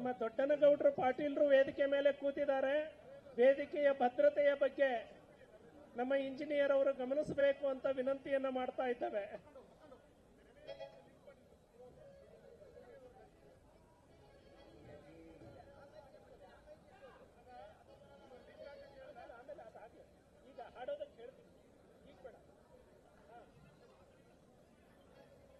ನಮ್ಮ ದೊಡ್ಡನಗೌಡರು ಪಾಟೀಲರು ವೇದಿಕೆ ಮೇಲೆ ಕೂತಿದ್ದಾರೆ. ವೇದಿಕೆಯ ಭದ್ರತೆಯ ಬಗ್ಗೆ ನಮ್ಮ ಇಂಜಿನಿಯರ್ ಅವರು ಗಮನಿಸಬೇಕು ಅಂತ ವಿನಂತಿಯನ್ನ ಮಾಡ್ತಾ ಇದ್ದೇವೆ.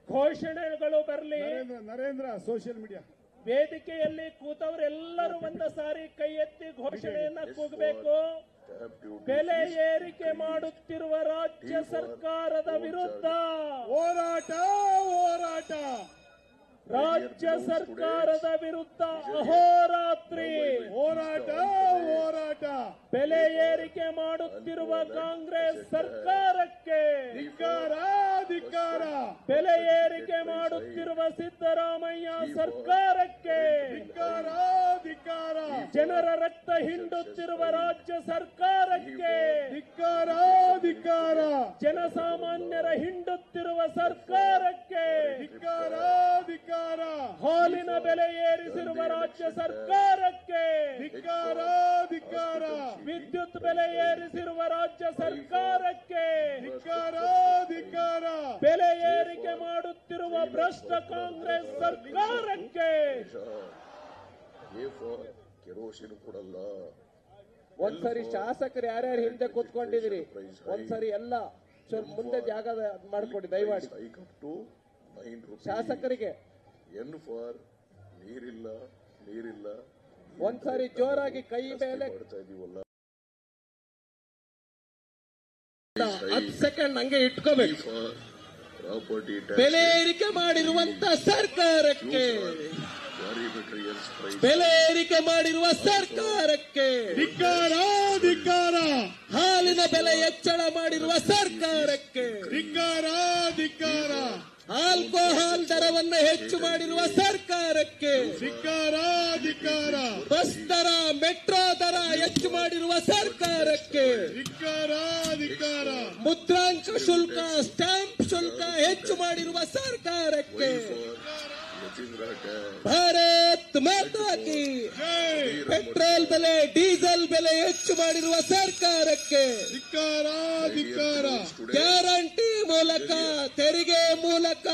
ಘೋಷಣೆಗಳು ಬರಲಿ. ನರೇಂದ್ರ ಸೋಷಿಯಲ್ ಮೀಡಿಯಾ ವೇದಿಕೆಯಲ್ಲಿ ಕೂತವರೆಲ್ಲರೂ ಒಂದು ಸಾರಿ ಕೈ ಎತ್ತಿ ಘೋಷಣೆಯನ್ನ ಕೂಗಬೇಕು. ಬೆಲೆ ಏರಿಕೆ ಮಾಡುತ್ತಿರುವ ರಾಜ್ಯ ಸರ್ಕಾರದ ವಿರುದ್ಧ ಹೋರಾಟ ಹೋರಾಟ. ರಾಜ್ಯ ಸರ್ಕಾರದ ವಿರುದ್ಧ ಅಹೋರಾತ್ರಿ ಹೋರಾಟ ಹೋರಾಟ. ಬೆಲೆ ಏರಿಕೆ ಮಾಡುತ್ತಿರುವ ಕಾಂಗ್ರೆಸ್ ಸರ್ಕಾರಕ್ಕೆ ಧಿಕ್ಕಾರ ಧಿಕ್ಕಾರ. ಬೆಲೆ ಏರಿಕೆ ಮಾಡುತ್ತಿರುವ ಸಿದ್ದರಾಮಯ್ಯ ಸರ್ಕಾರಕ್ಕೆ ಧಿಕ್ಕಾರ ಧಿಕ್ಕಾರ. ಜನರ ರಕ್ತ ಹಿಂಡುತ್ತಿರುವ ರಾಜ್ಯ ಸರ್ಕಾರಕ್ಕೆ ಧಿಕ್ಕಾರ ಧಿಕ್ಕಾರ. ಜನಸಾಮಾನ್ಯರ ಹಿಂಡುತ್ತಿರುವ ಸರ್ಕಾರಕ್ಕೆ ಧಿಕ್ಕಾರ ಧಿಕ್ಕಾರ. ಹಾಲಿನ ಬೆಲೆ ಏರಿಸಿರುವ ರಾಜ್ಯ ಸರ್ಕಾರಕ್ಕೆ ಧಿಕ್ಕಾರ ಧಿಕ್ಕಾರ. ವಿದ್ಯುತ್ ಬೆಲೆ ಏರಿಸಿರುವ ರಾಜ್ಯ ಸರ್ಕಾರಕ್ಕೆ ಧಿಕ್ಕಾರ ಧಿಕ್ಕಾರ. ಬೆಲೆ ಏರಿಕೆ ಮಾಡುತ್ತಿರುವ ಭ್ರಷ್ಟ ಕಾಂಗ್ರೆಸ್ ಸರ್ಕಾರಕ್ಕೆ ಕೆರೋಸಿನ್ ಕೊಡಲ್ಲ. ಒಂದ್ಸರಿ ಶಾಸಕರು ಯಾರ್ಯಾರು ಹಿಂದೆ ಕೂತ್ಕೊಂಡಿದ್ರಿ ಒಂದ್ಸರಿ ಎಲ್ಲ ಸ್ವಲ್ಪ ಮುಂದೆ ಜಾಗ ಮಾಡ್ಕೊಡಿ ದಯಮಾಡಿ. ಶಾಸಕರಿಗೆ ಎನ್ ಫಾರ್ ನೀರಿಲ್ಲ ನೀರಿಲ್ಲ ಒಂದ್ಸರಿ ಜೋರಾಗಿ ಕೈ ಮೇಲೆ ಮಾಡ್ತಾ ಇದೀವಲ್ಲ. 10 ಸೆಕೆಂಡ್ ಹಂಗೆ ಇಟ್ಕೋಬೇಕು. ಪ್ರಾಪರ್ಟಿ ಬೆಲೆ ಏರಿಕೆ ಮಾಡಿರುವಂತ ಸರ್ಕಾರಕ್ಕೆ, ಮೆಟೀರಿಯಲ್ಸ್ ಪ್ರೈಸ್ ಬೆಲೆ ಏರಿಕೆ ಮಾಡಿರುವ ಸರ್ಕಾರಕ್ಕೆ ಧಿಕ್ಕಾರ ಧಿಕ್ಕಾರ. ಹಾಲಿನ ಬೆಲೆ ಹೆಚ್ಚಳ ಮಾಡಿರುವ ಸರ್ಕಾರಕ್ಕೆ, ಧಿಕ್ಕಾರ ಧಿಕ್ಕಾರ. ಆಲ್ಕೋಹಾಲ್ ದರವನ್ನು ಹೆಚ್ಚು ಮಾಡಿರುವ ಸರ್ಕಾರಕ್ಕೆ, ಧಿಕ್ಕಾರ ಧಿಕ್ಕಾರ. ಬಸ್ ದರ ಮೆಟ್ರೋ ದರ ಹೆಚ್ಚು ಮಾಡಿರುವ ಸರ್ಕಾರಕ್ಕೆ, ಧಿಕ್ಕಾರ ಧಿಕ್ಕಾರ. ಮುದ್ರಾಂಕ ಶುಲ್ಕ ಸ್ಟಾಂಪ್ ಶುಲ್ಕ ಹೆಚ್ಚು ಮಾಡಿರುವ ಸರ್ಕಾರಕ್ಕೆ, ಭಾರತ್ ಮಾತಾ ಕಿ. ಪೆಟ್ರೋಲ್ ಬೆಲೆ ಡೀಸೆಲ್ ಬೆಲೆ ಹೆಚ್ಚು ಮಾಡಿರುವ ಸರ್ಕಾರಕ್ಕೆ, ಧಿಕ್ಕಾರ ಧಿಕ್ಕಾರ. ಗ್ಯಾರಂಟಿ ಮೂಲಕ, ತೆರಿಗೆ ಮೂಲಕ,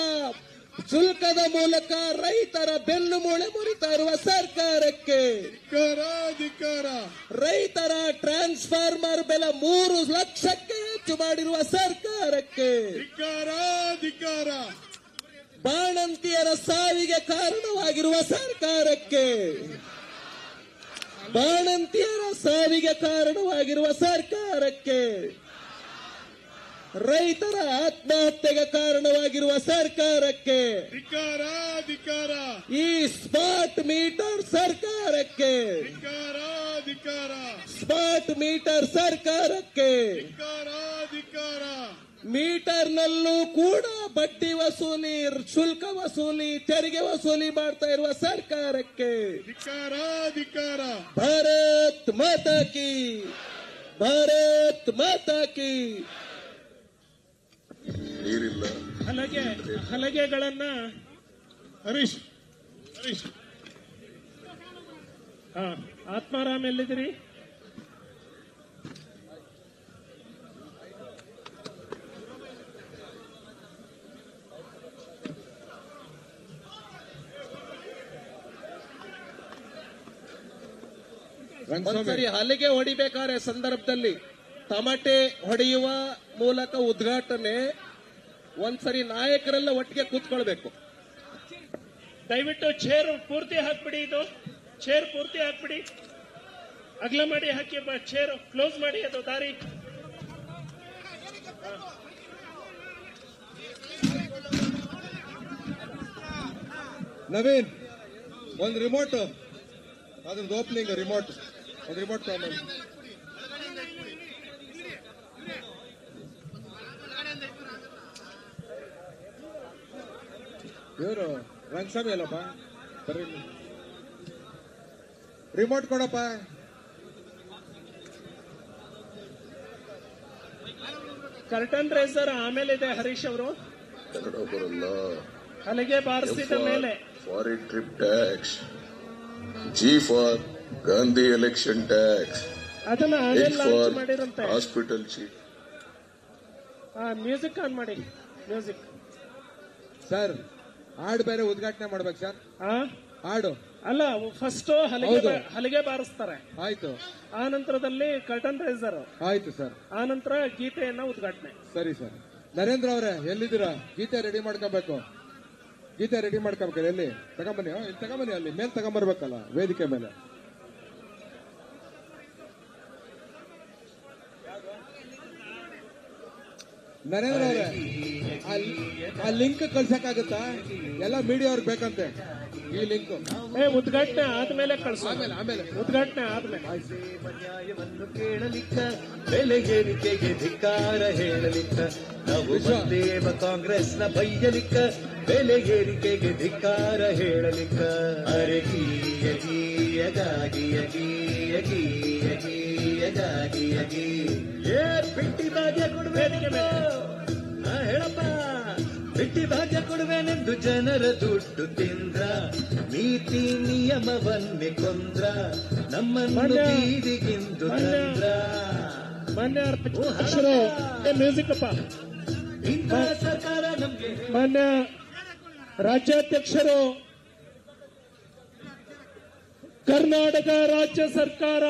ಶುಲ್ಕದ ಮೂಲಕ ರೈತರ ಬೆನ್ನು ಮೂಳೆ ಮುರಿತಾ ಇರುವ ಸರ್ಕಾರಕ್ಕೆ, ಧಿಕ್ಕಾರ ಧಿಕ್ಕಾರ. ರೈತರ ಟ್ರಾನ್ಸ್ಫಾರ್ಮರ್ ಬೆಲೆ 3 ಲಕ್ಷಕ್ಕೆ ಹೆಚ್ಚು ಮಾಡಿರುವ ಸರ್ಕಾರಕ್ಕೆ, ಧಿಕ್ಕಾರ ಧಿಕ್ಕಾರ. ಬಾಣಂತಿಯರ ಸಾವಿಗೆ ಕಾರಣವಾಗಿರುವ ಸರ್ಕಾರಕ್ಕೆ, ಬಾಣಂತಿಯರ ಸಾವಿಗೆ ಕಾರಣವಾಗಿರುವ ಸರ್ಕಾರಕ್ಕೆ, ರೈತರ ಆತ್ಮಹತ್ಯೆಗೆ ಕಾರಣವಾಗಿರುವ ಸರ್ಕಾರಕ್ಕೆ, ಧಿಕ್ಕಾರ ಧಿಕ್ಕಾರ. ಈ ಸ್ಮಾರ್ಟ್ ಮೀಟರ್ ಸರ್ಕಾರಕ್ಕೆ, ಧಿಕ್ಕಾರ ಧಿಕ್ಕಾರ. ಸ್ಮಾರ್ಟ್ ಮೀಟರ್ ಸರ್ಕಾರಕ್ಕೆ, ಧಿಕ್ಕಾರ ಧಿಕ್ಕಾರ. ಮೀಟರ್ನಲ್ಲೂ ಕೂಡ ಬಡ್ಡಿ ವಸೂಲಿ, ಶುಲ್ಕ ವಸೂಲಿ, ತೆರಿಗೆ ವಸೂಲಿ ಮಾಡ್ತಾ ಇರುವ ಸರ್ಕಾರಕ್ಕೆ, ಧಿಕ್ಕಾರ ಧಿಕ್ಕಾರ. ಭಾರತ್ ಮಾತಾ ಕಿ, ಭಾರತ್ ಮಾತಾ ಕಿ. ನೀರಿಲ್ಲ. ಹಲಗೆಗಳನ್ನ ಹರೀಶ್ ಆತ್ಮಾರಾಮ್ ಎಲ್ಲಿದ್ದೀರಿ? ಒಂದ್ಸರಿ ಹಲಿಗೆ ಹೊಡಿಬೇಕಾದ್ರೆ ಸಂದರ್ಭದಲ್ಲಿ ತಮಟೆ ಹೊಡೆಯುವ ಮೂಲಕ ಉದ್ಘಾಟನೆ, ಒಂದ್ಸರಿ ನಾಯಕರೆಲ್ಲ ಒಟ್ಟಿಗೆ ಕೂತ್ಕೊಳ್ಬೇಕು. ದಯವಿಟ್ಟು ಚೇರ್ ಪೂರ್ತಿ ಹಾಕ್ಬಿಡಿ. ಇದು ಚೇರ್ ಪೂರ್ತಿ ಹಾಕ್ಬಿಡಿ, ಅಗಲ ಮಾಡಿ ಹಾಕಿ. ಚೇರ್ ಕ್ಲೋಸ್ ಮಾಡಿ, ಅದು ದಾರಿ. ನವೀನ್, ಒಂದು ರಿಮೋಟ್, ಅದ್ರದ್ದು ಓಪನಿಂಗ್ ರಿಮೋಟ್, ಒಂದು ರಿಮೋಟ್ ತಗೊಂಡು ಇವರು ರಂಗಸ್ವಾಮಿ ಅಲ್ಲಪ್ಪ, ಬರ್ರಿ ರಿಮೋಟ್ ಕೊಡಪ್ಪ. ಕರ್ಟನ್ ರೇಸರ್ ಆಮೇಲೆ ಇದೆ ಹರೀಶ್ ಅವರು. ಕನ್ನಡ ಬರಲ್ಲ. ಹಲಗೆ ಬಾರಿಸಿದ ಮೇಲೆ foreign trip tax G for Gandhi election tax. ಅದನ್ನ H ಆಗಲೇ launch for ಮಾಡಿರಂತೆ. hospital cheap. Music on ಮಾಡಿ. ಮ್ಯೂಸಿಕ್ ಸರ್ ಹಾಡು ಬೇರೆ ಉದ್ಘಾಟನೆ ಮಾಡ್ಬೇಕು ಸರ್. ಹಾಡು ಅಲ್ಲ, ಫಸ್ಟ್ ಹಲಿಗೆ ಬಾರಿಸ್ತಾರೆ, ಆಯ್ತು. ಆ ನಂತರದಲ್ಲಿ ಕರ್ಟನ್ ರೈಸರ್, ಆಯ್ತು ಸರ್. ಆ ನಂತರ ಗೀತೆಯನ್ನ ಉದ್ಘಾಟನೆ. ಸರಿ ಸರ್. ನರೇಂದ್ರ ಅವರೇ ಎಲ್ಲಿದ್ದೀರಾ? ಗೀತೆ ರೆಡಿ ಮಾಡ್ಕೋಬೇಕು. ಗೀತೆ ರೆಡಿ ಮಾಡ್ಕೋಬೇಕು. ಎಲ್ಲಿ ತಗೊಂಬನ್ನಿ, ಇಲ್ಲಿ ತಗೊಂಬನ್ನಿ, ಅಲ್ಲಿ ಮೇಲೆ ತಗೊಂಬರ್ಬೇಕಲ್ಲ ವೇದಿಕೆ ಮೇಲೆ. ನರೇಂದ್ರ ಅವರೇ ಆ ಲಿಂಕ್ ಕಳ್ಸಕ್ಕಾಗತ್ತಾ? ಎಲ್ಲ ಮೀಡಿಯಾ ಅವ್ರಿಗೆ ಬೇಕಂತೆ ಈ ಲಿಂಕ್. ಉದ್ಘಾಟನೆ ಆದ್ಮೇಲೆ ಕಳ್ಸ, ಆಮೇಲೆ ಉದ್ಘಾಟನೆ ಆದ್ಮೇಲೆ. ನ್ಯಾಯವನ್ನು ಕೇಳಲಿಕ್ಕ, ಬೆಲೆ ಏರಿಕೆಗೆ ಧಿಕ್ಕಾರ ಹೇಳಲಿಕ್ಕ, ನಾವು ಬಂದೇವ ಕಾಂಗ್ರೆಸ್ನ ಬೈಯಲಿಕ್ಕ, ಬೆಲೆ ಏರಿಕೆಗೆ ಧಿಕ್ಕಾರ ಹೇಳಲಿಕ್ಕ. ಅರೆ ಗೀಯ ಗೀಯ ಗಾಗಿಯ ಗೀಯ ಗೀಯ ಗೀಯ ಗಾಗಿಯ ಗೀ ಏ ಬಿಟ್ಟಿ ಭಾಗ್ಯ ಕೊಡ್ಬೇನೆಂದು ಹೇಳಪ್ಪ, ಬಿಟ್ಟಿ ಭಾಗ್ಯ ಕೊಡುವೆನೆಂದು ಜನರ ದುಡ್ಡು ತಿಂದ್ರ, ನೀತಿ ನಿಯಮವನ್ನೇ ಕೊಂದ್ರ, ನಮ್ಮನ್ನು ಬೀದಿಗಿಂದು ತಂದ್ರ. ಮಾನ್ಯ ಅಧ್ಯಕ್ಷರು, ಮ್ಯೂಸಿಕ್ ಅಪ್ಪ. ಇಂಥ ಸರ್ಕಾರ ನಮ್ಗೆ ಮಾನ್ಯ ರಾಜ್ಯಾಧ್ಯಕ್ಷರು, ಕರ್ನಾಟಕ ರಾಜ್ಯ ಸರ್ಕಾರ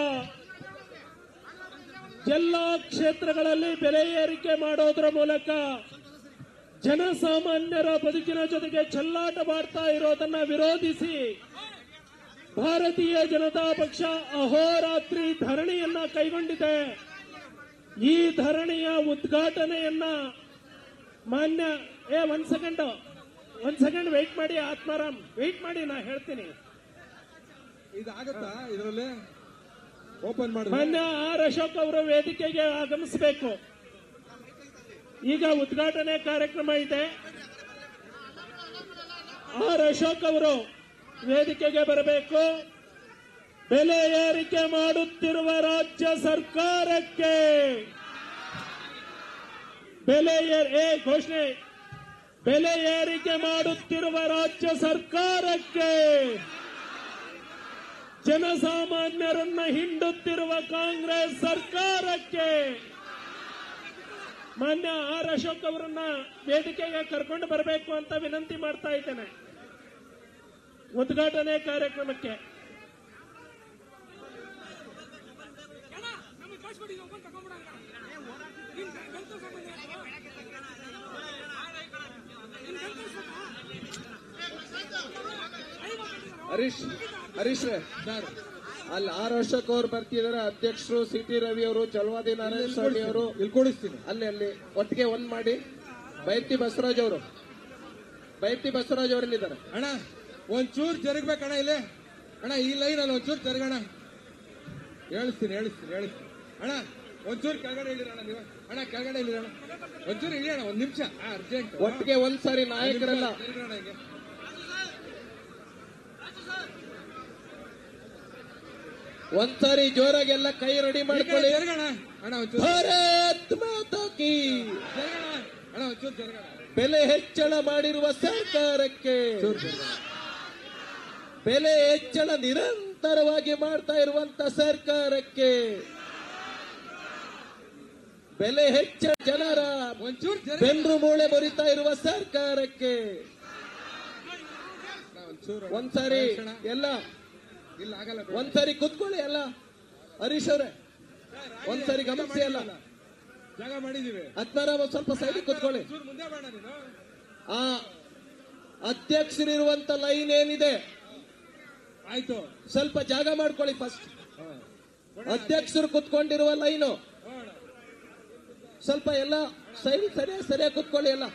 ಎಲ್ಲಾ ಕ್ಷೇತ್ರಗಳಲ್ಲಿ ಬೆಲೆ ಏರಿಕೆ ಮಾಡೋದ್ರ ಮೂಲಕ ಜನಸಾಮಾನ್ಯರ ಬದುಕಿನ ಜೊತೆಗೆ ಚೆಲ್ಲಾಟ ಮಾಡ್ತಾ ಇರೋದನ್ನ ವಿರೋಧಿಸಿ ಭಾರತೀಯ ಜನತಾ ಪಕ್ಷ ಅಹೋರಾತ್ರಿ ಧರಣಿಯನ್ನ ಕೈಗೊಂಡಿದೆ. ಈ ಧರಣಿಯ ಉದ್ಘಾಟನೆಯನ್ನ ಮಾನ್ಯ ಒಂದ್ ಸೆಕೆಂಡ್ ವೆಯ್ಟ್ ಮಾಡಿ, ಆತ್ಮಾರಾಮ್ ವೆಯ್ಟ್ ಮಾಡಿ, ನಾ ಹೇಳ್ತೀನಿ. ಇದಾಗತ್ತಾ ಇದರಲ್ಲಿ ಓಪನ್ ಮಾಡಿ? ಮಾನ್ಯ ಆರ್ ಅಶೋಕ್ ಅವರು ವೇದಿಕೆಗೆ ಆಗಮಿಸಬೇಕು. ಈಗ ಉದ್ಘಾಟನೆ ಕಾರ್ಯಕ್ರಮ ಇದೆ. ಆರ್ ಅಶೋಕ್ ಅವರು ವೇದಿಕೆಗೆ ಬರಬೇಕು. ಬೆಲೆ ಏರಿಕೆ ಮಾಡುತ್ತಿರುವ ರಾಜ್ಯ ಸರ್ಕಾರಕ್ಕೆ ಘೋಷಣೆ, ಬೆಲೆ ಏರಿಕೆ ಮಾಡುತ್ತಿರುವ ರಾಜ್ಯ ಸರ್ಕಾರಕ್ಕೆ, ಜನಸಾಮಾನ್ಯರನ್ನ ಹಿಂಡುತ್ತಿರುವ ಕಾಂಗ್ರೆಸ್ ಸರ್ಕಾರಕ್ಕೆ ಮಾನ್ಯ ಆರ್ ಅಶೋಕ್ ಅವರನ್ನ ವೇದಿಕೆಗೆ ಕರ್ಕೊಂಡು ಬರಬೇಕು ಅಂತ ವಿನಂತಿ ಮಾಡ್ತಾ ಇದ್ದೇನೆ ಉದ್ಘಾಟನೆ ಕಾರ್ಯಕ್ರಮಕ್ಕೆ. ಹರೀಶ್ ಸರ್, ಅಲ್ಲಿ ಆರ್ ಅಶೋಕ್ ಅವರು ಬರ್ತಿದ್ದಾರೆ, ಅಧ್ಯಕ್ಷರು ಸಿ ಟಿ ರವಿ ಅವರು, ಚಲವಾದಿ ನಾರಾಯಣ ಸ್ವಾಮಿ ಅವರು ಇಲ್ಲಿ ಕೊಡಿಸ್ತೀನಿ. ಅಲ್ಲಿ ಒಟ್ಟಿಗೆ ಒಂದ್ ಮಾಡಿ. ಬೈರ್ತಿ ಬಸವರಾಜ್ ಅವರಲ್ಲಿದ್ದಾರೆ. ಅಣ್ಣ ಒಂಚೂರು ಜರುಗ್ಬೇಕಣ್ಣ ಇಲ್ಲಿ. ಅಣ್ಣ ಈ ಲೈನ್ ಅಲ್ಲಿ ಒಂಚೂರು ಜರುಗಣ. ಹೇಳಿಸ್ತೀನಿ ಅಣ್ಣ. ಒಂಚೂರು ಕೆಳಗಡೆ ಇಳಿರಣ್ಣ ನೀವು. ಅಣ್ಣ ಕೆಳಗಡೆ ಇಳಿರಣ್ಣ, ಒಂಚೂರು ಇಳಿಯೋಣ, ಒಂದ್ ನಿಮಿಷ ಅರ್ಜೆಂಟ್. ಒಟ್ಟಿಗೆ ಒಂದ್ಸಾರಿ ನಾಯಕರೆಲ್ಲ ಹಿಂಗೆ ಒಂದ್ಸಾರಿ ಜೋರಾಗಿ ಎಲ್ಲ ಕೈ ರೆಡಿ ಮಾಡ್ಕೊಳ್ಳಿ. ಜರುಗಣ ಅಣ್ಣ, ಒಂಚೂರು ಭಾರತ್ ಮಾತಾ ಕೀ. ಜರುಗಣ ಅಣ್ಣ, ಒಂಚೂರು ಜರುಗಣ. ಬೆಲೆ ಹೆಚ್ಚಳ ಮಾಡಿರುವ ಸರ್ಕಾರಕ್ಕೆ, ಬೆಲೆ ಹೆಚ್ಚಳ ನಿರಂತರವಾಗಿ ಮಾಡ್ತಾ ಇರುವಂತ ಸರ್ಕಾರಕ್ಕೆ, ಬೆಲೆ ಹೆಚ್ಚಳ ಜನರ ಒಂಚೂರು ಬೆನ್ನು ಮೂಳೆ ಮುರಿತಾ ಇರುವ ಸರ್ಕಾರಕ್ಕೆ ಒಂದ್ಸಾರಿ ಎಲ್ಲ ಇಲ್ಲ ಆಗಲ್ಲ. ಒಂದ್ಸಾರಿ ಕುತ್ಕೊಳ್ಳಿ ಎಲ್ಲ. ಹರೀಶ್ ಅವರೇ ಒಂದ್ಸಾರಿ ಗಮನಿಸಿ ಎಲ್ಲ. ಜಾಗ ಮಾಡಿದೀವಿ. ಆತ್ಮಾರಾಮ್ ಸ್ವಲ್ಪ ಸೈಡ್ ಕುತ್ಕೊಳ್ಳಿ. ಮುಂದೆ ಬೇಡ ನೀನು. ಆ ಅಧ್ಯಕ್ಷರಿರುವಂತ ಲೈನ್ ಏನಿದೆ, ಆಯ್ತು ಸ್ವಲ್ಪ ಜಾಗ ಮಾಡ್ಕೊಳ್ಳಿ ಫಸ್ಟ್. ಅಧ್ಯಕ್ಷರು ಕುತ್ಕೊಂಡಿರುವ ಲೈನು ಸ್ವಲ್ಪ ಎಲ್ಲ ಸೈಡ್ ಸರಿಯಾಗಿ ಕುತ್ಕೊಳ್ಳಿ ಎಲ್ಲ.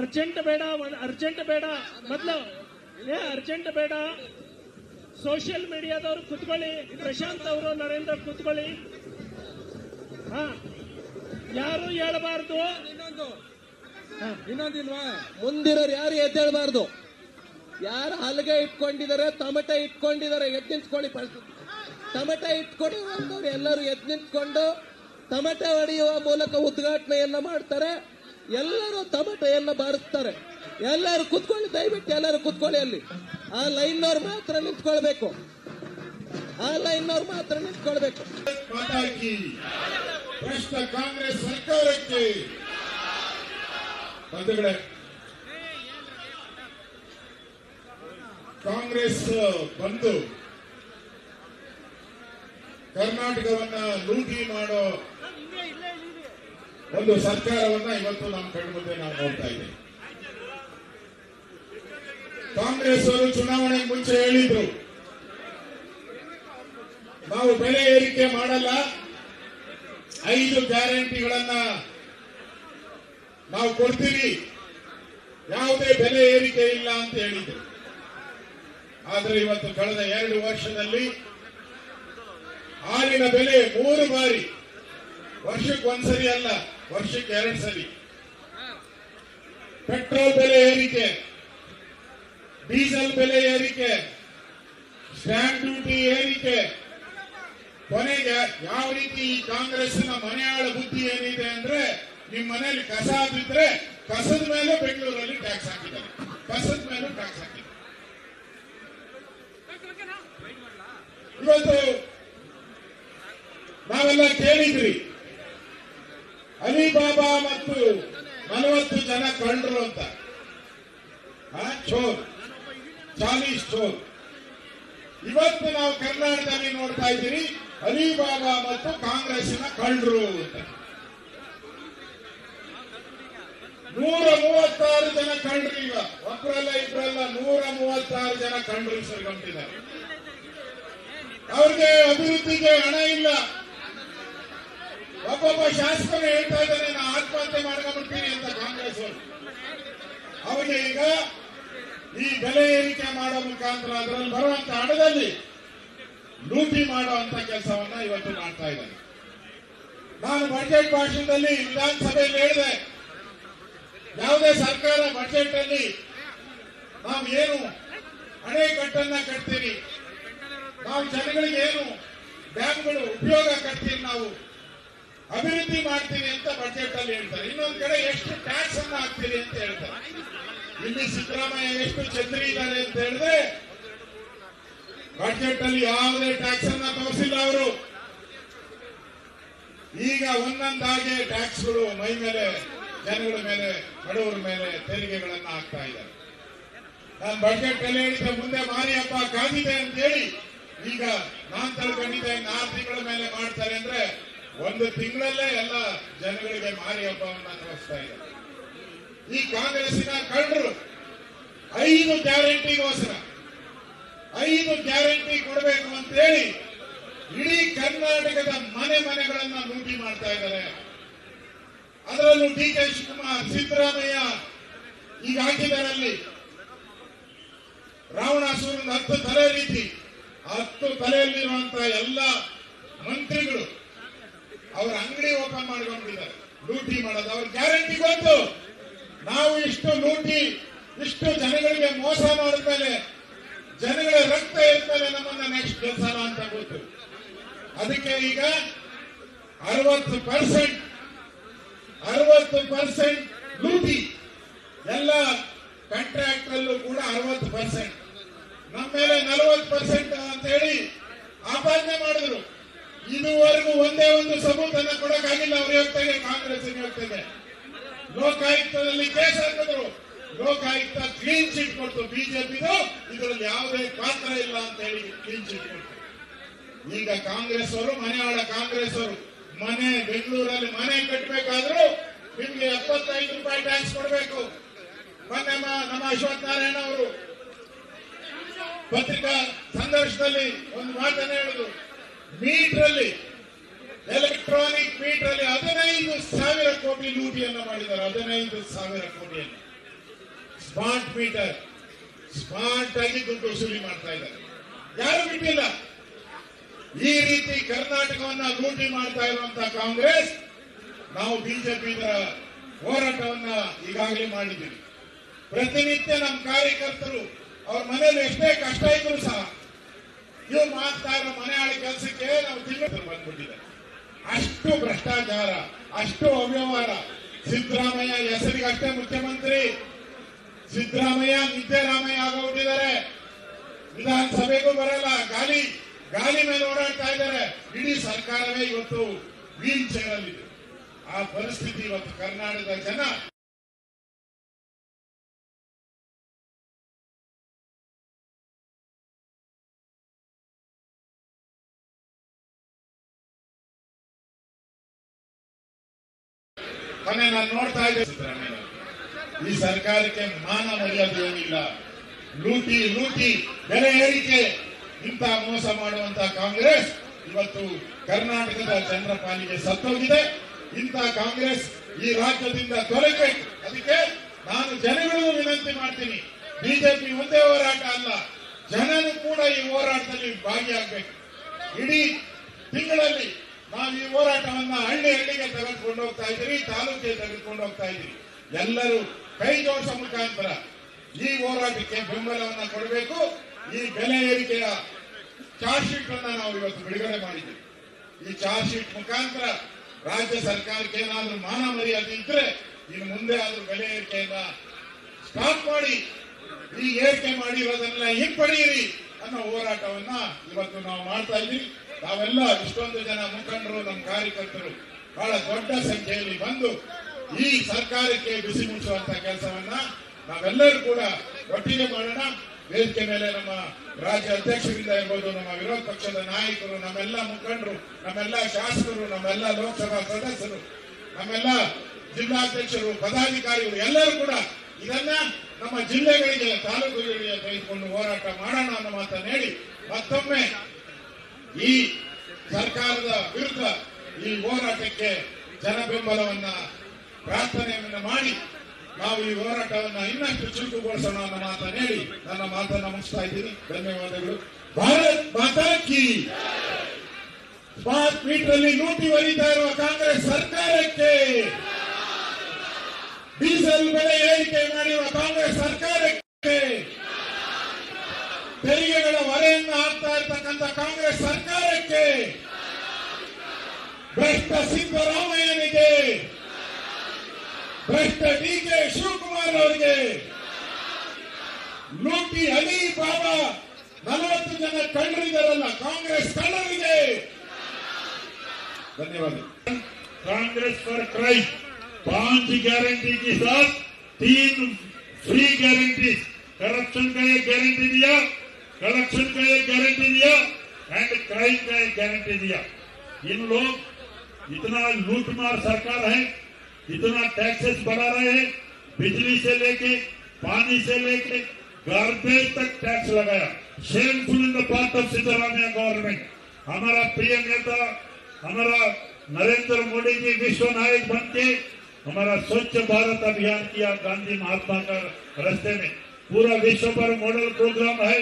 ಅರ್ಜೆಂಟ್ ಬೇಡ ಮೊದಲು ಅರ್ಜೆಂಟ್ ಬೇಡ. ಸೋಷಿಯಲ್ ಮೀಡಿಯಾದವರು ಕುತ್ಕೊಳ್ಳಿ. ಪ್ರಶಾಂತ್ ಅವರು, ನರೇಂದ್ರ ಕುತ್ಕೊಳ್ಳಿ. ಯಾರು ಹೇಳಬಾರ್ದು. ಇನ್ನೊಂದಿಲ್ವಾ? ಮುಂದಿರೋರು ಯಾರು ಎದ್ದೇಳಬಾರ್ದು. ಯಾರು ಹಲಗೆ ಇಟ್ಕೊಂಡಿದ್ದಾರೆ, ತಮಟೆ ಇಟ್ಕೊಂಡಿದ್ದಾರೆ, ಎದ್ದು ನಿಂತ್ಕೊಳ್ಳಿ. ತಮಟೆ ಇಟ್ಕೊಂಡಿರುವಂತವ್ರು ಎಲ್ಲರೂ ಎದ್ದು ನಿಂತ್ಕೊಂಡು ತಮಟೆ ಹೊಡೆಯುವ ಮೂಲಕ ಉದ್ಘಾಟನೆಯನ್ನ ಮಾಡ್ತಾರೆ. ಎಲ್ಲರೂ ತಮಟೆಯನ್ನ ಬಾರಿಸ್ತಾರೆ. ಎಲ್ಲರೂ ಕುತ್ಕೊಳ್ಳಿ, ದಯವಿಟ್ಟು ಎಲ್ಲರೂ ಕುತ್ಕೊಳ್ಳಿ ಅಲ್ಲಿ. ಆ ಲೈನ್ನವ್ರು ಮಾತ್ರ ನಿಂತ್ಕೊಳ್ಬೇಕು. ಆ ಲೈನ್ನವ್ರು ಮಾತ್ರ ನಿಂತ್ಕೊಳ್ಬೇಕು. ಮಾತಾಕಿ ಭ್ರಷ್ಟ ಕಾಂಗ್ರೆಸ್ ಸರ್ಕಾರಕ್ಕೆ ಬಂಧುಗಳೇ, ಕಾಂಗ್ರೆಸ್ ಬಂದು ಕರ್ನಾಟಕವನ್ನ ಲೂಟಿ ಮಾಡೋ ಒಂದು ಸರ್ಕಾರವನ್ನ ಇವತ್ತು ನಮ್ಮ ಕಣ್ಮುಂದೆ ನಾವು ನೋಡ್ತಾ ಇದ್ದೇವೆ. ಕಾಂಗ್ರೆಸ್ ಅವರು ಚುನಾವಣೆಗೆ ಮುಂಚೆ ಹೇಳಿದ್ರು, ನಾವು ಬೆಲೆ ಏರಿಕೆ ಮಾಡಲ್ಲ, 5 ಗ್ಯಾರಂಟಿಗಳನ್ನ ನಾವು ಕೊಡ್ತೀವಿ, ಯಾವುದೇ ಬೆಲೆ ಏರಿಕೆ ಇಲ್ಲ ಅಂತ ಹೇಳಿದ್ರು. ಆದರೆ ಇವತ್ತು ಕಳೆದ 2 ವರ್ಷದಲ್ಲಿ ಹಾಲಿನ ಬೆಲೆ 3 ಬಾರಿ, ವರ್ಷಕ್ಕೆ 1 ಸರಿ ಅಲ್ಲ, ವರ್ಷಕ್ಕೆ 2 ಸರಿ, ಪೆಟ್ರೋಲ್ ಬೆಲೆ ಏರಿಕೆ, ಡೀಸೆಲ್ ಬೆಲೆ ಏರಿಕೆ, ಸ್ಟ್ಯಾಂಪ್ ಡ್ಯೂಟಿ ಏರಿಕೆ, ಕೊನೆಗೆ ಯಾವ ರೀತಿ ಈ ಕಾಂಗ್ರೆಸ್ನ ಮನೆಯಾಳ ಬುದ್ಧಿ ಏನಿದೆ ಅಂದ್ರೆ, ನಿಮ್ಮ ಮನೆಯಲ್ಲಿ ಕಸ ಬಿದ್ರೆ ಕಸದ ಮೇಲೆ ಬೆಂಗಳೂರಲ್ಲಿ ಟ್ಯಾಕ್ಸ್ ಹಾಕಿದ್ದಾರೆ, ಕಸದ ಮೇಲೂ ಟ್ಯಾಕ್ಸ್ ಹಾಕಿದ್ದಾರೆ. ಇವತ್ತು ನಾವೆಲ್ಲ ಕೇಳಿದ್ರಿ, ಅಲಿಬಾಬಾ ಮತ್ತು 40 ಜನ ಕಳ್ಳರು ಅಂತ, ಚೋರ್, 40 ಚೋರ್. ಇವತ್ತು ನಾವು ಕರ್ನಾಟಕದಲ್ಲಿ ನೋಡ್ತಾ ಇದ್ದೀರಿ, ಅಲಿಬಾಬಾ ಮತ್ತು ಕಾಂಗ್ರೆಸ್ಸಿನ ಕಳ್ಳರು ಅಂತ 136 ಜನ ಕಳ್ಳರು. ಈಗ ಒಬ್ಬರಲ್ಲ ಇಬ್ಬರಲ್ಲ, 136 ಜನ ಕಳ್ಳರು ಸೇರ್ಕೊಂಡಿದ್ದಾರೆ. ಅವ್ರಿಗೆ ಅಭಿವೃದ್ಧಿಗೆ ಹಣ ಇಲ್ಲ. ಒಬ್ಬೊಬ್ಬ ಶಾಸಕರು ಹೇಳ್ತಾ ಇದ್ದಾನೆ, ನಾನು ಆತ್ಮಹತ್ಯೆ ಮಾಡ್ಕೊಂಡ್ಬಿಡ್ತೀನಿ ಅಂತ ಕಾಂಗ್ರೆಸ್ ಅವರು. ಅವರಿಗೆ ಈಗ ಈ ಬೆಲೆ ಏರಿಕೆ ಮಾಡೋ ಮುಖಾಂತರ ಅದರಲ್ಲಿ ಬರುವಂತ ಹಣದಲ್ಲಿ ಲೂಟಿ ಮಾಡುವಂತ ಕೆಲಸವನ್ನ ಇವತ್ತು ಮಾಡ್ತಾ ಇದ್ದಾರೆ. ನಾನು ಬಜೆಟ್ ಭಾಷಣದಲ್ಲಿ ವಿಧಾನಸಭೆಯಲ್ಲಿ ಹೇಳಿದೆ, ಯಾವುದೇ ಸರ್ಕಾರ ಬಜೆಟ್ ಅಲ್ಲಿ ನಾವು ಏನು ಅಣೆಕಟ್ಟನ್ನ ಕಟ್ತೀರಿ, ನಾವು ಜನಗಳಿಗೆ ಏನು ಡ್ಯಾಮ್ಗಳು ಉಪಯೋಗ ಕಟ್ತೀರಿ, ನಾವು ಅಭಿವೃದ್ಧಿ ಮಾಡ್ತೀವಿ ಅಂತ ಬಜೆಟ್ ಅಲ್ಲಿ ಹೇಳ್ತಾರೆ. ಇನ್ನೊಂದು ಕಡೆ ಎಷ್ಟು ಟ್ಯಾಕ್ಸ್ ಅನ್ನ ಹಾಕ್ತೀರಿ ಅಂತ ಹೇಳ್ತಾರೆ. ಇಲ್ಲಿ ಸಿದ್ದರಾಮಯ್ಯ ಎಷ್ಟು ಚಂದ್ರಿ ಇದ್ದಾರೆ ಅಂತ ಹೇಳಿದ್ರೆ, ಬಜೆಟ್ ಅಲ್ಲಿ ಯಾವುದೇ ಟ್ಯಾಕ್ಸ್ ಅನ್ನ ತೋರಿಸಿಲ್ಲ ಅವರು. ಈಗ ಒಂದೊಂದಾಗೆ ಟ್ಯಾಕ್ಸ್ಗಳು ಮೈ ಮೇಲೆ, ಜನಗಳ ಮೇಲೆ, ಬಡವರ ಮೇಲೆ ತೆರಿಗೆಗಳನ್ನ ಹಾಕ್ತಾ ಇದ್ದಾರೆ. ನಾನು ಬಜೆಟ್ ಅಲ್ಲಿ ಹೇಳಿದ್ದೆ, ಮುಂದೆ ಮಾರಿ ಹಬ್ಬ ಕಾದಿದೆ ಅಂತ ಹೇಳಿ, ಈಗ ನಾನ್ ತಿಳ್ಕೊಂಡಿದ್ದೆ 4 ತಿಂಗಳ ಮೇಲೆ ಮಾಡ್ತಾರೆ ಅಂದ್ರೆ 1 ತಿಂಗಳಲ್ಲೇ ಎಲ್ಲ ಜನಗಳಿಗೆ ಮಾರಿ ಹಬ್ಬವನ್ನ ತೋರಿಸ್ತಾ ಇದ್ದಾರೆ. ಈ ಕಾಂಗ್ರೆಸ್ಸಿನ ಕಳ್ಳರು 5 ಗ್ಯಾರಂಟಿಗೋಸ್ಕರ 5 ಗ್ಯಾರಂಟಿ ಕೊಡಬೇಕು ಅಂತ ಹೇಳಿ ಇಡೀ ಕರ್ನಾಟಕದ ಮನೆಗಳನ್ನ ಲೂಟಿ ಮಾಡ್ತಾ ಇದ್ದಾರೆ. ಅದರಲ್ಲೂ ಡಿ ಕೆ ಶಿವಕುಮಾರ್, ಸಿದ್ದರಾಮಯ್ಯ ಈಗ ಹಾಕಿದಾರಲ್ಲಿ ರಾವಣಾಸುರನ 10 ತಲೆ ರೀತಿ, 10 ತಲೆಯಲ್ಲಿರುವಂತಹ ಎಲ್ಲ ಮಂತ್ರಿಗಳು ಅವರ ಅಂಗಡಿ ಓಪನ್ ಮಾಡ್ಕೊಂಡಿದ್ದಾರೆ, ಲೂಟಿ ಮಾಡೋದು. ಅವ್ರ ಗ್ಯಾರಂಟಿ ಗೊತ್ತು, ನಾವು ಇಷ್ಟು ಲೂಟಿ, ಇಷ್ಟು ಜನಗಳಿಗೆ ಮೋಸ ಮಾಡಿದ್ಮೇಲೆ, ಜನಗಳ ರಕ್ತ ಇದ್ಮೇಲೆ ನಮ್ಮನ್ನ ನೆಕ್ಸ್ಟ್ ಕೆಲಸನ ಅಂತ ಗೊತ್ತು. ಅದಕ್ಕೆ ಈಗ 60% ಲೂಟಿ, ಎಲ್ಲ ಕಾಂಟ್ರಾಕ್ಟ್ ಅಲ್ಲೂ ಕೂಡ 60%, ನಮ್ಮ ಮೇಲೆ 40% ಅಂತ ಹೇಳಿ ಆಪಾದನೆ ಮಾಡಿದ್ರು. ಇದುವರೆಗೂ ಒಂದೇ ಒಂದು ಸಬೂತನ್ನ ಕೊಡಕ್ಕಾಗಿಲ್ಲ ಅವ್ರ ಹೇಳ್ತಾರೆ, ಕಾಂಗ್ರೆಸ್ ಹೇಳ್ತಾರೆ. ಲೋಕಾಯುಕ್ತದಲ್ಲಿ ಕೇಸ್ ಹಾಕಿದ್ರು, ಲೋಕಾಯುಕ್ತ ಕ್ಲೀನ್ ಚಿಟ್ ಕೊಡ್ತು. ಬಿಜೆಪಿದು ಇದರಲ್ಲಿ ಯಾವುದೇ ಪಾತ್ರ ಇಲ್ಲ ಅಂತ ಹೇಳಿ ಕ್ಲೀನ್ ಚಿಟ್ ಕೊಡ್ತು. ಈಗ ಕಾಂಗ್ರೆಸ್ ಅವರು, ಮನೆಯಾಳ ಕಾಂಗ್ರೆಸ್ ಅವರು, ಬೆಂಗಳೂರಲ್ಲಿ ಮನೆ ಕಟ್ಟಬೇಕಾದ್ರೂ ನಿಮ್ಗೆ 75 ರೂಪಾಯಿ ಟ್ಯಾಕ್ಸ್ ಕೊಡಬೇಕು. ಮೊನ್ನೆ ನಮ್ಮ ಅಶ್ವಥ್ ನಾರಾಯಣ ಅವರು ಪತ್ರಿಕಾ ಸಂದರ್ಶನದಲ್ಲಿ ಒಂದು ಮಾತನ್ನ ಹೇಳಿದ್ರು, ಮೀಟರಲ್ಲಿ, ಎಲೆಕ್ಟ್ರಾನಿಕ್ ಮೀಟರ್ ಅಲ್ಲಿ 15,000 ಕೋಟಿ ಲೂಟಿಯನ್ನು ಮಾಡಿದ್ದಾರೆ. 15,000 ಕೋಟಿಯನ್ನು ಸ್ಮಾರ್ಟ್ ಮೀಟರ್, ಸ್ಮಾರ್ಟ್ ಆಗಿ ದುಡ್ಡು ವಸೂಲಿ ಮಾಡ್ತಾ ಇದ್ದಾರೆ. ಯಾರು ಬಿಟ್ಟಿಲ್ಲ. ಈ ರೀತಿ ಕರ್ನಾಟಕವನ್ನ ಲೂಟಿ ಮಾಡ್ತಾ ಇರುವಂತಹ ಕಾಂಗ್ರೆಸ್, ನಾವು ಬಿಜೆಪಿ ಹೋರಾಟವನ್ನ ಈಗಾಗಲೇ ಮಾಡಿದ್ದೀವಿ. ಪ್ರತಿನಿತ್ಯ ನಮ್ಮ ಕಾರ್ಯಕರ್ತರು ಅವ್ರ ಮನೆಯಲ್ಲಿ ಎಷ್ಟೇ ಕಷ್ಟ ಇದ್ರು ಸಹ ಇವ್ರು ಮಾಡ್ತಾ ಇರೋ ಮನೆಯಾಳ ಕೆಲಸಕ್ಕೆ ನಾವು ತಿಂಗಳು ಬಂದ್ಬಿಟ್ಟಿದೆ. ಅಷ್ಟು ಭ್ರಷ್ಟಾಚಾರ, ಅಷ್ಟು ಅವ್ಯವಹಾರ. ಸಿದ್ದರಾಮಯ್ಯ ಹೆಸರಿಗಷ್ಟೇ ಮುಖ್ಯಮಂತ್ರಿ, ಸಿದ್ದರಾಮಯ್ಯ ನಿದ್ದರಾಮಯ್ಯ ಆಗೋಗ್ಬಿಟ್ಟಿದ್ದಾರೆ. ವಿಧಾನಸಭೆಗೂ ಬರಲ್ಲ, ಗಾಲಿ ಮೇಲೆ ಓಡಾಡ್ತಾ ಇದ್ದಾರೆ. ಇಡೀ ಸರ್ಕಾರವೇ ಇವತ್ತು ವೀಲ್ ಚೇರ್ ಅಲ್ಲಿ ಇದೆ. ಆ ಪರಿಸ್ಥಿತಿ ಇವತ್ತು ಕರ್ನಾಟಕದ ಜನ ಕೊನೆ ನಾನು ನೋಡ್ತಾ ಇದ್ದೆ. ಈ ಸರ್ಕಾರಕ್ಕೆ ಮಾನ ಮರ್ಯಾದೆ ಏನಿಲ್ಲ. ಲೂಟಿ ಬೆಲೆ ಏರಿಕೆ ಇಂಥ ಮೋಸ ಮಾಡುವಂತ ಕಾಂಗ್ರೆಸ್ ಇವತ್ತು ಕರ್ನಾಟಕದ ಜನರ ಪಾಲಿಗೆ ಸತ್ತೋಗಿದೆ. ಇಂಥ ಕಾಂಗ್ರೆಸ್ ಈ ರಾಜ್ಯದಿಂದ ತೊಲಗಬೇಕು. ಅದಕ್ಕೆ ನಾನು ಜನಗಳಿಗೂ ವಿನಂತಿ ಮಾಡ್ತೀನಿ, ಬಿಜೆಪಿ ಒಂದೇ ಹೋರಾಟ ಅಲ್ಲ, ಜನರು ಕೂಡ ಈ ಹೋರಾಟದಲ್ಲಿ ಭಾಗಿಯಾಗಬೇಕು. ಇಡೀ ತಿಂಗಳಲ್ಲಿ ನಾವು ಈ ಹೋರಾಟವನ್ನ ಹಳ್ಳಿಗೆ ತೆಗೆದುಕೊಂಡು ಹೋಗ್ತಾ ಇದ್ದೀರಿ, ತಾಲೂಕಿಗೆ ತೆಗೆದುಕೊಂಡು ಹೋಗ್ತಾ ಇದ್ದೀರಿ. ಎಲ್ಲರೂ ಕೈ ಜೋಡಿಸೋ ಮುಖಾಂತರ ಈ ಹೋರಾಟಕ್ಕೆ ಬೆಂಬಲವನ್ನ ಕೊಡಬೇಕು. ಈ ಬೆಲೆ ಏರಿಕೆಯ ಚಾರ್ಜ್ ಶೀಟ್ ಅನ್ನ ನಾವು ಇವತ್ತು ಬಿಡುಗಡೆ ಮಾಡಿದ್ದೀವಿ. ಈ ಚಾರ್ಜ್ ಶೀಟ್ ಮುಖಾಂತರ ರಾಜ್ಯ ಸರ್ಕಾರಕ್ಕೆ ಏನಾದ್ರೂ ಮಾನ ಮರ್ಯಾದೆ ಇದ್ರೆ ಇನ್ನು ಮುಂದೆ ಆದ್ರೂ ಬೆಲೆ ಏರಿಕೆಯನ್ನ ಸ್ಟಾಪ್ ಮಾಡಿ, ಈ ಏರಿಕೆ ಮಾಡಿರೋದನ್ನ ಹಿಂಪಡೆಯಿರಿ ಅನ್ನೋ ಹೋರಾಟವನ್ನ ಇವತ್ತು ನಾವು ಮಾಡ್ತಾ ಇದ್ದೀವಿ. ನಾವೆಲ್ಲ ಇಷ್ಟೊಂದು ಜನ ಮುಖಂಡರು, ನಮ್ಮ ಕಾರ್ಯಕರ್ತರು ಬಹಳ ದೊಡ್ಡ ಸಂಖ್ಯೆಯಲ್ಲಿ ಬಂದು ಈ ಸರ್ಕಾರಕ್ಕೆ ಬಿಸಿ ಮುಚ್ಚುವಂತ ಕೆಲಸವನ್ನ ನಾವೆಲ್ಲರೂ ಕೂಡ ಒಟ್ಟಿಗೆ ಮಾಡೋಣ. ವೇದಿಕೆ ಮೇಲೆ ನಮ್ಮ ರಾಜ್ಯ ಅಧ್ಯಕ್ಷರಿಂದ ಇರ್ಬೋದು, ನಮ್ಮ ವಿರೋಧ ಪಕ್ಷದ ನಾಯಕರು, ನಮ್ಮೆಲ್ಲ ಮುಖಂಡರು, ನಮ್ಮೆಲ್ಲ ಶಾಸಕರು, ನಮ್ಮೆಲ್ಲ ಲೋಕಸಭಾ ಸದಸ್ಯರು, ನಮ್ಮೆಲ್ಲ ಜಿಲ್ಲಾಧ್ಯಕ್ಷರು, ಪದಾಧಿಕಾರಿಗಳು ಎಲ್ಲರೂ ಕೂಡ ಇದನ್ನ ನಮ್ಮ ಜಿಲ್ಲೆಗಳಿಗೆ, ತಾಲೂಕುಗಳಿಗೆ ತೆಗೆದುಕೊಂಡು ಹೋರಾಟ ಮಾಡೋಣ ಅನ್ನೋ ಮಾತನ್ನು ಹೇಳಿ ಮತ್ತೊಮ್ಮೆ ಈ ಸರ್ಕಾರದ ವಿರುದ್ಧ ಈ ಹೋರಾಟಕ್ಕೆ ಜನ ಬೆಂಬಲವನ್ನ ಪ್ರಾರ್ಥನೆಯನ್ನ ಮಾಡಿ ನಾವು ಈ ಹೋರಾಟವನ್ನ ಇನ್ನಷ್ಟು ಚುರುಕುಗೊಳಿಸೋಣ ಅನ್ನೋ ಮಾತನ್ನು ಹೇಳಿ ನನ್ನ ಮಾತನ್ನ ಮುಗಿಸ್ತಾ ಇದ್ದೀನಿ. ಧನ್ಯವಾದಗಳು. ಭಾರತ್ ಮಾತಾ ಕಿ. ಸ್ಮಾರ್ಟ್ ಮೀಟರ್ ಅಲ್ಲಿ ಲೂಟಿ ಹೊರಿತಾ ಇರುವ ಕಾಂಗ್ರೆಸ್ ಸರ್ಕಾರಕ್ಕೆ, ಡೀಸೆಲ್ ಬೆಲೆ ಏರಿಕೆ ಮಾಡಿರುವ ಕಾಂಗ್ರೆಸ್ ಸರ್ಕಾರಕ್ಕೆ, ತೆರಿಗೆಗಳ ಹೊರೆಯನ್ನು ಹಾಕ್ತಾ ಇರ್ತಕ್ಕಂಥ ಕಾಂಗ್ರೆಸ್ ಸರ್ಕಾರಕ್ಕೆ, ಭ್ರಷ್ಟ ಸಿದ್ದರಾಮಯ್ಯನಿಗೆ, ಭ್ರಷ್ಟ ಡಿಕೆ ಶಿವಕುಮಾರ್ ಅವರಿಗೆ, ಲೂಟಿ ಅಲಿ ಬಾಬಾ 40 ಜನ ಕಳ್ಳರಿದ್ದಾರಲ್ಲ ಕಾಂಗ್ರೆಸ್ ಕಳ್ಳರಿಗೆ धन्यवाद। कांग्रेस पर क्राइम 5 गारंटी के साथ 3 फ्री गारंटी, करप्शन का एक गारंटी दिया, कलेक्शन का एक गारंटी दिया एंड क्राइम का एक गारंटी दिया। इन लोग इतना लूटमार सरकार है, इतना टैक्सेस बढ़ा रहे हैं, बिजली से लेके पानी से लेके गार्बेज तक टैक्स लगाया। Shameful in the part of Siddaramaiah government. हमारा प्रिय नेता हमारा नरेंद्र मोदी जी विश्व नायक बन के हमारा स्वच्छ भारत अभियान किया गांधी महात्मा का रास्ते में, पूरा विश्व पर मॉडल प्रोग्राम है।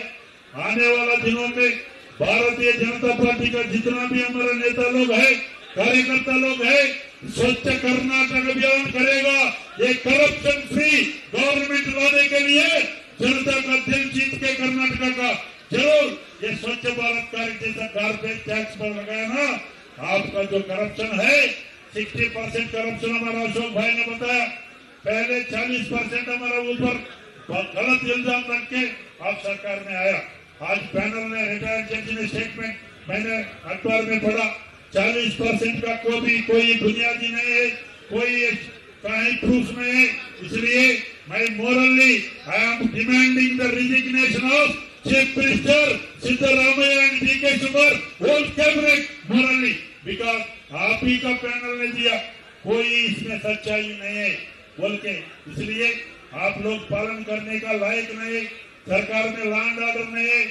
आने वाला दिनों में भारतीय जनता पार्टी का जितना भी हमारा नेता लोग है, कार्यकर्ता लोग है, स्वच्छ कर्नाटक अभियान करेगा। ये करप्शन फ्री गवर्नमेंट लाने के लिए जनता का दिल जीत के कर्नाटक का जरूर ये स्वच्छ भारत कार्य जैसा गार्बेज टैक्स पर लगाया ना, आपका जो करप्शन है 60% करप्शन हमारा अशोक भाई ने बताया। पहले 40% हमारा ऊपर गलत इल्जाम रख के आप सरकार में आया। आज पैनल ने रिटायर्ड जज ने स्टेटमेंट मैंने अखबार में पढ़ा, 40% का कोई बुनियादी नहीं है, कोई कहीं प्रूफ नहीं है। इसलिए मैं morally I am demanding the resignation of chief minister Siddaramaiah and DK Shivakumar whole cabinet morally, because आप ही का पैनल ने दिया, कोई इसमें सच्चाई नहीं है बोल के। इसलिए आप लोग पालन करने का लायक नहीं, सरकार में लॉ एंड ऑर्डर नहीं है।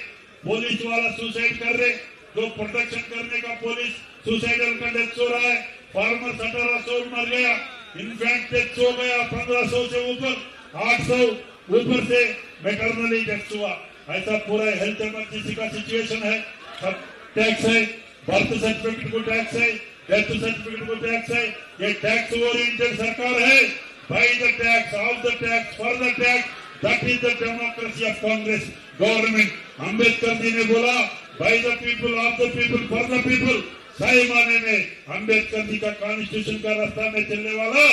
पुलिस वाला सुसाइड कर रहे, जो प्रोटेक्शन करने का पुलिस सुसाइडल का डेथ हो रहा है। फार्मर 1700 मर गया, इन्फेंट डेथ हो गया 1500 से ऊपर, 800 ऊपर से मैटरनली डेथ हुआ। ऐसा पूरा हेल्थ इमरजेंसी का सिचुएशन है। सब टैक्स है, बर्थ सर्टिफिकेट को टैक्स है, डेथ सर्टिफिकेट को टैक्स है। ये टैक्स ओरिएंटेड सरकार है। By the tax, of the tax, for the tax, that is the democracy of Congress government. Ambedkar ji ने बोला by the people, of the people, for the people. सही माने में अम्बेडकर जी का कॉन्स्टिट्यूशन का रास्ता में चलने वाला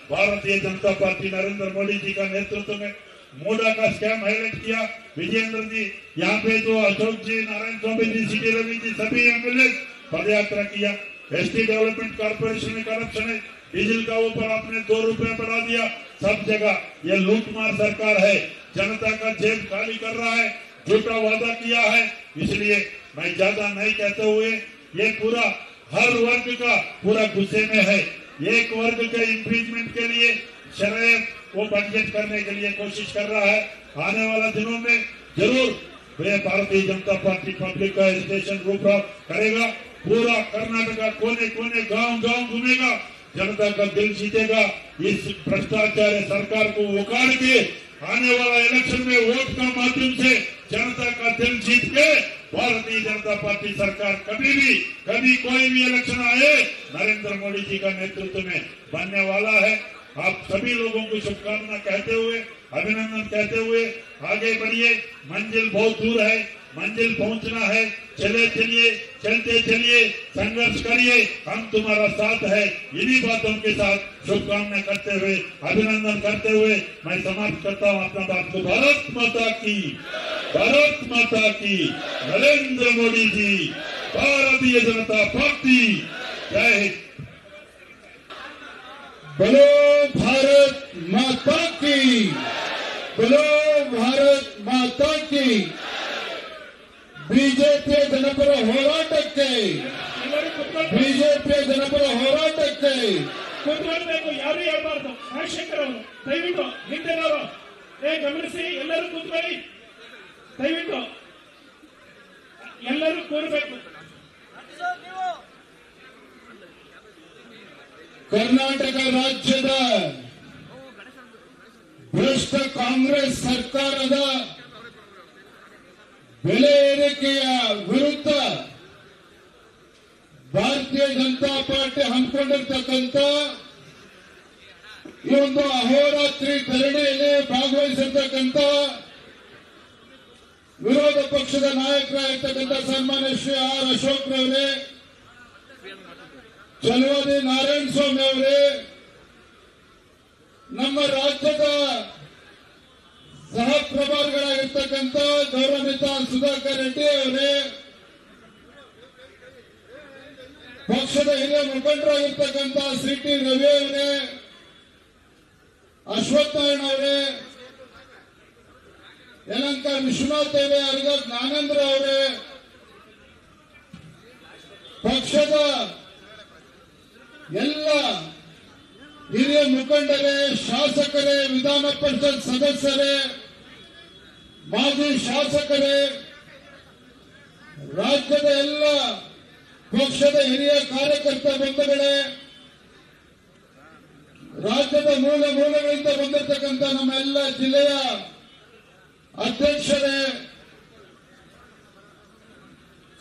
भारतीय जनता पार्टी नरेंद्र मोदी जी का नेतृत्व में मोडा का स्कैम हाईलाइट किया। विजेंद्र जी यहाँ पे तो अशोक जी, नारायण स्वामी जी, सीटी रवि जी सभी एमएलए पद यात्रा किया। एसटी डेवलपमेंट कॉर्पोरेशन में करप्शन है, डीजल का ऊपर आपने 2 रुपए बढ़ा दिया। सब जगह ये लूटमार सरकार है, जनता का जेब खाली कर रहा है, झूठा वादा किया है। इसलिए मैं ज्यादा नहीं कहते हुए, ये पूरा हर वर्ग का पूरा गुस्से में है। एक वर्ग के इम्पीचमेंट के लिए शराब वो बजट करने के लिए कोशिश कर रहा है। आने वाला दिनों में जरूर भारतीय जनता पार्टी पब्लिक का स्टेशन रूप करेगा। पूरा कर्नाटका कोने कोने गांव गांव घूमेगा, जनता का दिल जीतेगा। इस भ्रष्टाचार सरकार को उखाड़ के आने वाला इलेक्शन में वोट का माध्यम से जनता का दिल जीत के भारतीय जनता पार्टी सरकार कभी कोई भी इलेक्शन आए नरेंद्र मोदी जी का नेतृत्व में बनने वाला है। आप सभी लोगों को शुभकामना कहते हुए, अभिनंदन कहते हुए आगे बढ़िए। मंजिल बहुत दूर है, मंजिल पहुंचना है। चलते चलिए, संघर्ष करिए, हम तुम्हारा साथ है। इन्हीं बातों के साथ शुभकामना करते हुए, अभिनंदन करते हुए मैं समाप्त करता हूँ अपना बात को। भारत माता की, भारत माता की, नरेंद्र मोदी जी, भारतीय जनता पार्टी, जय हिंद। बोलो भारत माता की, बोलो भारत माता की। ಬಿಜೆಪಿಯ ಜನಪರ ಹೋರಾಟಕ್ಕೆ, ಬಿಜೆಪಿಯ ಜನಪರ ಹೋರಾಟಕ್ಕೆ ಕೂತ್ಕೊಳ್ಬೇಕು, ಯಾರು ಹೇಳ್ಬಾರ್ದು. ರಾಜಶೇಖರ್ ಅವರು ದಯವಿಟ್ಟು ಹಿಂದಿನವರು ಗಮನಿಸಿ, ಎಲ್ಲರೂ ಕೂತ್ಕೊಳ್ಳಿ, ದಯವಿಟ್ಟು ಎಲ್ಲರೂ ಕೂರಬೇಕು. ಕರ್ನಾಟಕ ರಾಜ್ಯದ ಭ್ರಷ್ಟ ಕಾಂಗ್ರೆಸ್ ಸರ್ಕಾರದ ಬೆಲೆ ಏರಿಕೆಯ ವಿರುದ್ಧ ಭಾರತೀಯ ಜನತಾ ಪಾರ್ಟಿ ಹಮ್ಮಿಕೊಂಡಿರ್ತಕ್ಕಂಥ ಈ ಒಂದು ಅಹೋರಾತ್ರಿ ಧರಣಿಯಲ್ಲಿ ಭಾಗವಹಿಸಿರ್ತಕ್ಕಂಥ ವಿರೋಧ ಪಕ್ಷದ ನಾಯಕರಾಗಿರ್ತಕ್ಕಂಥ ಸನ್ಮಾನ್ಯ ಶ್ರೀ ಆರ್ ಅಶೋಕ್ ರವರೇ, ಚಲವಾದಿ ನಾರಾಯಣ ಸ್ವಾಮಿ ಅವರೇ, ನಮ್ಮ ರಾಜ್ಯದ ಸಹ ಪ್ರಭಾರಿಗಳಾಗಿರ್ತಕ್ಕಂಥ ಗೌರವಾನ್ವಿತ ಸುಧಾಕರ್ ರೆಡ್ಡಿ ಅವರೇ, ಪಕ್ಷದ ಹಿರಿಯ ಮುಖಂಡರಾಗಿರ್ತಕ್ಕಂಥ ಸಿಟಿ ರವಿ ಅವರೇ, ಅಶ್ವತ್ಥನಾರಾಯಣ ಅವರೇ, ಯಲಂಕ ವಿಶ್ವನಾಥ್ ಅವರೇ, ಅರ್ಗ ಜ್ಞಾನೇಂದ್ರ ಅವರೇ, ಪಕ್ಷದ ಎಲ್ಲ ಹಿರಿಯ ಮುಖಂಡರೇ, ಶಾಸಕರೇ, ವಿಧಾನ ಪರಿಷತ್ ಸದಸ್ಯರೇ, ಮಾಜಿ ಶಾಸಕರೇ, ರಾಜ್ಯದ ಎಲ್ಲ ಪಕ್ಷದ ಹಿರಿಯ ಕಾರ್ಯಕರ್ತ ಬಂಧುಗಳೇ, ರಾಜ್ಯದ ಮೂಲೆಗಳಿಂದ ಬಂದಿರತಕ್ಕಂಥ ನಮ್ಮ ಎಲ್ಲ ಜಿಲ್ಲೆಯ ಅಧ್ಯಕ್ಷರೇ,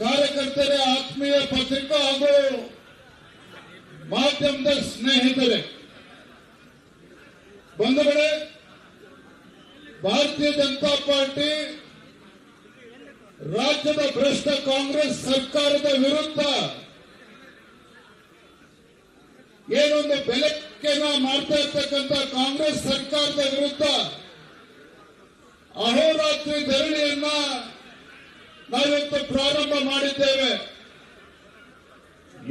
ಕಾರ್ಯಕರ್ತರೇ, ಆತ್ಮೀಯ ಪತ್ರಿಕಾ ಹಾಗೂ ಮಾಧ್ಯಮದ ಸ್ನೇಹಿತರೇ, ಬಂಧುಗಳೇ, ಭಾರತೀಯ ಜನತಾ ಪಾರ್ಟಿ ರಾಜ್ಯದ ಭ್ರಷ್ಟ ಕಾಂಗ್ರೆಸ್ ಸರ್ಕಾರದ ವಿರುದ್ಧ ಏನೊಂದು ಬೆಳಕಿನ ಮಾಡ್ತಾ ಇರ್ತಕ್ಕಂಥ ಕಾಂಗ್ರೆಸ್ ಸರ್ಕಾರದ ವಿರುದ್ಧ ಅಹೋರಾತ್ರಿ ಧರಣಿಯನ್ನ ನಾವಿವತ್ತು ಪ್ರಾರಂಭ ಮಾಡಿದ್ದೇವೆ.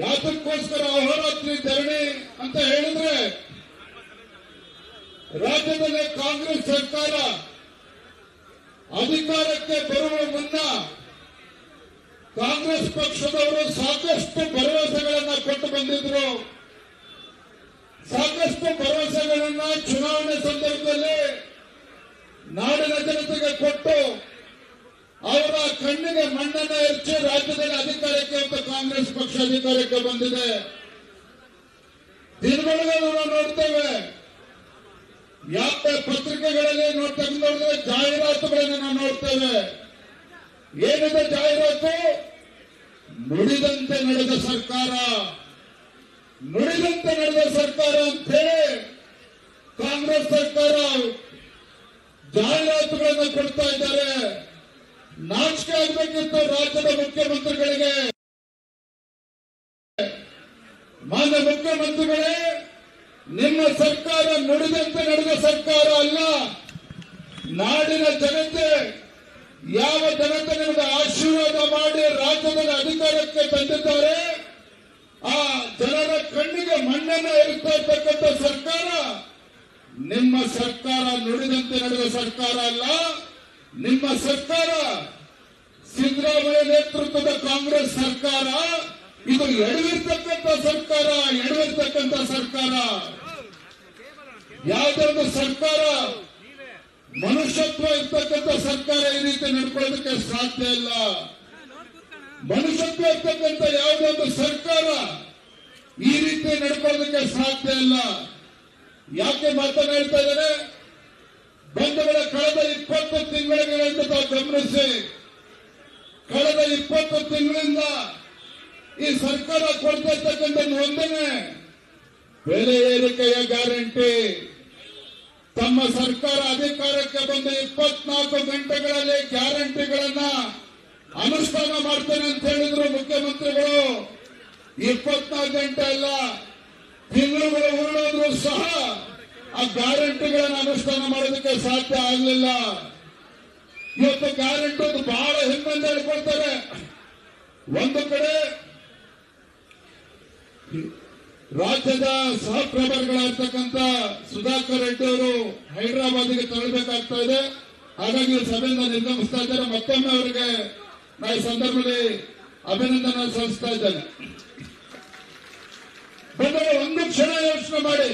ಯಾತಕ್ಕೋಸ್ಕರ ಅಹೋರಾತ್ರಿ ಧರಣಿ ಅಂತ ಹೇಳಿದ್ರೆ, ರಾಜ್ಯದಲ್ಲಿ ಕಾಂಗ್ರೆಸ್ ಸರ್ಕಾರ ಅಧಿಕಾರಕ್ಕೆ ಬರುವ ಮುನ್ನ ಕಾಂಗ್ರೆಸ್ ಪಕ್ಷದವರು ಸಾಕಷ್ಟು ಭರವಸೆಗಳನ್ನ ಕೊಟ್ಟು ಬಂದಿದ್ರು. ಸಾಕಷ್ಟು ಭರವಸೆಗಳನ್ನ ಚುನಾವಣೆ ಸಂದರ್ಭದಲ್ಲಿ ನಾಡಿನ ಜನತೆಗೆ ಕೊಟ್ಟು ಅವರ ಕಣ್ಣಿಗೆ ಮಣ್ಣನ್ನ ಎರಚಿ ರಾಜ್ಯದಲ್ಲಿ ಅಧಿಕಾರಕ್ಕೆ ಅಂತ ಕಾಂಗ್ರೆಸ್ ಪಕ್ಷ ಅಧಿಕಾರಕ್ಕೆ ಬಂದಿದೆ. ದಿನಗಳಿಗೂ ನಾವು ನೋಡ್ತೇವೆ, ಯಾವ ಪತ್ರಿಕೆಗಳಲ್ಲಿ ನೋಡಿದ್ರೆ ಜಾಹೀರಾತುಗಳನ್ನು ನಾವು ನೋಡ್ತೇವೆ. ಏನಿದೆ ಜಾಹೀರಾತು? ನುಡಿದಂತೆ ನಡೆದ ಸರ್ಕಾರ, ನುಡಿದಂತೆ ನಡೆದ ಸರ್ಕಾರ ಅಂತೇಳಿ ಕಾಂಗ್ರೆಸ್ ಸರ್ಕಾರ ಜಾಹೀರಾತುಗಳನ್ನು ಕೊಡ್ತಾ ಇದ್ದಾರೆ. ನಾಚಿಕೆ ಆಗಬೇಕಿತ್ತು ರಾಜ್ಯದ ಮುಖ್ಯಮಂತ್ರಿಗಳಿಗೆ. ಮಾನ್ಯ ಮುಖ್ಯಮಂತ್ರಿಗಳೇ, ನಿಮ್ಮ ಸರ್ಕಾರ ನುಡಿದಂತೆ ನಡೆದ ಸರ್ಕಾರ ಅಲ್ಲ, ನಾಡಿನ ಜನತೆ ಯಾವ ಜನತೆ ನಿಮಗೆ ಆಶೀರ್ವಾದ ಮಾಡಿ ರಾಜ್ಯದಲ್ಲಿ ಅಧಿಕಾರಕ್ಕೆ ತಂದಿದ್ದಾರೆ, ಆ ಜನರ ಕಣ್ಣಿಗೆ ಮಣ್ಣನ್ನು ಇರುತ್ತಾ ಇರ್ತಕ್ಕಂಥ ಸರ್ಕಾರ ನಿಮ್ಮ ಸರ್ಕಾರ, ನುಡಿದಂತೆ ನಡೆದ ಸರ್ಕಾರ ಅಲ್ಲ. ನಿಮ್ಮ ಸರ್ಕಾರ ಸಿದ್ದರಾಮಯ್ಯ ನೇತೃತ್ವದ ಕಾಂಗ್ರೆಸ್ ಸರ್ಕಾರ. ಇದು ಎಡವಿರ್ತಕ್ಕಂಥ ಸರ್ಕಾರ, ಎಡವಿರ್ತಕ್ಕಂಥ ಸರ್ಕಾರ. ಯಾವುದೇ ಒಂದು ಸರ್ಕಾರ ಮನುಷ್ಯತ್ವ ಇರ್ತಕ್ಕಂಥ ಸರ್ಕಾರ ಈ ರೀತಿ ನಡ್ಕೊಳ್ಳೋದಕ್ಕೆ ಸಾಧ್ಯ ಇಲ್ಲ. ಮನುಷ್ಯತ್ವ ಇರ್ತಕ್ಕಂಥ ಯಾವುದೇ ಒಂದು ಸರ್ಕಾರ ಈ ರೀತಿ ನಡ್ಕೊಳ್ಳೋದಕ್ಕೆ ಸಾಧ್ಯ ಇಲ್ಲ. ಯಾಕೆ ಮಾತನಾಡ್ತಾ ಇದ್ದಾರೆ ಬಂಧುಗಳ, ಕಳೆದ 20 ತಿಂಗಳಿಂದ ತಾವು ಗಮನಿಸಿ, ಕಳೆದ 20 ತಿಂಗಳಿಂದ ಈ ಸರ್ಕಾರ ಕೊಡ್ತಾ ಇರ್ತಕ್ಕಂಥ ಒಂದನೇ ಬೆಲೆ ಏರಿಕೆಯ ಗ್ಯಾರಂಟಿ. ತಮ್ಮ ಸರ್ಕಾರ ಅಧಿಕಾರಕ್ಕೆ ಬಂದ 24 ಗಂಟೆಗಳಲ್ಲಿ ಗ್ಯಾರಂಟಿಗಳನ್ನ ಅನುಷ್ಠಾನ ಮಾಡ್ತೇನೆ ಅಂತ ಹೇಳಿದ್ರು ಮುಖ್ಯಮಂತ್ರಿಗಳು. 24 ಗಂಟೆ ಅಲ್ಲ, ತಿಂಗಳುಗಳು ಉರುಳಿದ್ರು ಸಹ ಆ ಗ್ಯಾರಂಟಿಗಳನ್ನು ಅನುಷ್ಠಾನ ಮಾಡೋದಕ್ಕೆ ಸಾಧ್ಯ ಆಗಲಿಲ್ಲ. ಇವತ್ತು ಗ್ಯಾರಂಟಿ ಬಹಳ ಹೆಮ್ಮೆಯಿಂದ ಹೇಳ್ಕೊಳ್ತಾರೆ. ಒಂದು ಕಡೆ ರಾಜ್ಯದ ಸಹ ಪ್ರಭಾರಿಗಳಾಗಿರ್ತಕ್ಕಂಥ ಸುಧಾಕರ್ ರೆಡ್ಡಿ ಅವರು ಹೈದರಾಬಾದ್ಗೆ ತೆರಳಬೇಕಾಗ್ತಾ ಇದೆ. ಹಾಗಾಗಿ ಸಭೆಯಿಂದ ನಿರ್ಗಮಿಸ್ತಾ ಇದ್ದಾರೆ. ಮತ್ತೊಮ್ಮೆ ಅವರಿಗೆ ನಾ ಈ ಸಂದರ್ಭದಲ್ಲಿ ಅಭಿನಂದನೆ ಸಲ್ಲಿಸ್ತಾ ಇದ್ದೇನೆ. ಬಂದರೆ ಒಂದು ಕ್ಷಣ ಯೋಚನೆ ಮಾಡಿ,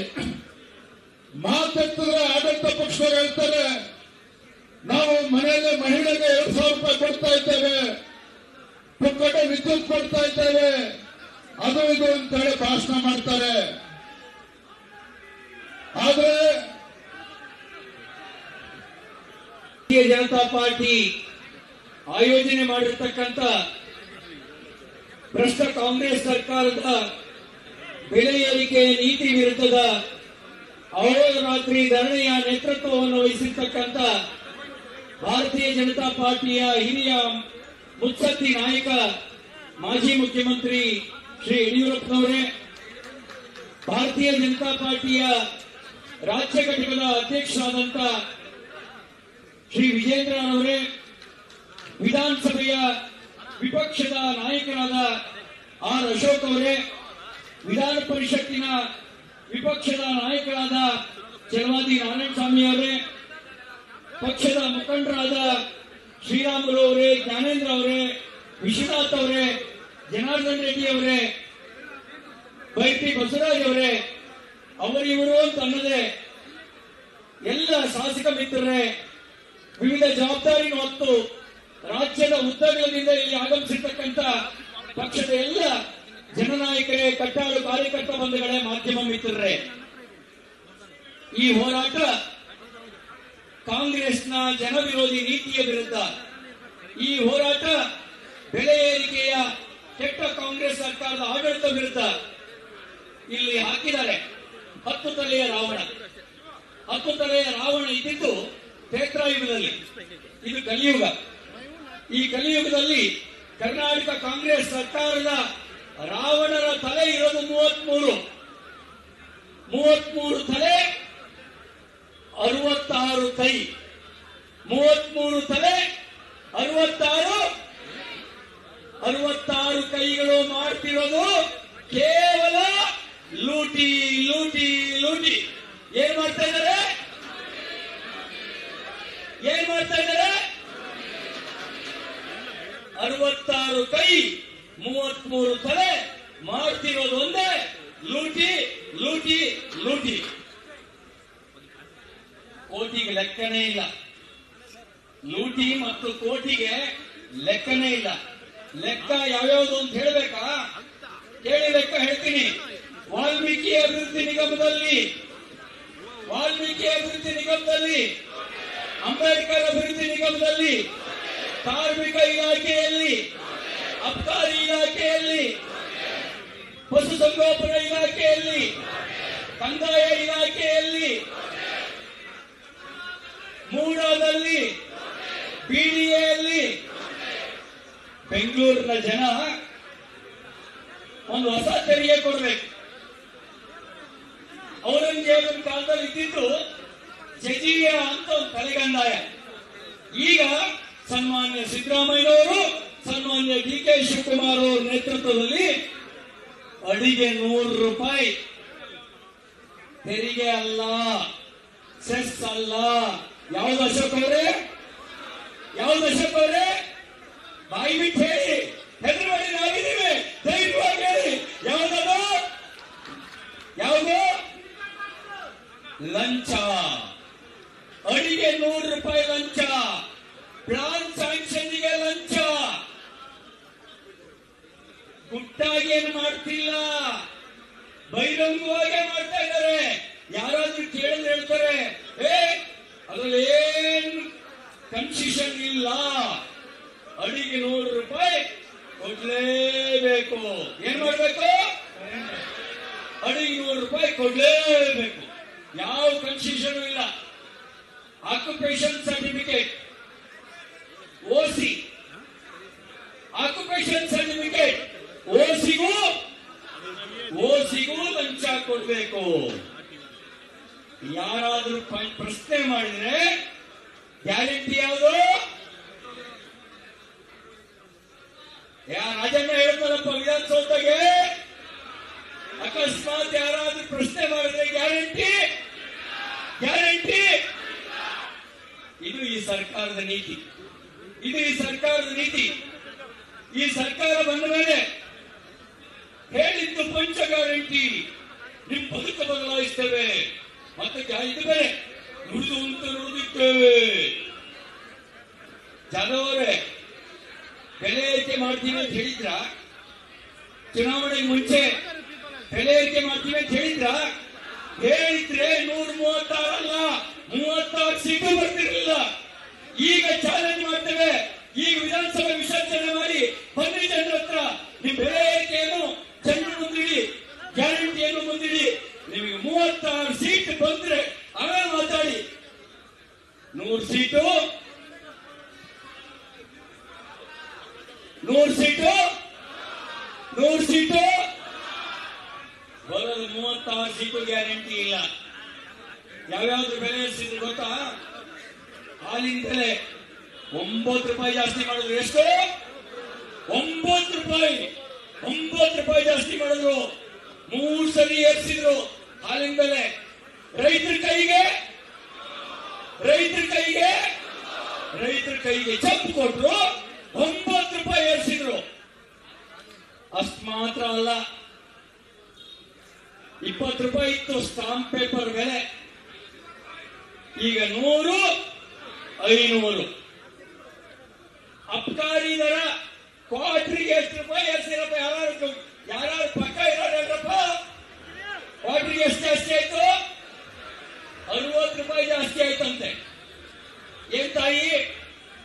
ಮಾತೆತ್ತಿದ್ರೆ ಆಡಳಿತ ಪಕ್ಷದವರು ಹೇಳ್ತಾರೆ ನಾವು ಮನೆಯಲ್ಲಿ ಮಹಿಳೆಗೆ 2,000 ರೂಪಾಯಿ ಕೊಡ್ತಾ ಇದ್ದೇವೆ, ಪುಕ್ಕಟ ವಿದ್ಯುತ್ ಕೊಡ್ತಾ ಇದ್ದೇವೆ, ಅದು ಇದು ಅಂತ ಹೇಳಿ ಭಾಷಣ ಮಾಡ್ತಾರೆ. ಆದ್ರೆ ಭಾರತೀಯ ಜನತಾ ಪಾರ್ಟಿ ಆಯೋಜನೆ ಮಾಡಿರ್ತಕ್ಕಂಥ ಭ್ರಷ್ಟ ಕಾಂಗ್ರೆಸ್ ಸರ್ಕಾರದ ಬೆಲೆ ಏರಿಕೆ ನೀತಿ ವಿರುದ್ಧದ ಅಹೋರಾತ್ರಿ ಧರಣಿಯ ನೇತೃತ್ವವನ್ನು ವಹಿಸಿರ್ತಕ್ಕಂಥ ಭಾರತೀಯ ಜನತಾ ಪಾರ್ಟಿಯ ಹಿರಿಯ ಮುತ್ಸದ್ದಿ ನಾಯಕ ಮಾಜಿ ಮುಖ್ಯಮಂತ್ರಿ ಶ್ರೀ ಯಡಿಯೂರಪ್ಪನವರೇ, ಭಾರತೀಯ ಜನತಾ ಪಾರ್ಟಿಯ ರಾಜ್ಯ ಘಟಕದ ಅಧ್ಯಕ್ಷರಾದಂಥ ಶ್ರೀ ವಿಜೇಂದ್ರನವರೇ, ವಿಧಾನಸಭೆಯ ವಿಪಕ್ಷದ ನಾಯಕರಾದ ಆರ್ ಅಶೋಕ್ ಅವರೇ, ವಿಧಾನ ಪರಿಷತ್ತಿನ ವಿಪಕ್ಷದ ನಾಯಕರಾದ ಚಲವಾದಿ ನಾರಾಯಣಸ್ವಾಮಿ ಅವರೇ, ಪಕ್ಷದ ಮುಖಂಡರಾದ ಶ್ರೀರಾಮುಲು ಅವರೇ, ಜ್ಞಾನೇಂದ್ರ ಅವರೇ, ವಿಶ್ವನಾಥ್ ಅವರೇ, ಜನಾರ್ದನ್ ರೆಡ್ಡಿ ಅವರೇ, ಬೈಟಿ ಬಸವರಾಜ್ ಅವರೇ, ಅವರಿವರು ಅಂತ ಅನ್ನದೇ ಎಲ್ಲ ಶಾಸಕ ಮಿತ್ರರೇ, ವಿವಿಧ ಜವಾಬ್ದಾರಿ ಹೊತ್ತು ರಾಜ್ಯದ ಉದ್ದಗಲದಿಂದ ಇಲ್ಲಿ ಆಗಮಿಸಿರ್ತಕ್ಕಂಥ ಪಕ್ಷದ ಎಲ್ಲ ಜನನಾಯಕರೇ, ಕಟ್ಟಾಳು ಕಾರ್ಯಕರ್ತ ಬಂಧುಗಳೇ, ಮಾಧ್ಯಮ ಮಿತ್ರರೇ, ಈ ಹೋರಾಟ ಕಾಂಗ್ರೆಸ್ನ ಜನವಿರೋಧಿ ನೀತಿಯ ವಿರುದ್ಧ, ಈ ಹೋರಾಟ ಬೆಲೆ ಏರಿಕೆಯ ಕೆಟ್ಟ ಕಾಂಗ್ರೆಸ್ ಸರ್ಕಾರದ ಆಡಳಿತ ವಿರುದ್ಧ. ಇಲ್ಲಿ ಹಾಕಿದ್ದಾರೆ 10 ತಲೆಯ ರಾವಣ. 10 ತಲೆಯ ರಾವಣ ಇದ್ದಿದ್ದು ತ್ರೇತಾಯುಗದಲ್ಲಿ, ಇದು ಕಲಿಯುಗ. ಈ ಕಲಿಯುಗದಲ್ಲಿ ಕರ್ನಾಟಕ ಕಾಂಗ್ರೆಸ್ ಸರ್ಕಾರದ ರಾವಣನ ತಲೆ ಇರೋದು 33 ತಲೆ, 66 ಕೈ. 33 ತಲೆ, 66 ಕೈಗಳು ಮಾಡ್ತಿರೋದು ಕೇವಲ ಲೂಟಿ ಲೂಟಿ ಲೂಟಿ. ಏನ್ ಮಾಡ್ತಾ ಇದ್ದಾರೆ? 66 ಕೈ, 33 ತಲೆ, ಮಾಡ್ತಿರೋದು ಒಂದೇ ಲೂಟಿ ಲೂಟಿ ಲೂಟಿ. ಕೋಟಿಗೆ ಲೆಕ್ಕನೇ ಇಲ್ಲ. ಲೂಟಿ ಮತ್ತು ಕೋಟಿಗೆ ಲೆಕ್ಕನೇ ಇಲ್ಲ. ಲೆಕ್ಕ ಯಾವ್ಯಾವುದು ಅಂತ ಹೇಳ್ಬೇಕಾ? ಕೇಳಿ ಲೆಕ್ಕ ಹೇಳ್ತೀನಿ. ವಾಲ್ಮೀಕಿ ಅಭಿವೃದ್ಧಿ ನಿಗಮದಲ್ಲಿ, ಅಂಬೇಡ್ಕರ್ ಅಭಿವೃದ್ಧಿ ನಿಗಮದಲ್ಲಿ, ಕಾರ್ಮಿಕ ಇಲಾಖೆಯಲ್ಲಿ, ಅಬಕಾರಿ ಇಲಾಖೆಯಲ್ಲಿ, ಪಶುಸಂಗೋಪನಾ ಇಲಾಖೆಯಲ್ಲಿ, ಕಂದಾಯ ಇಲಾಖೆಯಲ್ಲಿ, ಮೂಡಾದಲ್ಲಿ, ಬಿಡಿಎಯಲ್ಲಿ. ಬೆಂಗಳೂರಿನ ಜನ ಒಂದು ಹೊಸ ತೆರಿಗೆ ಕೊಡಬೇಕು. ಔರಂಗಜೇಬನ ಕಾಲದಲ್ಲಿ ಇದ್ದಿದ್ದು ಜಜಿಯ ಅಂತ ಒಂದು ತಲೆಗಂದಾಯ. ಈಗ ಸನ್ಮಾನ್ಯ ಸಿದ್ದರಾಮಯ್ಯನವರು, ಸನ್ಮಾನ್ಯ DK ಶಿವಕುಮಾರ್ ಅವರ ನೇತೃತ್ವದಲ್ಲಿ ಅಡಿಗೆ 100 ರೂಪಾಯಿ ತೆರಿಗೆ ಅಲ್ಲ, ಸೆಸ್ ಅಲ್ಲ. ಯಾವ್ದು ಅಶೋಕ್ ಅವರೇ? ಯಾವ್ದು ಅಶೋಕ್ ಅವರೇ? ಬಾಯಿ ಬಿಟ್ಟು ಹೇಳಿ, ಹೆದರಬೇಡಿ, ನಾವಿದ್ದೀವಿ, ಧೈರ್ಯವಾಗಿ ಹೇಳಿ. ಯಾವ್ದದು? ಯಾವುದು? ಲಂಚ. ಅಡಿಗೆ 100 ರೂಪಾಯಿ ಲಂಚ, ಪ್ಲಾನ್ ಸ್ಯಾಂಕ್ಷನ್ಗೆ ಲಂಚ. ಗುಟ್ಟಾಗಿ ಏನು ಮಾಡ್ತಿಲ್ಲ, ಬಹಿರಂಗವಾಗೇ ಮಾಡ್ತಾ ಇದ್ದಾರೆ. ಯಾರಾದ್ರೂ ಕೇಳಿದ್ರೆ ಹೇಳ್ತಾರೆ, ಅದ್ರಲ್ಲಿ ಏನ್ ಕನ್ಸೆಷನ್ ಇಲ್ಲ, ಅಡಿಗೆ 100 ರೂಪಾಯಿ ಕೊಡ್ಲೇಬೇಕು. ಏನ್ ಮಾಡ್ಬೇಕು? ಅಡಿಗೆ 100 ರೂಪಾಯಿ ಕೊಡ್ಲೇಬೇಕು. ಯಾವ ಕನ್ಸೆಷನ್ ಇಲ್ಲ. Occupation certificate, OC, occupation certificate, ಓಸಿಗೂ ಲಂಚ ಕೊಡ್ಬೇಕು. ಯಾರಾದ್ರೂ ಪ್ರಶ್ನೆ ಮಾಡಿದ್ರೆ ಗ್ಯಾರಂಟಿ ಯಾವುದು? ರಾಜಣ್ಣ ಹೇಳ್ತಾರಪ್ಪ ವಿಧಾನಸೌಧಗೆ, ಅಕಸ್ಮಾತ್ ಯಾರಾದ್ರೂ ಪ್ರಶ್ನೆ ಮಾಡಿದ್ರೆ ಗ್ಯಾರಂಟಿ ಗ್ಯಾರಂಟಿ. ಇದು ಈ ಸರ್ಕಾರದ ನೀತಿ, ಇದು ಈ ಸರ್ಕಾರದ ನೀತಿ. ಈ ಸರ್ಕಾರ ಬಂದ ಮೇಲೆ ಹೇಳಿದ್ದು ಪಂಚ ಗ್ಯಾರಂಟಿ, ನಿಮ್ ಬದುಕು ಬದಲಾಯಿಸ್ತೇವೆ, ಮತ್ತೆ ಇದು ಬೇರೆ ನುಡಿದು ಅಂತ ನುಡಿದಿದ್ದೇವೆ. ಜಾಧವರೇ, ಬೆಲೆ ಏರಿಕೆ ಮಾಡ್ತೀವಿ ಅಂತ ಹೇಳಿದ್ರ? ಚುನಾವಣೆಗೆ ಮುಂಚೆ ಬೆಲೆ ಏರಿಕೆ ಮಾಡ್ತೀವಿ ಅಂತ ಹೇಳಿದ್ರ? ಹೇಳಿದ್ರೆ 136 ಅಲ್ಲ 36 ಸೀಟು ಬರ್ತಿರಲಿಲ್ಲ. ಈಗ ಚಾಲೆಂಜ್ ಮಾಡ್ತೇವೆ, ಈಗ ವಿಧಾನಸಭೆ ವಿಸರ್ಜನೆ ಮಾಡಿ ಬನ್ನಿ ಜನರ ಹತ್ರ, ನಿಮ್ ಬೆಲೆ ಏರಿಕೆಯನ್ನು ಜನರು ಮುಂದಿಡಿ, ಗ್ಯಾರಂಟಿಯನ್ನು ಮುಂದಿಡಿ. ನಿಮಗೆ 36 ಸೀಟ್ ಬಂದ್ರೆ ಆಮೇಲೆ ಮಾತಾಡಿ. 100 ಸೀಟು 100 ಸೀಟು 100 ಸೀಟು ಬರೋದು 36 ಸೀಟು ಗ್ಯಾರಂಟಿ ಇಲ್ಲ. ಯಾವ್ಯಾವ್ದು ಬೆಲೆ ಏರಿಸಿದ್ರು ಗೊತ್ತಾ? ಹಾಲಿನ ಬೆಲೆ 9 ರೂಪಾಯಿ ಜಾಸ್ತಿ ಮಾಡಿದ್ರು. ಎಷ್ಟು? 9 ರೂಪಾಯಿ 9 ರೂಪಾಯಿ ಜಾಸ್ತಿ ಮಾಡಿದ್ರು. 3 ಸರಿ ಏರಿಸಿದ್ರು ಹಾಲಿನ ಬೆಲೆ. ರೈತರ ಕೈಗೆ ಚಪ್ಪು ಕೊಟ್ರು, 9 ರೂಪಾಯಿ ಏರಿಸಿದ್ರು. ಅಷ್ಟು ಮಾತ್ರ ಅಲ್ಲ, 20 ರೂಪಾಯಿ ಇತ್ತು ಸ್ಟಾಂಪ್ ಪೇಪರ್ ಬೆಲೆ, ಈಗ 100, 500. ಅಬ್ಕಾರಿ ದರ ಕ್ವಾರ್ಟರ್ಗೆ ಎಷ್ಟು ರೂಪಾಯಿ ಏರಿಸಿರಪ್ಪ? ಯಾರು ಪಕ್ಕ ಇರೋದ್ರಪ್ಪ? ಕ್ವಾರ್ಟರ್ಗೆ ಎಷ್ಟು ಜಾಸ್ತಿ ಆಯ್ತು? 60 ರೂಪಾಯಿ ಜಾಸ್ತಿ ಆಯ್ತಂತೆ. ಏನ್ ತಾಯಿ,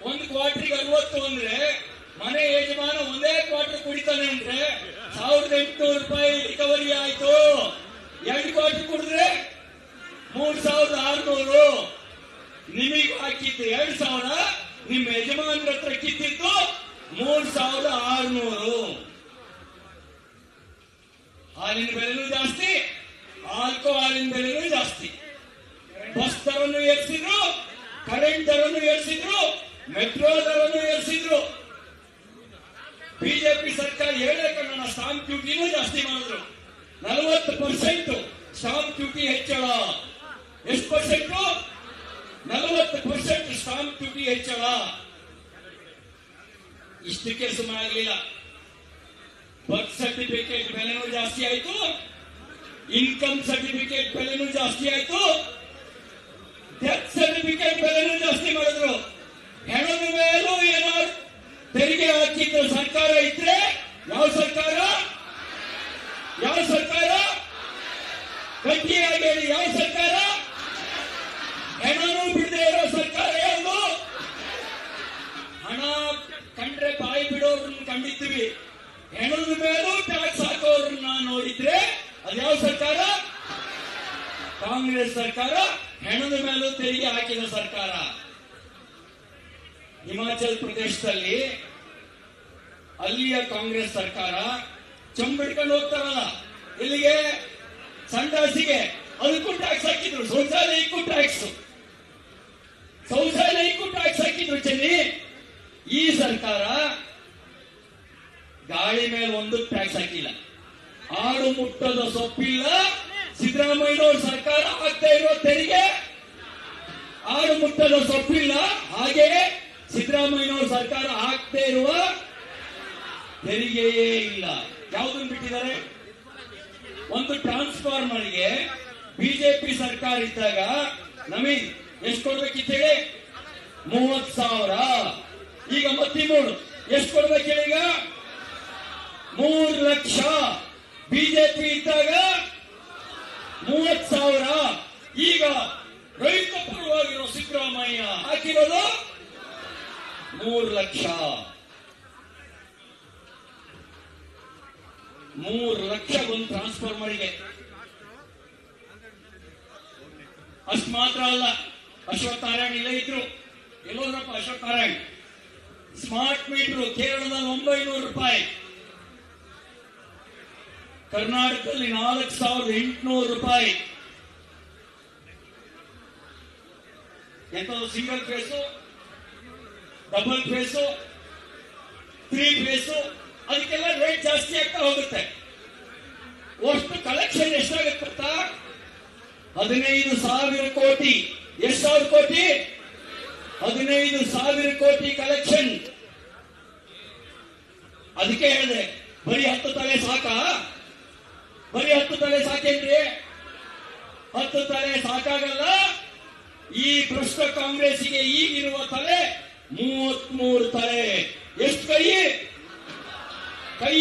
ಒಂದು ಕ್ವಾರ್ಟರ್ಗೆ 60 ಅಂದ್ರೆ ಮನೆ ಯಜಮಾನ ಒಂದೇ ಕ್ವಾರ್ಟರ್ ಕುಡಿತಾನೆ ಅಂದ್ರೆ 1800 ರೂಪಾಯಿ ರಿಕವರಿ ಆಯ್ತು. 2 ಕ್ವಾರ್ಟರ್ ಕುಡಿದ್ರೆ 3600. ನಿಮಗೆ ಹಾಕಿದ್ದು 2000, ನಿಮ್ಮ ಯಜಮಾನ್ರ ಹತ್ರ ಕಿತ್ತಿದ್ದು 3600. ಹಾಲಿನ ಬೆಲೆನೂ ಜಾಸ್ತಿ, ಆಲ್ಕೋಹಾಲಿನ ಬೆಲೆನೂ ಜಾಸ್ತಿ. ಬಸ್ ದರನ್ನು ಏರಿಸಿದ್ರು, ಕರೆಂಟ್ ದರನ್ನು ಏರಿಸಿದ್ರು, ಮೆಟ್ರೋ ದರನ್ನು ಏರಿಸಿದ್ರು. ಬಿಜೆಪಿ ಸರ್ಕಾರ ಹೇಳೇ ಕನ್ನಡ ಸ್ಟಾಂಪ್ ಡ್ಯೂಟಿನೂ ಜಾಸ್ತಿ ಮಾಡಿದ್ರು. 40% ಸ್ಟಾಂಪ್ ಡ್ಯೂಟಿ ಹೆಚ್ಚಳ. ಎಷ್ಟು ಪರ್ಸೆಂಟು? 40% ಸ್ಟಾಂಪ್ ಡ್ಯೂಟಿ ಹೆಚ್ಚಳ. ಇಷ್ಟಕ್ಕೆ ಸುಮ್ಮನಾಗಲಿಲ್ಲ, ಬರ್ತ್ ಸರ್ಟಿಫಿಕೇಟ್ ಬೆಲೆನೂ ಜಾಸ್ತಿ ಆಯ್ತು, ಇನ್ಕಮ್ ಸರ್ಟಿಫಿಕೇಟ್ ಬೆಲೆನೂ ಜಾಸ್ತಿ ಆಯ್ತು, ಡೆತ್ ಸರ್ಟಿಫಿಕೇಟ್ ಬೆಲೆನೂ ಜಾಸ್ತಿ ಮಾಡಿದ್ರು. ಹೆಣದ ಮೇಲೂ ಏನಾದ್ರು ತೆರಿಗೆ ಹಾಕಿದ್ರು ಸರ್ಕಾರ ಇದ್ರೆ, ಯಾವ ಸರ್ಕಾರ? ಗಟ್ಟಿಯಾಗಿ ಹೇಳಿ, ಯಾವ ಸರ್ಕಾರ? ಹೆಣನೂ ಬಿಡದೆ ಇರೋ ಸರ್ಕಾರ ಯಾವುದು? ಹಣ ಕಂಡ್ರೆ ಬಾಯಿ ಬಿಡೋರನ್ನ ಕಂಡಿದ್ದೀವಿ, ಹೆಣದ ಮೇಲೂ ಟ್ಯಾಕ್ಸ್ ಹಾಕೋರನ್ನ ನೋಡಿದ್ರೆ ಅದ್ಯಾವ ಸರ್ಕಾರ? ಕಾಂಗ್ರೆಸ್ ಸರ್ಕಾರ. ಹೆಣದ ಮೇಲೂ ತೆರಿಗೆ ಹಾಕಿದ ಸರ್ಕಾರ. ಹಿಮಾಚಲ ಪ್ರದೇಶದಲ್ಲಿ ಅಲ್ಲಿಯ ಕಾಂಗ್ರೆಸ್ ಸರ್ಕಾರ ಚಂಬಿಡ್ಕೊಂಡು ಹೋಗ್ತಾರಲ್ಲ, ಇಲ್ಲಿಗೆ ಸಂಡಾಸಿಗೆ, ಅದಕ್ಕೂ ಟ್ಯಾಕ್ಸ್ ಹಾಕಿದ್ರು, ಶೌಚಾಲಯಕ್ಕೂ ಟ್ಯಾಕ್ಸ್. ಏನಿದ್ರು ಚೆನ್ನಿ, ಈ ಸರ್ಕಾರ ಗಾಳಿ ಮೇಲೆ ಒಂದು ಟ್ಯಾಕ್ಸ್ ಹಾಕಿಲ್ಲ, ಆಡು ಮುಟ್ಟದ ಸೊಪ್ಪಿಲ್ಲ. ಸಿದ್ದರಾಮಯ್ಯನವ್ರ ಸರ್ಕಾರ ಆಗ್ತಾ ಇರೋ ತೆರಿಗೆ ಆಡು ಮುಟ್ಟದ ಸೊಪ್ಪಿಲ್ಲ. ಹಾಗೆಯೇ ಸಿದ್ದರಾಮಯ್ಯನವ್ರ ಸರ್ಕಾರ ಆಗ್ತಾ ಇರುವ ತೆರಿಗೆಯೇ ಇಲ್ಲ. ಯಾವುದನ್ನು ಬಿಟ್ಟಿದ್ದಾರೆ? ಒಂದು ಟ್ರಾನ್ಸ್ಫಾರ್ಮರ್ಗೆ ಬಿಜೆಪಿ ಸರ್ಕಾರ ಇದ್ದಾಗ ನಮಗೆ ಎಷ್ಟು ಕೊಡ್ಬೇಕಿತ್ತೇಳಿ? 30,000. ಈಗ 33 ಎಷ್ಟು ಕೊಡ್ಬೇಕೇಳಿ? ಈಗ 3 ಲಕ್ಷ. ಬಿಜೆಪಿ ಇದ್ದಾಗ 30,000. ಈಗ ರೈತ ಪರವಾಗಿರೋ ಸಿದ್ದರಾಮಯ್ಯ ಹಾಕಿರೋದು 3 ಲಕ್ಷ. 3 ಲಕ್ಷ ಒಂದು ಟ್ರಾನ್ಸ್ಫಾರ್ಮರ್ಗೆ. ಅಷ್ಟು ಮಾತ್ರ ಅಲ್ಲ, ಅಶ್ವಥ್ ನಾರಾಯಣ್ ಇಲ್ಲೇ ಇದ್ರು. ಎಲ್ಲೋದ್ರಪ್ಪ ಅಶ್ವಥ್ ನಾರಾಯಣ್? ಸ್ಮಾರ್ಟ್ ಮೀಟರ್ ಕೇರಳದಲ್ಲಿ 900 ರೂಪಾಯಿ, ಕರ್ನಾಟಕದಲ್ಲಿ 4,800 ರೂಪಾಯಿ. ಎಂಥದ್ದು? Single phase, double phase, 3 phase, ಅದಕ್ಕೆಲ್ಲ ರೇಟ್ ಜಾಸ್ತಿ ಆಗ್ತಾ ಹೋಗುತ್ತೆ. ಅಷ್ಟು ಕಲೆಕ್ಷನ್ ಎಷ್ಟಾಗುತ್ತೆ ಗೊತ್ತಾ? 15,000 ಕೋಟಿ. ಎಷ್ಟು ಸಾವಿರ ಕೋಟಿ? 15,000 ಕೋಟಿ ಕಲೆಕ್ಷನ್. ಅದಕ್ಕೆ ಹೇಳಿದೆ, ಬರೀ 10 ತಲೆ ಸಾಕ? ಬರೀ 10 ತಲೆ ಸಾಕೇನ್ರಿ? 10 ತಲೆ ಸಾಕಾಗಲ್ಲ. ಈ ಭ್ರಷ್ಟ ಕಾಂಗ್ರೆಸ್ಸಿಗೆ ಈಗಿರುವ ತಲೆ 33 ತಲೆ. ಎಷ್ಟು ಕೈ? ಕೈ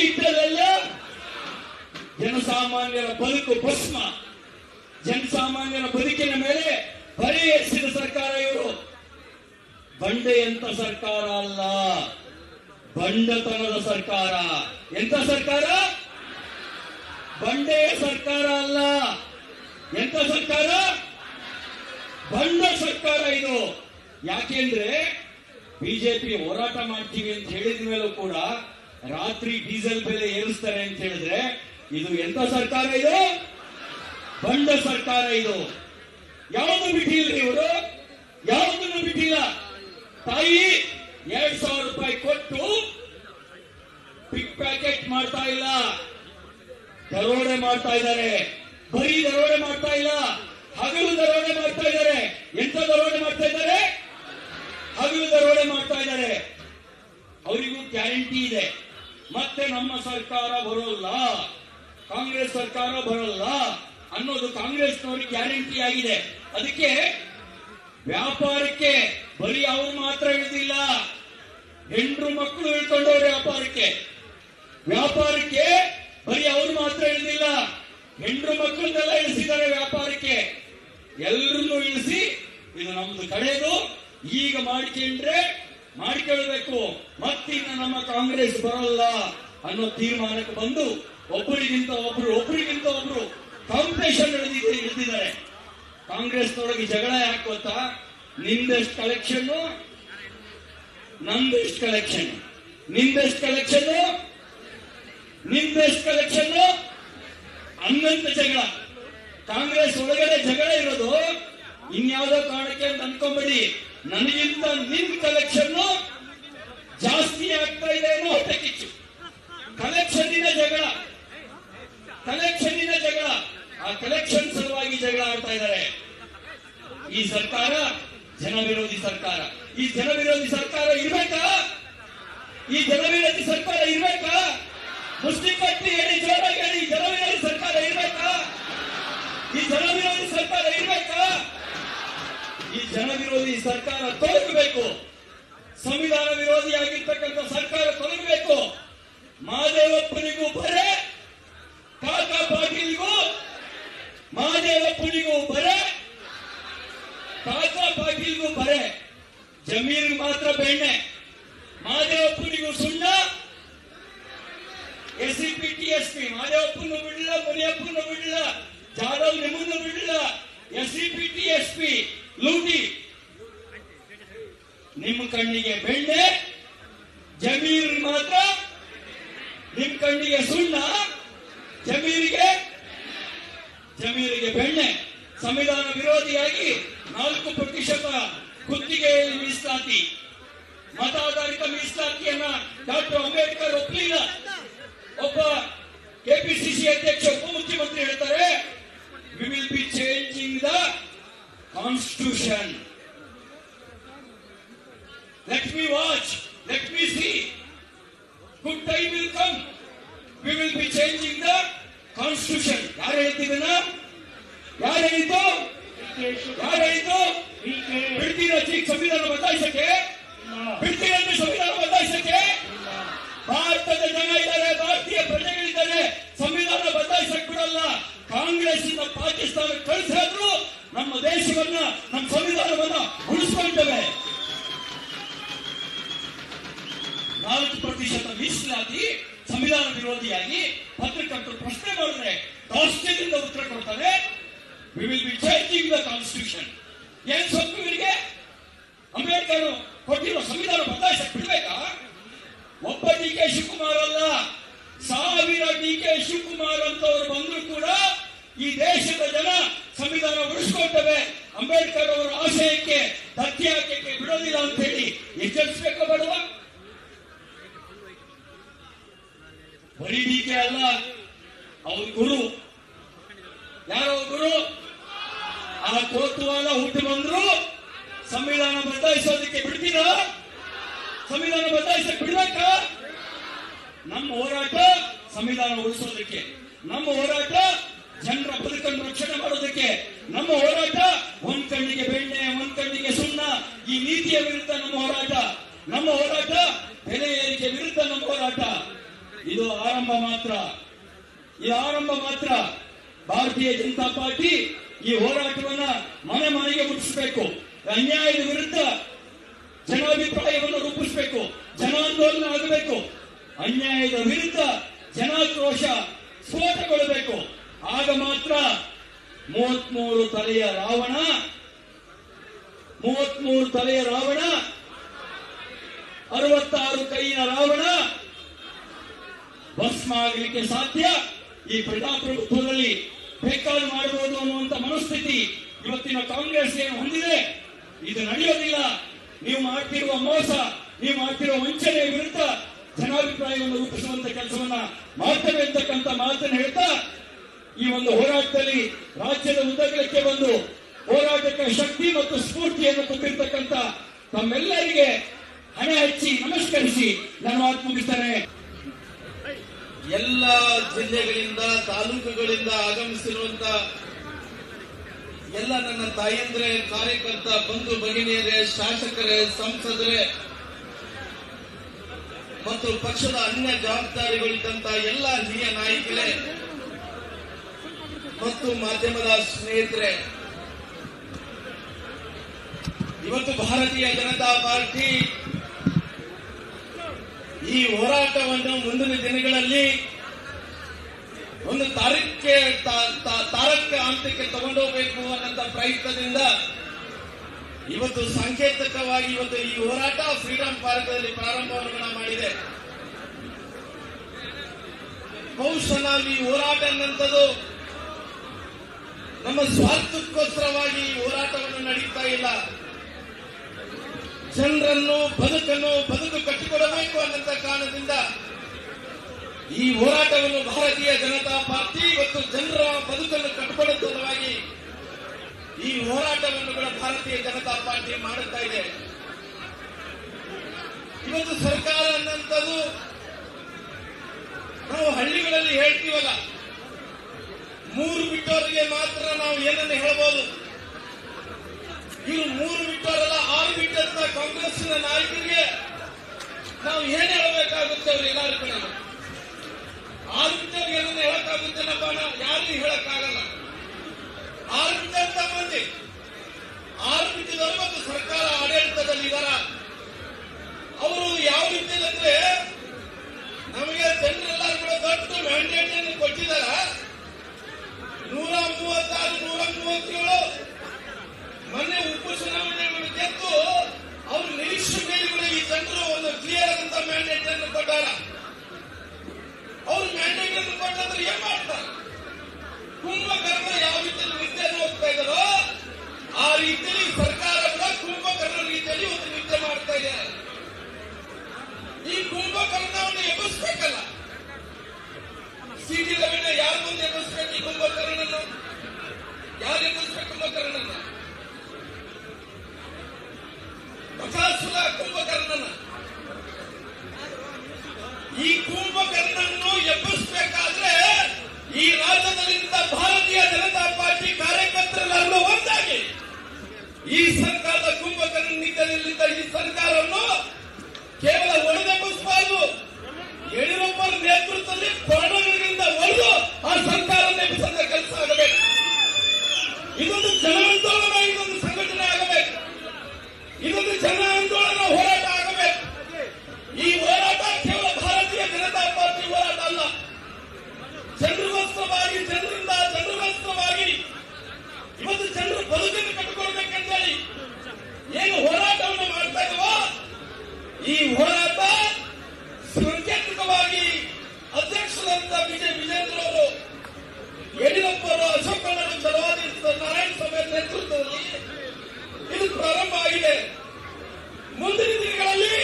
ಇಟ್ಟಲ್ಲೆಲ್ಲ ಜನಸಾಮಾನ್ಯರ ಬದುಕು ಭಸ್ಮ. ಜನಸಾಮಾನ್ಯರ ಬದುಕಿನ ಮೇಲೆ ಬರೀ ಎಸಿದ ಸರ್ಕಾರ ಇವರು. ಬಂಡೆಯಂತ ಸರ್ಕಾರ ಅಲ್ಲ, ಬಂಡತನದ ಸರ್ಕಾರ. ಎಂತ ಸರ್ಕಾರ? ಬಂಡೆಯ ಸರ್ಕಾರ ಅಲ್ಲ. ಎಂತ ಸರ್ಕಾರ? ಬಂಡ ಸರ್ಕಾರ ಇದು. ಯಾಕೆಂದ್ರೆ ಬಿಜೆಪಿ ಹೋರಾಟ ಮಾಡ್ತೀವಿ ಅಂತ ಹೇಳಿದ ಮೇಲೂ ಕೂಡ ರಾತ್ರಿ ಡೀಸೆಲ್ ಬೆಲೆ ಏರಿಸ್ತಾರೆ ಅಂತ ಹೇಳಿದ್ರೆ ಇದು ಎಂತ ಸರ್ಕಾರ? ಇದು ಬಂಡ ಸರ್ಕಾರ. ಇದು ಯಾವುದು ಬಿಟ್ಟಿಲ್ಲ ಇವರು, ಯಾವುದನ್ನು ಬಿಟ್ಟಿಲ್ಲ. ತಾಯಿ 2,000 ರೂಪಾಯಿ ಕೊಟ್ಟು ಪಿಕ್ ಪ್ಯಾಕೆಟ್ ಮಾಡ್ತಾ ಇಲ್ಲ, ದರೋಡೆ ಮಾಡ್ತಾ ಇದ್ದಾರೆ. ಬರೀ ದರೋಡೆ ಮಾಡ್ತಾ ಇಲ್ಲ, ಹಗಲು ದರೋಡೆ ಮಾಡ್ತಾ ಇದ್ದಾರೆ. ಎಂತ ದರೋಡೆ ಮಾಡ್ತಾ ಇದ್ದಾರೆ? ಹಗಲು ದರೋಡೆ ಮಾಡ್ತಾ ಇದ್ದಾರೆ. ಅವರಿಗೂ ಗ್ಯಾರಂಟಿ ಇದೆ, ಮತ್ತೆ ನಮ್ಮ ಸರ್ಕಾರ ಬರೋಲ್ಲ, ಕಾಂಗ್ರೆಸ್ ಸರ್ಕಾರ ಬರೋಲ್ಲ ಅನ್ನೋದು ಕಾಂಗ್ರೆಸ್ನವರಿಗೆ ಗ್ಯಾರಂಟಿ ಆಗಿದೆ. ಅದಕ್ಕೆ ವ್ಯಾಪಾರಕ್ಕೆ ಬರೀ ಅವರು ಮಾತ್ರ ಇಳಿದಿಲ್ಲ, ಹೆಂಡ್ರು ಮಕ್ಕಳು ಇಳ್ಕೊಂಡವ್ರೆ ವ್ಯಾಪಾರಕ್ಕೆ. ವ್ಯಾಪಾರಕ್ಕೆ ಬರೀ ಅವರು ಮಾತ್ರ ಇಳಿದಿಲ್ಲ, ಹೆಂಡ್ರು ಮಕ್ಕಳನ್ನೆಲ್ಲ ಇಳಿಸಿದ್ದಾರೆ ವ್ಯಾಪಾರಕ್ಕೆ. ಎಲ್ಲರನ್ನೂ ಇಳಿಸಿ ಇದು ನಮ್ದು ಕಡೆದು, ಈಗ ಮಾಡಿಕೊಳ್ಳಬೇಕು, ಮತ್ತಿನ್ನು ನಮ್ಮ ಕಾಂಗ್ರೆಸ್ ಬರಲ್ಲ ಅನ್ನೋ ತೀರ್ಮಾನಕ್ಕೆ ಬಂದು ಒಬ್ಬರಿಗಿಂತ ಒಬ್ರು ಕಾಂಪಿಟೇಷನ್ ಹಿಡಿದಿದ್ದಾರೆ. ಕಾಂಗ್ರೆಸ್ನೊಳಗೆ ಜಗಳ ಯಾಕೆ ಗೊತ್ತಾ? ನಿಂದೆಷ್ಟು ಕಲೆಕ್ಷನ್, ನಂದೆಷ್ಟು ಕಲೆಕ್ಷನ್, ನಿಂದೆಷ್ಟು ಕಲೆಕ್ಷನ್, ನಿಂದೆಷ್ಟು ಕಲೆಕ್ಷನ್ ಅನ್ನಂತ ಜಗಳ. ಕಾಂಗ್ರೆಸ್ ಒಳಗಡೆ ಜಗಳ ಇರೋದು ಇನ್ಯಾವುದೋ ಕಾರಣಕ್ಕೆ ಅಂತ ಅನ್ಕೊಂಬೇಡಿ. ನನಗಿಂತ ನಿನ್ ಕಲೆಕ್ಷನ್ ಜಾಸ್ತಿ ಆಗ್ತಾ ಇದೆ ಅನ್ನೋ ಹೊಟ್ಟೆ ಕಿಚ್ಚು. ಕಲೆಕ್ಷನ್ನಿನ ಜಗಳ. ಆ ಕಲೆಕ್ಷನ್ ಸಲುವಾಗಿ ಜಗಳ ಆಡ್ತಾ ಇದ್ದಾರೆ. ಈ ಸರ್ಕಾರ ಜನ ವಿರೋಧಿ ಸರ್ಕಾರ. ಈ ಜನ ವಿರೋಧಿ ಸರ್ಕಾರ ಇರ್ಬೇಕಾ? ಈ ಜನ ವಿರೋಧಿ ಸರ್ಕಾರ ಇರ್ಬೇಕಾ? ಮುಸ್ಲಿಂ ಪಟ್ಟಿ ಹೇಳಿ, ಜೋರಾಗಿ ಹೇಳಿ, ಜನ ವಿರೋಧಿ ಸರ್ಕಾರ ಇರ್ಬೇಕಾ? ಈ ಜನ ವಿರೋಧಿ ಸರ್ಕಾರ ಇರ್ಬೇಕಾ? ಈ ಜನ ವಿರೋಧಿ ಸರ್ಕಾರ ತೊಲಗಬೇಕು. ಸಂವಿಧಾನ ವಿರೋಧಿಯಾಗಿರ್ತಕ್ಕಂಥ ಸರ್ಕಾರ ತೊಲಗಬೇಕು. ಮಹದೇವಪ್ಪನಿಗೂ ಬರೆ, ಕಾಕಾ ಪಾಟೀಲ್ಗೂ, ಮಹದೇವಪ್ಪನಿಗೂ ಬರೆ, ಕಾಕಾ ಪಾಟೀಲ್ಗೂ ಬರೆ, ಜಮೀರ್ ಮಾತ್ರ ಬೆಣ್ಣೆ. ಮಹದೇವಪ್ಪನಿಗೂ ಸುಣ್ಣ, ಎಸ್ಸಿಪಿ ಟಿಎಸ್ಪಿ. ಮಹದೇವಪ್ಪನ್ನು ಬಿಡಲಿಲ್ಲ, ಮುನಿಯಪ್ಪನ್ನು ಬಿಡಲಿಲ್ಲ, ಜಾಧವ್ ನಿಮ್ಮನ್ನು ಬಿಡಲಿಲ್ಲ. ಎಸ್ಸಿಪಿ ಟಿಎಸ್ಪಿ ಲೂಟಿ. ನಿಮ್ಮ ಕಣ್ಣಿಗೆ ಬೆಣ್ಣೆ, ಜಮೀರ್ ಮಾತ್ರ ನಿಮ್ ಕಣ್ಣಿಗೆ ಸುಣ್ಣ, ಜಮೀರಿಗೆ ಬೆಣ್ಣೆ. ಸಂವಿಧಾನ ವಿರೋಧಿಯಾಗಿ 4% ಗುತ್ತಿಗೆಯಲ್ಲಿ ಮೀಸಲಾತಿ, ಮತಾಧಾರಿತ ಮೀಸಲಾತಿಯನ್ನ ಡಾಕ್ಟರ್ ಅಂಬೇಡ್ಕರ್ ಒಪ್ಪಲಿಲ್ಲ. ಒಬ್ಬ ಕೆಪಿಸಿಸಿ ಅಧ್ಯಕ್ಷ ಉಪಮುಖ್ಯಮಂತ್ರಿ ಹೇಳ್ತಾರೆ, we will be changing the constitution. Let me watch, let me C, good time will come, we will be changing the constitution. ಯಾರು ಹೇಳ್ತಿದ್ದನ? ಯಾರು ಹೇಳಿದ್ದು? ಯಾರು ಹೇಳಿದ್ದು? ಬಿಡ್ತೀರ ಸಂವಿಧಾನ ಬದಲಾಯಿಸಕ್ಕೆ? ಬಿಡ್ತೀರಂತೆ ಸಂವಿಧಾನ ಬದಲಾಯಿಸಕ್ಕೆ? ಭಾರತದ ಜನ ಇದ್ದಾರೆ, ಭಾರತೀಯ ಪ್ರಜೆಗಳಿದ್ದಾರೆ, ಸಂವಿಧಾನ ಬದಲಾಯಿಸಕ್ಕೆ ಬಿಡಲ್ಲ. ಕಾಂಗ್ರೆಸ್ ಇಂದ ಪಾಕಿಸ್ತಾನ ಕಳಿಸಿದ್ರು ನಮ್ಮ ದೇಶವನ್ನ, ನಮ್ಮ ಸಂವಿಧಾನವನ್ನ ಉಳಿಸ್ಕೊಳ್ತೇವೆ. 4% ಮೀಸಲಾತಿ ಸಂವಿಧಾನ ವಿರೋಧಿಯಾಗಿ ಪತ್ರಕರ್ತರು ಪ್ರಶ್ನೆ ಮಾಡಿದ್ರೆ ರಾಷ್ಟ್ರದಿಂದ ಉತ್ತರ ಕೊಡ್ತಾರೆ, we will be changing the constitution. ಏನ್ ಸೊಪ್ಪು ಇವರಿಗೆ? ಅಂಬೇಡ್ಕರ್ ಕೊಟ್ಟಿರೋ ಸಂವಿಧಾನ ಬದಲಾಯಿಸಕ್ಕೆ ಬಿಡ್ಬೇಕಾ? ಒಬ್ಬ ಡಿ ಕೆ ಶಿವಕುಮಾರ್ ಅಲ್ಲ, 1000 ಡಿ ಕೆ ಶಿವಕುಮಾರ್ ಅಂತವರು ಬಂದ್ರು ಕೂಡ ಈ ದೇಶದ ಜನ ಸಂವಿಧಾನ ಉಳಿಸ್ಕೊಳ್ತೇವೆ, ಅಂಬೇಡ್ಕರ್ ಅವರ ಆಶಯಕ್ಕೆ ಧಕ್ಕೆ ಹಾಕಕ್ಕೆ ಬಿಡೋದಿಲ್ಲ ಅಂತ ಹೇಳಿ ಎಚ್ಚರಿಸಬೇಕು ಬೇಡವ? ಬರೀ ಡಿ ಕೆ ಅಲ್ಲ, ಅವ್ರ ಗುರು ಯಾರೋ ಗುರು ಆ ಕೋತ್ವಾಲ ಹುಟ್ಟು ಬಂದ್ರು ಸಂವಿಧಾನ ಬದಲಾಯಿಸೋದಕ್ಕೆ ಬಿಡ್ತೀರಾ? ಸಂವಿಧಾನ ಬದಲಾಯಿಸಕ್ಕೆ ಬಿಡ್ಬೇಕಾ? ನಮ್ಮ ಹೋರಾಟ ಸಂವಿಧಾನ ಉಳಿಸೋದಕ್ಕೆ, ನಮ್ಮ ಹೋರಾಟ ಜನರ ಬದುಕನ್ನು ರಕ್ಷಣೆ ಮಾಡೋದಕ್ಕೆ, ನಮ್ಮ ಹೋರಾಟ ಒಂದ್ ಕಣ್ಣಿಗೆ ಬೆಣ್ಣೆ ಒಂದ್ ಕಣ್ಣಿಗೆ ಸುಣ್ಣ ಈ ನೀತಿಯ ವಿರುದ್ಧ ನಮ್ಮ ಹೋರಾಟ, ನಮ್ಮ ಹೋರಾಟ ಬೆಲೆ ಏರಿಕೆ ವಿರುದ್ಧ ನಮ್ಮ ಹೋರಾಟ. ಇದು ಆರಂಭ ಮಾತ್ರ, ಇದು ಆರಂಭ ಮಾತ್ರ. ಭಾರತೀಯ ಜನತಾ ಪಾರ್ಟಿ ಈ ಹೋರಾಟವನ್ನ ಮನೆ ಮನೆಗೆ ಮುಟ್ಟಿಸಬೇಕು, ಅನ್ಯಾಯದ ವಿರುದ್ಧ ಜನಾಭಿಪ್ರಾಯವನ್ನು ರೂಪಿಸಬೇಕು, ಜನಾಂದೋಲನ ಆಗಬೇಕು, ಅನ್ಯಾಯದ ವಿರುದ್ಧ ಜನಾಕ್ರೋಶ ಸ್ಫೋಟಗೊಳ್ಳಬೇಕು. ಆಗ ಮಾತ್ರ 33 ತಲೆಯ ರಾವಣ 66 ಕೈಯಿನ ರಾವಣ ಭಸ್ಮ ಆಗಲಿಕ್ಕೆ ಸಾಧ್ಯ. ಈ ಪ್ರಜಾಪ್ರಭುತ್ವದಲ್ಲಿ ಬೇಕಾದ ಮಾಡಬಹುದು ಅನ್ನುವಂತ ಮನಸ್ಥಿತಿ ಇವತ್ತಿನ ಕಾಂಗ್ರೆಸ್ ಏನು ಹೊಂದಿದೆ, ಇದು ನಡೆಯೋದಿಲ್ಲ. ನೀವು ಮಾಡ್ತಿರುವ ಮೋಸ, ನೀವು ಮಾಡ್ತಿರುವ ವಂಚನೆಯ ವಿರುದ್ಧ ಜನಾಭಿಪ್ರಾಯವನ್ನು ರೂಪಿಸುವಂತ ಕೆಲಸವನ್ನ ಮಾಡ್ತೇವೆ ಅಂತಕ್ಕಂಥ ಮಾತನ್ನು ಹೇಳ್ತಾ, ಈ ಒಂದು ಹೋರಾಟದಲ್ಲಿ ರಾಜ್ಯದ ಉದ್ದಗಲಕ್ಕೆ ಬಂದು ಹೋರಾಟಕ್ಕೆ ಶಕ್ತಿ ಮತ್ತು ಸ್ಫೂರ್ತಿಯನ್ನು ತುಂಬಿರ್ತಕ್ಕಂಥ ತಮ್ಮೆಲ್ಲರಿಗೆ ಹಣೆ ಹಚ್ಚಿ ನಮಸ್ಕರಿಸಿ ನಾನು ಮಾತು ಮುಗಿಸ್ತೇನೆ. ಎಲ್ಲ ಜಿಲ್ಲೆಗಳಿಂದ ತಾಲೂಕುಗಳಿಂದ ಆಗಮಿಸಿರುವಂತ ಎಲ್ಲ ನನ್ನ ತಾಯಂದ್ರೆ, ಕಾರ್ಯಕರ್ತ ಬಂಧು ಭಗಿನಿಯರೇ, ಶಾಸಕರೇ, ಸಂಸದರೇ ಮತ್ತು ಪಕ್ಷದ ಅನ್ಯ ಜವಾಬ್ದಾರಿಗಳಿದ್ದಂತ ಎಲ್ಲ ಹಿರಿಯ ನಾಯಕರೇ ಮತ್ತು ಮಾಧ್ಯಮದ ಸ್ನೇಹಿತರೆ, ಇವತ್ತು ಭಾರತೀಯ ಜನತಾ ಪಾರ್ಟಿ ಈ ಹೋರಾಟವನ್ನು ಮುಂದಿನ ದಿನಗಳಲ್ಲಿ ಒಂದು ತಾರಕ ಹಂತಕ್ಕೆ ತಗೊಂಡೋಗ್ಬೇಕು ಅನ್ನೋ ಪ್ರಯತ್ನದಿಂದ ಇವತ್ತು ಸಾಂಕೇತಿಕವಾಗಿ ಇವತ್ತು ಈ ಹೋರಾಟ ಫ್ರೀಡಂ ಪಾರ್ಕ್ನಲ್ಲಿ ಪ್ರಾರಂಭವನ್ನು ಮಾಡಿದೆ. ಬಹುಶಃ ನಾವು ಈ ಹೋರಾಟ ಅನ್ನಂಥದ್ದು ನಮ್ಮ ಸ್ವಾರ್ಥಕ್ಕೋಸ್ಕರವಾಗಿ ಈ ಹೋರಾಟವನ್ನು ನಡೀತಾ ಇಲ್ಲ. ಜನರನ್ನು ಬದುಕು ಕಟ್ಟಿಕೊಡಬೇಕು ಅನ್ನಂತ ಕಾರಣದಿಂದ ಈ ಹೋರಾಟವನ್ನು ಭಾರತೀಯ ಜನತಾ ಪಾರ್ಟಿ ಇವತ್ತು ಜನರ ಬದುಕನ್ನು ಕಟ್ಟಿಕೊಡುವ ಸಲುವಾಗಿ ಈ ಹೋರಾಟವನ್ನು ಕೂಡ ಭಾರತೀಯ ಜನತಾ ಪಾರ್ಟಿ ಮಾಡುತ್ತಾ ಇದೆ. ಇವತ್ತು ಸರ್ಕಾರ ಅನ್ನಂಥದ್ದು ನಾವು ಹಳ್ಳಿಗಳಲ್ಲಿ ಹೇಳ್ತೀವಲ್ಲ, 3 ಬಿಟ್ಟವರಿಗೆ ಮಾತ್ರ ನಾವು ಏನನ್ನು ಹೇಳಬಹುದು. ಇವರು 3 ಬಿಟ್ಟವರಲ್ಲ, 6 ಬಿಟ್ಟಂತ ಕಾಂಗ್ರೆಸ್ನ ನಾಯಕರಿಗೆ ನಾವು ಏನ್ ಹೇಳಬೇಕಾಗುತ್ತೆ? ಅವ್ರು ಎಲ್ಲಾರು ಕಡೆ 6 ಬಿಟ್ಟವ್ರಿಗೆ ಏನನ್ನ ಹೇಳಕ್ಕಾಗುತ್ತೇನಪ್ಪ? ಯಾರಿಗೂ ಹೇಳಕ್ಕಾಗಲ್ಲ. 6 ಬಿಟ್ಟಂತ ಮಂದಿ, 6 ಬಿಟ್ಟಿದವರು ಮತ್ತು ಸರ್ಕಾರ ಆಡಳಿತದಲ್ಲಿದ್ದಾರ. ಅವರು ಯಾವ ರೀತಿಯಲ್ಲಂದ್ರೆ ನಮಗೆ ಜನರೆಲ್ಲರೂ ಕೂಡ ದೊಡ್ಡ ಮ್ಯಾಂಡೇಟ್ ಅನ್ನು ಕೊಟ್ಟಿದ್ದಾರ. 136, 137 ಮೊನ್ನೆ ಉಪಚುನಾವಣೆಗಳು ಗೆದ್ದು ಅವರು ನಿರೀಕ್ಷೆ ಮೇಲೆಗಳು ಈ ಜನರು ಒಂದು ಕ್ಲಿಯರ್ ಆದಂತ ಮ್ಯಾಂಡೇಟ್ ಅನ್ನು ಕೊಟ್ಟಾರ. ಅವ್ರು ಮ್ಯಾಂಡೇಟ್ ಅನ್ನು ಕೊಟ್ಟಂದ್ರೆ ಏನ್ ಮಾಡ್ತಾರೆ? ಕುಂಭಕರ್ಣ ಯಾವ ರೀತಿಯಲ್ಲಿ ವಿದ್ಯೆಯನ್ನು ಹೋಗ್ತಾ ಇದ್ದಾರೋ ಈ ಸರ್ಕಾರದ ಕುಂಭಕರ್ಣ ನಿಟ್ಟಿನಲ್ಲಿದ್ದ ಈ ಸರ್ಕಾರವನ್ನು ಕೇವಲ ಒಡೆದೆಬ್ಬಿಸಬಾರದು. ಯಡಿಯೂರಪ್ಪರ ನೇತೃತ್ವದಲ್ಲಿ ಕೊರಡಗಳಿಂದ ಒಡೆದು ಆ ಸರ್ಕಾರ ನೆಬ್ಬಿಸದ ಕೆಲಸ ಆಗಬೇಕು. ಇದೊಂದು ಜನ ಆಂದೋಲನ, ಇದೊಂದು ಸಂಘಟನೆ ಆಗಬೇಕು. ಇದೊಂದು ಜನ ಆಂದೋಲನ, ಹೋರಾಟ ಆಗಬೇಕು. ಈ ಹೋರಾಟ ಕೇವಲ ಭಾರತೀಯ ಜನತಾ ಪಾರ್ಟಿ ಹೋರಾಟ ಅಲ್ಲ. ಜನರಿಗೋಸ್ಕರವಾಗಿ, ಜನರಿಂದ ಜನರಿಗೋಸ್ಕರವಾಗಿ ಇವತ್ತು ಜನರು ಬದುಕನ್ನು ಕಟ್ಟಿಕೊಳ್ಬೇಕಂತೇಳಿ ಏನು ಹೋರಾಟವನ್ನು ಮಾಡ್ತಾ ಇದ್ದೀವೋ, ಈ ಹೋರಾಟ ಸಾಂಕೇತಿಕವಾಗಿ ಅಧ್ಯಕ್ಷರಾದಂತ ವಿಜೇಂದ್ರ ಅವರು, ಯಡಿಯೂರಪ್ಪ ಅವರು, ಅಶೋಕ್ ಚಲವಾದಿ ನಾರಾಯಣ ಸ್ವಾಮಿ ನೇತೃತ್ವದಲ್ಲಿ ಇದು ಪ್ರಾರಂಭ ಆಗಿದೆ. ಮುಂದಿನ ದಿನಗಳಲ್ಲಿ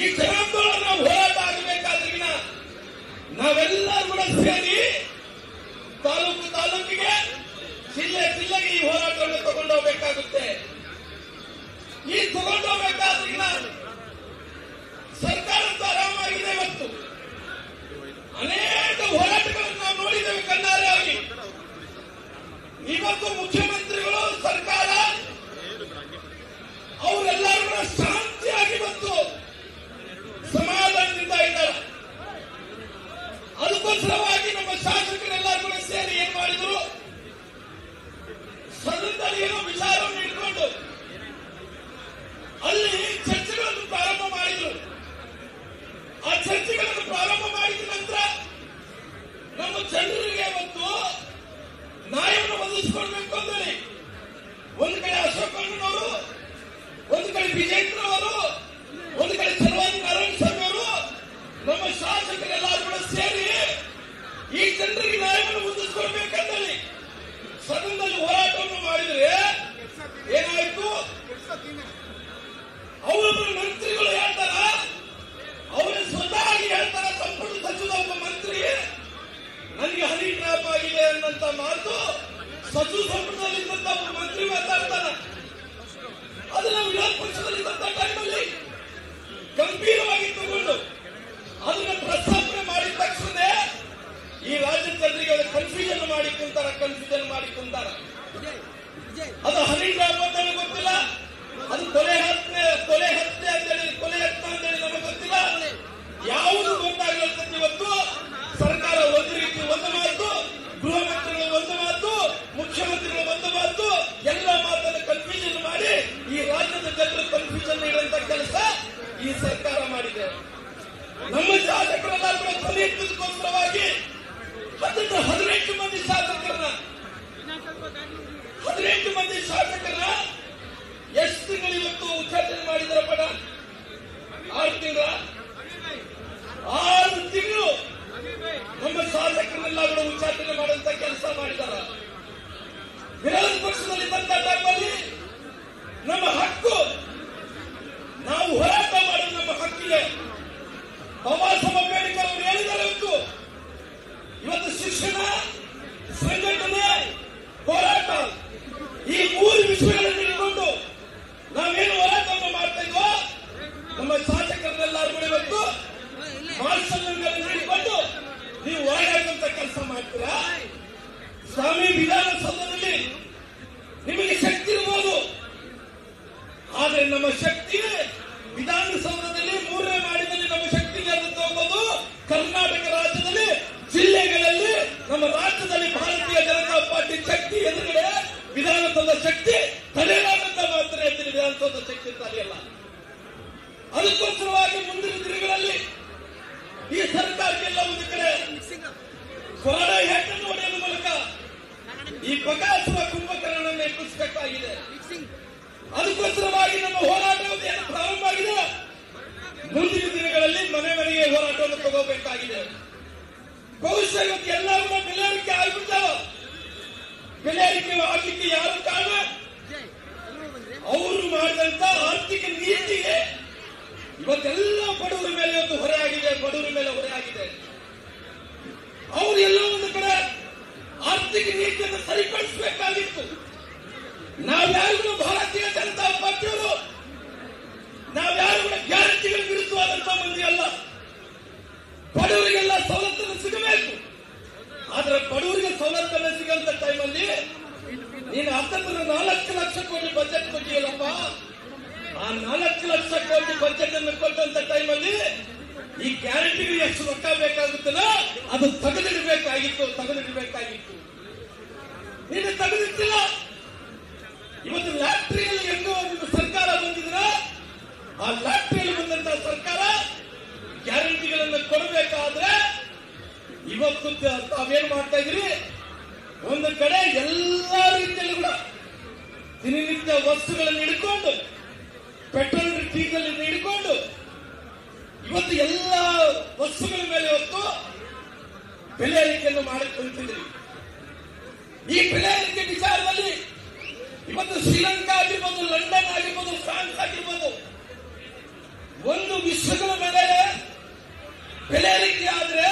ಈ ಜನಾಂದೋಲನ ಹೋರಾಟ ಆಗಬೇಕಾದ್ರಿಗಿನ ನಾವೆಲ್ಲರೂ ಕೂಡ ಸೇರಿ ತಾಲೂಕಿಗೆ, ಜಿಲ್ಲೆಗೆ ಈ ಹೋರಾಟವನ್ನು ತಗೊಂಡೋಗ್ಬೇಕಾಗುತ್ತೆ. ಈ ತಗೊಂಡೋಗ್ಬೇಕಾದ್ರಿಗಿನ ಸರ್ಕಾರ ಆರಾಮಾಗಿದೆ. ಇವತ್ತು ಅನೇಕ ಹೋರಾಟಗಳನ್ನು ನಾವು ನೋಡಿದ್ದೇವೆ ಕಣ್ಣಾರೆ ಆಗಿ. ಇವತ್ತು ಮುಖ್ಯಮಂತ್ರಿಗಳು, ಸರ್ಕಾರ ಅವರೆಲ್ಲರೂ ಕೂಡ ಶಾಂತಿಯಾಗಿ ಇವತ್ತು ಸಮಾಧಾನದಿಂದ ಇದ್ದಾರೆ. ಅದಕ್ಕೋಸ್ಕರವಾಗಿ ನಮ್ಮ ಶಾಸಕರೆಲ್ಲರೂ ಕೂಡ ಸೇರಿ ಏನ್ ಮಾಡಿದ್ರು, ಸದನದಲ್ಲಿ ಏನೋ ವಿಚಾರವನ್ನು ಇಟ್ಕೊಂಡು ಅಲ್ಲಿ ಚರ್ಚೆಗಳನ್ನು ಪ್ರಾರಂಭ ಮಾಡಿದ್ರು. ಆ ಚರ್ಚೆಗಳನ್ನು ಪ್ರಾರಂಭ ಮಾಡಿದ ನಂತರ ನಮ್ಮ ಜನರಿಗೆ ಮತ್ತು ನ್ಯಾಯವನ್ನು ಒದಗಿಸಿಕೊಡ್ಬೇಕು ಅಂತೇಳಿ ಒಂದು ಕಡೆ ಅಶೋಕ್ ಅಣ್ಣನವರು, ಒಂದು ಕಡೆ ವಿಜೇಂದ್ರ ಅವರು, ಒಂದು ಕಡೆ ಚಲವಾದಿ ನಾರಾಯಣ ಸ್ವಾಮಿ ಅವರು, ನಮ್ಮ ಶಾಸಕರೆಲ್ಲರೂ ಕೂಡ ಸೇರಿ ಈ ಜನರಿಗೆ ನ್ಯಾಯವನ್ನು ಒದಗಿಸಿಕೊಡ್ಬೇಕಂತೇಳಿ ಸದನದಲ್ಲಿ ಹೋರಾಟವನ್ನು ಮಾಡಿದ್ರೆ ಏನಾಯ್ತು, ಅವರೊಬ್ಬರು ಮಂತ್ರಿಗಳು ಹೇಳ್ತಾರ, ಅವರೇ ಸ್ವತಃ ಹೇಳ್ತಾರ, ಸಂಪುಟ ಸಚಿವ ಒಬ್ಬ ಮಂತ್ರಿ ನನಗೆ ಹನಿ ಟ್ರಾಪ್ ಆಗಿದೆ ಅನ್ನಂತ ಮಾತು ಸಚಿವ ಸಂಪುಟದಲ್ಲಿದ್ದಂತ ಒಬ್ಬ ಮಂತ್ರಿ ಮಾತಾಡ್ತಾರ. ಅದನ್ನ ವಿರೋಧ ಪಕ್ಷದಲ್ಲಿದ್ದಂತ ಟೈಮಲ್ಲಿ ಗಂಭೀರವಾಗಿ ತಗೊಂಡು ಅದನ್ನ ಪ್ರಸ್ತಾಪನೆ ಮಾಡಿದ ತಕ್ಷಣ ಈ ರಾಜ್ಯದ ಜನರಿಗೆ ಕನ್ಫ್ಯೂಷನ್ ಮಾಡಿ ಕುಂತಾರ. ಅದು ಹನಿ ಟ್ರಾಪ್ ಅಂತ ಗೊತ್ತಿಲ್ಲ, ಅದು ಕೊಲೆ ಹತ್ಯೆ ಅಂತೇಳಿ, ಕೊಲೆ ಯತ್ನ ಅಂತೇಳಿ ನಮಗೆ ಗೊತ್ತಿಲ್ಲ. ಯಾವುದು ಗೊತ್ತಾಗಲಿಲ್ಲ. ಇವತ್ತು ಸರ್ಕಾರ ಒಂದು ರೀತಿ ಒಂದು ಮಾತು, ಗೃಹ ಮಂತ್ರಿಗಳು ಒಂದು ಮಾತು, ಮುಖ್ಯಮಂತ್ರಿಗಳು ಒಂದು ಮಾತು, ಎಲ್ಲ ಮಾತನ್ನು ಕನ್ಫ್ಯೂಷನ್ ಮಾಡಿ ಈ ರಾಜ್ಯದ ಜನರು ಕನ್ಫ್ಯೂಷನ್ ನೀಡುವಂತ ಕೆಲಸ ಈ ಸರ್ಕಾರ ಮಾಡಿದೆ. ನಮ್ಮ ಶಾಸಕರೆಲ್ಲರೂ ಕೂಡ ಫಲಿತಕ್ಕೋಸ್ಕರವಾಗಿ 18 ಮಂದಿ ಶಾಸಕರನ್ನ ಎಷ್ಟು ತಿಂಗಳು ಇವತ್ತು ಉಚ್ಚಾಟನೆ ಮಾಡಿದಾರ ಪಡ? 6 ತಿಂಗಳು ನಮ್ಮ ಶಾಸಕರನ್ನೆಲ್ಲ ಕೂಡ ಉಚ್ಚಾಟನೆ ಮಾಡುವಂತ ಕೆಲಸ ಮಾಡಿದಾರ. ವಿರೋಧ ಪಕ್ಷದಲ್ಲಿದ್ದಂತ ಟೈಮಲ್ಲಿ ನಮ್ಮ ಹಕ್ಕು, ನಾವು ಹೋರಾಟ ಮಾಡೋದು ನಮ್ಮ ಹಕ್ಕಿಗೆ. ಬಾಬಾ ಸಾಹೇಬ್ ಅಂಬೇಡ್ಕರ್ ಅವರು ಹೇಳಿದ್ದಾರೆ, ಇವತ್ತು ಶಿಕ್ಷಣ, ಸಂಘಟನೆ, ಹೋರಾಟ ಈ 3 ವಿಷಯಗಳನ್ನು ಇಟ್ಕೊಂಡು ನಾವೇನು ಹೋರಾಟವನ್ನು ಮಾಡ್ತಾ ಇದ್ವೋ, ನಮ್ಮ ಶಾಸಕರನ್ನೆಲ್ಲರೂ ಕೂಡ ಇವತ್ತು ಮಾರ್ಷಲ್ಗಳನ್ನು ಇಟ್ಕೊಂಡು ನೀವು ಹೋರಾಡುವಂತ ಕೆಲಸ ಮಾಡ್ತೀರಾ. ಸ್ವಾಮಿ ವಿಧಾನಸೌಧದಲ್ಲಿ ನಿಮಗೆ ಶಕ್ತಿ ಇರಬಹುದು, ಆದರೆ ನಮ್ಮ ಶಕ್ತಿ ವಿಧಾನಸೌಧದಲ್ಲಿ 3ನೇ ಮಾಡಿದಲ್ಲಿ ನಮ್ಮ ಶಕ್ತಿ ಹೋಗೋದು ಕರ್ನಾಟಕ ರಾಜ್ಯದಲ್ಲಿ, ಜಿಲ್ಲೆಗಳಲ್ಲಿ, ನಮ್ಮ ರಾಜ್ಯದಲ್ಲಿ ಭಾರತೀಯ ಜನತಾ ಪಾರ್ಟಿ ಶಕ್ತಿ ಎದುರುಗಡೆ ವಿಧಾನಸೌಧ ಶಕ್ತಿ ತಡೆಯಲಾಗಂತ ಮಾತ್ರ ಹೇಳ್ತೀನಿ. ವಿಧಾನಸೌಧ ಶಕ್ತಿ ತಡೆಯಲ್ಲ. ಅದಕ್ಕೋಸ್ಕರವಾಗಿ ಮುಂದಿನ ದಿನಗಳಲ್ಲಿ ಈ ಸರ್ಕಾರಕ್ಕೆಲ್ಲ ಒಂದು ಕಡೆ ಕೊರಡ ಹೆಣ್ಣನ್ನು ಹೊಡೆಯುವ ಮೂಲಕ ಈ ಬಕಾಸುರ ಕುಂಭಕರ್ಣವನ್ನು ಎಬ್ಬಿಸಬೇಕಾಗಿದೆ. ಅದಕ್ಕೋಸ್ಕರವಾಗಿ ನಮ್ಮ ಹೋರಾಟ ಏನು ಪ್ರಾರಂಭ ಆಗಿದೆ, ಮುಂದಿನ ದಿನಗಳಲ್ಲಿ ಮನೆ ಮನೆಗೆ ಹೋರಾಟವನ್ನು ತಗೋಬೇಕಾಗಿದೆ. ಬಹುಶಃ ಇವತ್ತು ಎಲ್ಲ ಕೂಡ ಬೆಲೆ ಏರಿಕೆ ಆಗಿಬಿಟ್ಟಾವ. ಬೆಲೆ ಏರಿಕೆ ಆಗಲಿಕ್ಕೆ ಯಾರು ಕಾರಣ? ಅವರು ಮಾಡಿದಂತ ಆರ್ಥಿಕ ನೀತಿಗೆ ಇವತ್ತೆಲ್ಲ ಬಡವರ ಮೇಲೆ ಇವತ್ತು ಹೊರೆ ಆಗಿದೆ. ಅವರು ಎಲ್ಲ ಒಂದು ಕಡೆ ಆರ್ಥಿಕ ನೀತಿಯನ್ನು ಸರಿಪಡಿಸಬೇಕಾಗಿತ್ತು. ನಾವ್ಯಾರು ಭಾರತೀಯ ಜನತಾ ಪಾರ್ಟಿಯವರು, ನಾವ್ಯಾರು ಕೂಡ ಗ್ಯಾರಂಟಿಗಳ ವಿರುದ್ಧವಾದಂತಹ ಮಂದಿ ಅಲ್ಲ. ಬಡವರಿಗೆಲ್ಲ ಸವಲತ್ತನ್ನು ಸಿಗಬೇಕು. ಆದ್ರೆ ಬಡವರಿಗೆ ಸವಲತ್ತನ್ನು ಸಿಗಂತ ಟೈಮಲ್ಲಿ ನೀನು 4 ಲಕ್ಷ ಕೋಟಿ ಬಜೆಟ್ ಕೊಟ್ಟಿಯಲ್ಲಪ್ಪ, ಆ 4 ಲಕ್ಷ ಕೋಟಿ ಬಜೆಟ್ ಅನ್ನು ಕೊಟ್ಟಂತ ಟೈಮಲ್ಲಿ ಈ ಗ್ಯಾರಂಟಿಗೆ ಎಷ್ಟು ರೊಕ್ಕ ಬೇಕಾಗುತ್ತಲ್ಲ ಅದು ತೆಗೆದಿಡಬೇಕಾಗಿತ್ತು. ನೀನು ತೆಗೆದಿಟ್ಟಿಲ್ಲ. ಇವತ್ತು ಲ್ಯಾಟ್ರಿಯಲ್ಲಿ ಹೆಂಗೋ ಒಂದು ಸರ್ಕಾರ ಬಂದಿದ್ರ, ಆ ಲ್ಯಾಟ್ರಿಯಲ್ಲಿ ಬಂದಂತ ಸರ್ಕಾರ ಗ್ಯಾರಂಟಿಗಳನ್ನು ಕೊಡಬೇಕಾದ್ರೆ ಇವತ್ತು ತಾವೇನ್ ಮಾಡ್ತಾ ಇದ್ರಿ, ಒಂದು ಕಡೆ ಎಲ್ಲಾ ರೀತಿಯಲ್ಲಿ ಕೂಡ ದಿನನಿತ್ಯ ವಸ್ತುಗಳನ್ನು ಹಿಡ್ಕೊಂಡು, ಪೆಟ್ರೋಲ್ ಡೀಸೆಲ್ ಹಿಡ್ಕೊಂಡು ಇವತ್ತು ಎಲ್ಲ ವಸ್ತುಗಳ ಮೇಲೆ ಇವತ್ತು ಬೆಲೆ ಏರಿಕೆಯನ್ನು ಮಾಡಿಕೊಂಡಿದ್ರಿ. ಈ ಬೆಲೆ ಏರಿಕೆ ವಿಚಾರದಲ್ಲಿ ಇವತ್ತು ಶ್ರೀಲಂಕಾ ಆಗಿರ್ಬೋದು, ಲಂಡನ್ ಆಗಿರ್ಬೋದು, ಫ್ರಾನ್ಸ್ ಆಗಿರ್ಬೋದು, ಒಂದು ವಿಶ್ವಗಳ ಮೇಲೆ ಬೆಲೆ ಏರಿಕೆ ಆದ್ರೆ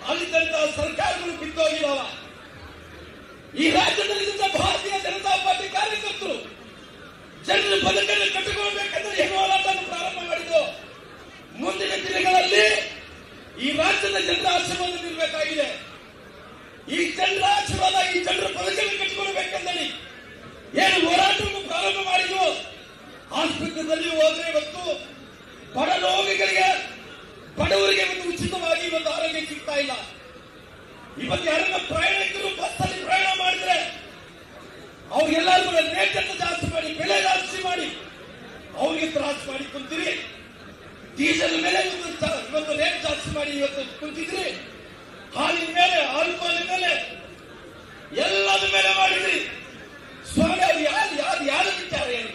ಅಲ್ಲಿದ್ದಂತಹ ಸರ್ಕಾರಗಳು ಬಿದ್ದೋಗಿದಾವ. ಈ ರಾಜ್ಯದಲ್ಲಿದ್ದ ಭಾರತೀಯ ಜನತಾ ಪಾರ್ಟಿ ಕಾರ್ಯಕರ್ತರು ಜನರ ಬದುಕನ್ನು ಕಟ್ಟಿಕೊಳ್ಳಬೇಕಂದ್ರೆ ಏನು ಹೋರಾಟವನ್ನು ಪ್ರಾರಂಭ ಮಾಡಿದ್ದು. ಮುಂದಿನ ದಿನಗಳಲ್ಲಿ ಈ ರಾಜ್ಯದ ಜನರ ಆಶೀರ್ವಾದ ನೀಡಬೇಕಾಗಿದೆ. ಈ ಜನರ ಆಶೀರ್ವಾದ, ಈ ಜನರ ಬದುಕನ್ನು ಕಟ್ಟಿಕೊಳ್ಳಬೇಕೆಂದರೆ ಏನು ಹೋರಾಟವನ್ನು ಪ್ರಾರಂಭ ಮಾಡಿದ್ವು. ಆಸ್ಪತ್ರೆಯಲ್ಲಿ ಹೋದ್ರೆ ಇವತ್ತು ಬಡ ರೋಗಿಗಳಿಗೆ, ಬಡವರಿಗೆ ಒಂದು ಉಚಿತವಾಗಿ ಒಂದು ಆರೋಗ್ಯ ಸಿಗ್ತಾ ಇಲ್ಲ. ಇವತ್ತು ಯಾರನ್ನ ಪ್ರಯಾಣಿಕರು ಬಸ್ಸಲ್ಲಿ ಪ್ರಯಾಣ ಮಾಡಿದ್ರೆ ಅವ್ರಿಗೆಲ್ಲರೂ ರೇಟ್ ಅನ್ನು ಜಾಸ್ತಿ ಮಾಡಿ, ಬೆಲೆ ಜಾಸ್ತಿ ಮಾಡಿ ಅವ್ರಿಗೆ ತ್ರಾಸು ಮಾಡಿ ಕುಂತೀರಿ. ಡೀಸೆಲ್ ಮೇಲೆ ಇವತ್ತು ರೇಟ್ ಜಾಸ್ತಿ ಮಾಡಿ ಇವತ್ತು ಕುಂತಿದ್ರಿ. ಹಾಲಿನ ಮೇಲೆ, ಆಲ್ಕೋಹಾಲ್ ಮೇಲೆ, ಎಲ್ಲದ ಮೇಲೆ ಮಾಡಿದ್ರಿ. ಸ್ವಾಮಿ ಅವ್ರು ಯಾರು ವಿಚಾರ ಹೇಳಿ?